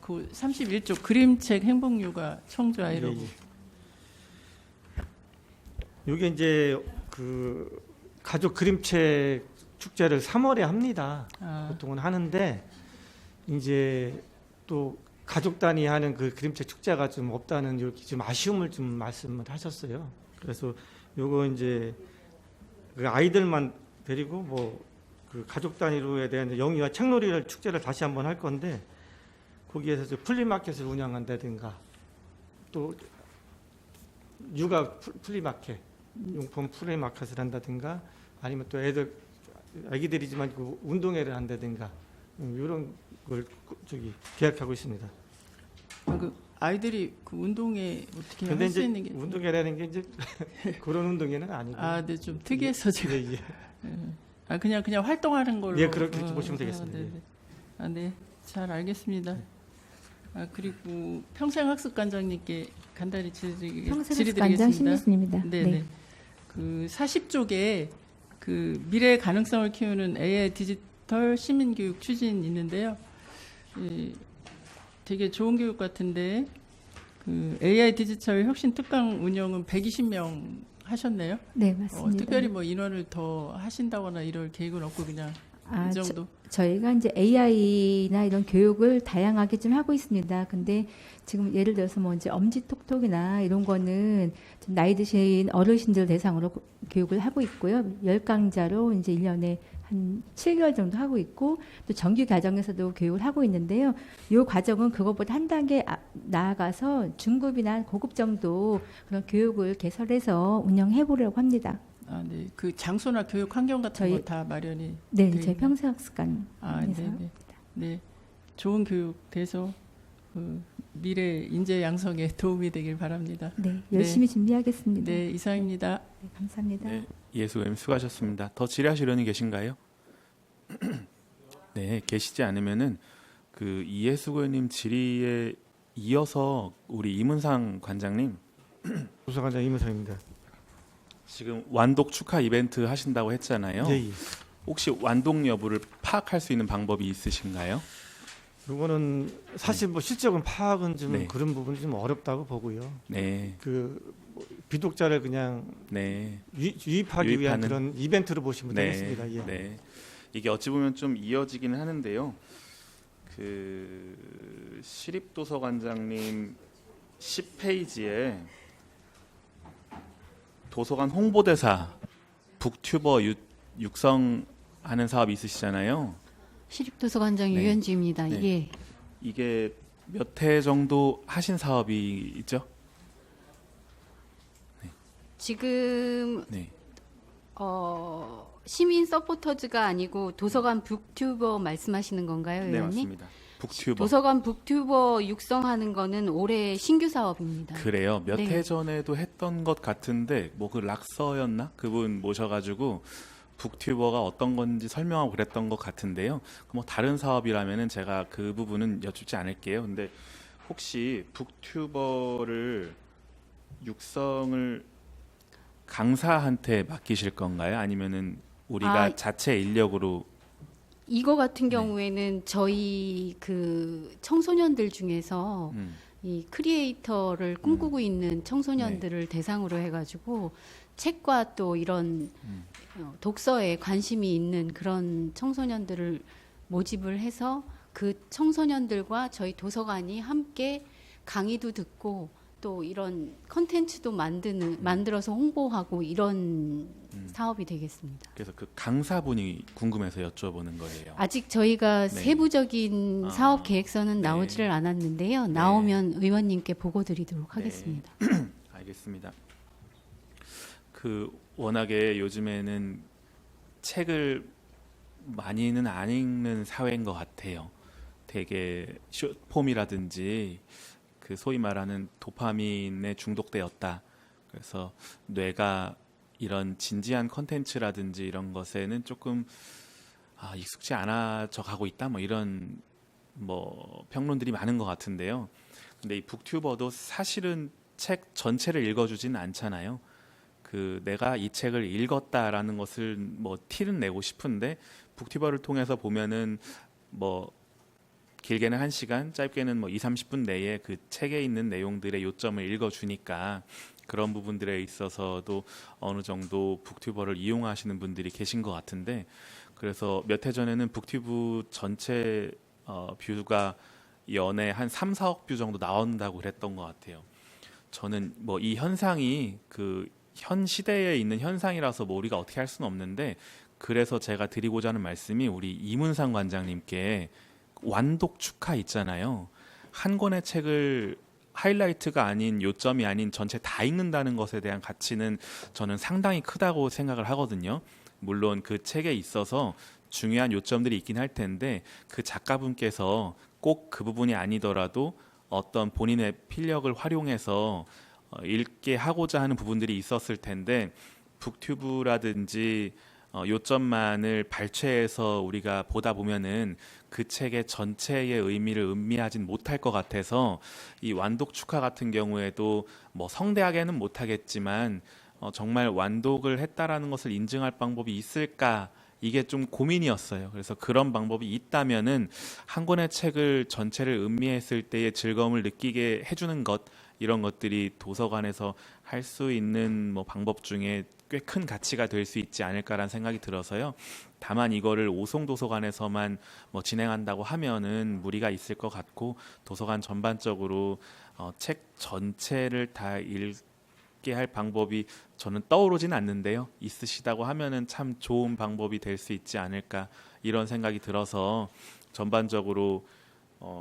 그 31쪽 그림책 행복육아 청주 아이러브. 이게 이제 그 가족 그림책 축제를 3월에 합니다. 보통은 하는데 이제 또 가족 단위 하는 그 그림책 축제가 좀 없다는 이렇게 좀 아쉬움을 좀 말씀을 하셨어요. 그래서 요거 이제 그 아이들만 데리고 뭐 그 가족 단위로에 대한 영유아 책놀이를 축제를 다시 한번 할 건데 거기에서 플리마켓을 운영한다든가 또 육아 플리마켓 용품 플리마켓을 한다든가 아니면 또 아기들이지만 그 운동회를 한다든가 이런 걸 저기 계획하고 있습니다. 그 아이들이 그 운동회 어떻게 근데 할 수 이제 있는 게 운동회라는 게 이제 그런 운동회는 아니고. 아, 네, 좀 특이해서 제가. 예, 예. 아, 그냥 활동하는 걸로. 예, 그렇게 보시면 되겠습니다. 네, 네. 아, 네, 잘 알겠습니다. 아, 그리고 평생학습관장님께 간단히 평생학습관장 질의드리겠습니다. 신미순입니다. 네, 네. 네. 그 40쪽에 그 미래 가능성을 키우는 AI 디지털 시민교육 추진 있는데요. 되게 좋은 교육 같은데 그 AI 디지털 혁신 특강 운영은 120명 하셨네요. 네, 맞습니다. 특별히 뭐 인원을 더 하신다거나 이럴 계획은 없고 그냥 이 정도. 저희가 이제 AI나 이런 교육을 다양하게 좀 하고 있습니다. 근데 지금 예를 들어서 뭐 이제 엄지톡톡이나 이런 거는 좀 나이 드신 어르신들 대상으로 교육을 하고 있고요. 10강좌로 이제 1년에 한 7개월 정도 하고 있고 또 정규 과정에서도 교육을 하고 있는데요. 이 과정은 그것보다 한 단계 나아가서 중급이나 고급 정도 그런 교육을 개설해서 운영해 보려고 합니다. 아, 네. 그 장소나 교육 환경 같은 거 다 마련이. 네, 돼 저희 있나요? 평생학습관. 아, 네, 네. 네. 좋은 교육 돼서 그 미래 인재 양성에 도움이 되길 바랍니다. 네, 열심히 준비하겠습니다. 네, 이상입니다. 네, 감사합니다. 네, 예수님 수고하셨습니다. 더 질의하실 의원이 계신가요? 네, 계시지 않으면은 그 이해수 의원님 질의에 이어서 우리 이문상 관장님, 도서관장 이문상입니다. 지금 완독 축하 이벤트 하신다고 했잖아요. 예, 예. 혹시 완독 여부를 파악할 수 있는 방법이 있으신가요? 이거는 사실 뭐 실적은 파악은 좀 네. 그런 부분이 좀 어렵다고 보고요. 네. 그 뭐 비독자를 그냥 네. 유입하기 위한 유입하는- 그런 이벤트로 보시면 되겠습니다. 예. 네. 이게 어찌 보면 좀 이어지기는 하는데요. 그 시립도서관장님 10페이지에 도서관 홍보대사 북튜버 육성하는 사업이 있으시잖아요. 시립도서관장 네. 유현주입니다. 네. 예. 이게 몇 회 정도 하신 사업이 있죠? 지금 네. 시민 서포터즈가 아니고 도서관 북튜버 말씀하시는 건가요, 네, 의원님? 맞습니다. 북튜버. 도서관 북튜버 육성하는 거는 올해 신규 사업입니다. 그래요. 몇 해 네. 전에도 했던 것 같은데 뭐 그 락서였나? 그분 모셔가지고 북튜버가 어떤 건지 설명하고 그랬던 것 같은데요. 뭐 다른 사업이라면은 제가 그 부분은 여쭙지 않을게요. 근데 혹시 북튜버를 육성을 강사한테 맡기실 건가요? 아니면은 우리가 자체 인력으로? 이거 같은 경우에는 저희 그 청소년들 중에서 이 크리에이터를 꿈꾸고 있는 청소년들을 대상으로 해가지고 책과 또 이런 독서에 관심이 있는 그런 청소년들을 모집을 해서 그 청소년들과 저희 도서관이 함께 강의도 듣고 또 이런 컨텐츠도 만들어서 홍보하고 이런 사업이 되겠습니다. 그래서 그 강사분이 궁금해서 여쭤보는 거예요. 아직 저희가 세부적인 사업 계획서는 나오지를 않았는데요. 나오면 의원님께 보고 드리도록 하겠습니다. 알겠습니다. 그 워낙에 요즘에는 책을 많이는 안 읽는 사회인 것 같아요. 되게 숏폼이라든지 그 소위 말하는 도파민에 중독되었다. 그래서 뇌가 이런 진지한 컨텐츠라든지 이런 것에는 조금 익숙지 않아져 가고 있다. 뭐 이런 뭐 평론들이 많은 것 같은데요. 근데 이 북튜버도 사실은 책 전체를 읽어주지는 않잖아요. 그 내가 이 책을 읽었다라는 것을 뭐 티는 내고 싶은데 북튜버를 통해서 보면은 뭐 길게는 1시간, 짧게는 뭐 20-30분 내에 그 책에 있는 내용들의 요점을 읽어주니까 그런 부분들에 있어서도 어느 정도 북튜버를 이용하시는 분들이 계신 것 같은데, 그래서 몇 해 전에는 북튜브 전체 뷰가 연에 한 3-4억 뷰 정도 나온다고 그랬던 것 같아요. 저는 뭐 이 현상이 그 현 시대에 있는 현상이라서 뭐 우리가 어떻게 할 수는 없는데, 그래서 제가 드리고자 하는 말씀이 우리 이문상 관장님께 완독 축하 있잖아요. 한 권의 책을 하이라이트가 아닌 요점이 아닌 전체 다 읽는다는 것에 대한 가치는 저는 상당히 크다고 생각을 하거든요. 물론 그 책에 있어서 중요한 요점들이 있긴 할 텐데 그 작가분께서 꼭 그 부분이 아니더라도 어떤 본인의 필력을 활용해서 읽게 하고자 하는 부분들이 있었을 텐데 북튜브라든지 요점만을 발췌해서 우리가 보다 보면은 그 책의 전체의 의미를 음미하진 못할 것 같아서 이 완독 축하 같은 경우에도 뭐 성대하게는 못하겠지만 정말 완독을 했다라는 것을 인증할 방법이 있을까, 이게 좀 고민이었어요. 그래서 그런 방법이 있다면은 한 권의 책을 전체를 음미했을 때의 즐거움을 느끼게 해주는 것, 이런 것들이 도서관에서 할 수 있는 뭐 방법 중에 꽤 큰 가치가 될 수 있지 않을까라는 생각이 들어서요. 다만 이거를 오송도서관에서만 뭐 진행한다고 하면은 무리가 있을 것 같고, 도서관 전반적으로 책 전체를 다 읽게 할 방법이 저는 떠오르진 않는데요. 있으시다고 하면은 참 좋은 방법이 될 수 있지 않을까, 이런 생각이 들어서 전반적으로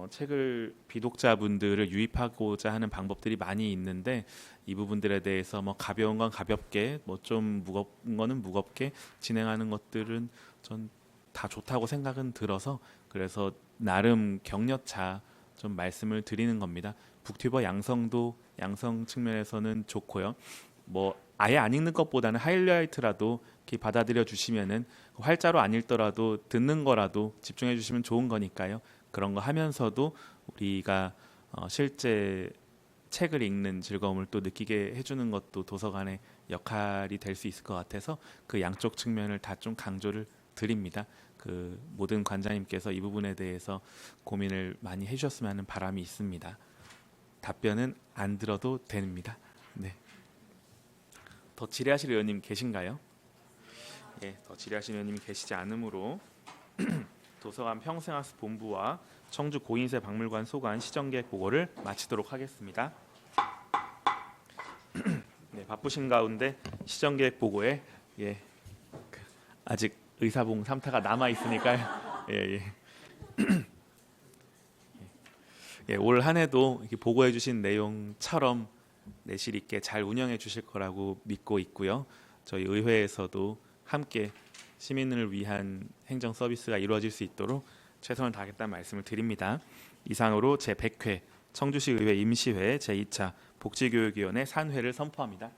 책을 비독자분들을 유입하고자 하는 방법들이 많이 있는데 이 부분들에 대해서 뭐 가벼운 건 가볍게, 뭐 좀 무겁은 거는 무겁게 진행하는 것들은 전 다 좋다고 생각은 들어서, 그래서 나름 격려차 좀 말씀을 드리는 겁니다. 북튜버 양성도 양성 측면에서는 좋고요. 뭐 아예 안 읽는 것보다는 하이라이트라도 이렇게 받아들여 주시면은 활자로 안 읽더라도 듣는 거라도 집중해 주시면 좋은 거니까요. 그런 거 하면서도 우리가 실제 책을 읽는 즐거움을 또 느끼게 해주는 것도 도서관의 역할이 될 수 있을 것 같아서 그 양쪽 측면을 다 좀 강조를 드립니다. 그 모든 관장님께서 이 부분에 대해서 고민을 많이 해주셨으면 하는 바람이 있습니다. 답변은 안 들어도 됩니다. 네. 더 질의하실 의원님 계신가요? 예, 더 질의하실 의원님이 계시지 않으므로 도서관 평생학습 본부와 청주 고인세 박물관 소관 시정계획 보고를 마치도록 하겠습니다. 네, 바쁘신 가운데 시정계획 보고에 아직 의사봉 3타가 남아 있으니까요. 올 한해도 이렇게 보고해 주신 내용처럼 내실 있게 잘 운영해 주실 거라고 믿고 있고요. 저희 의회에서도 함께 시민을 위한 행정 서비스가 이루어질 수 있도록 최선을 다하겠다는 말씀을 드립니다. 이상으로 제100회 청주시 의회 임시회 제2차 복지교육위원회 산회를 선포합니다.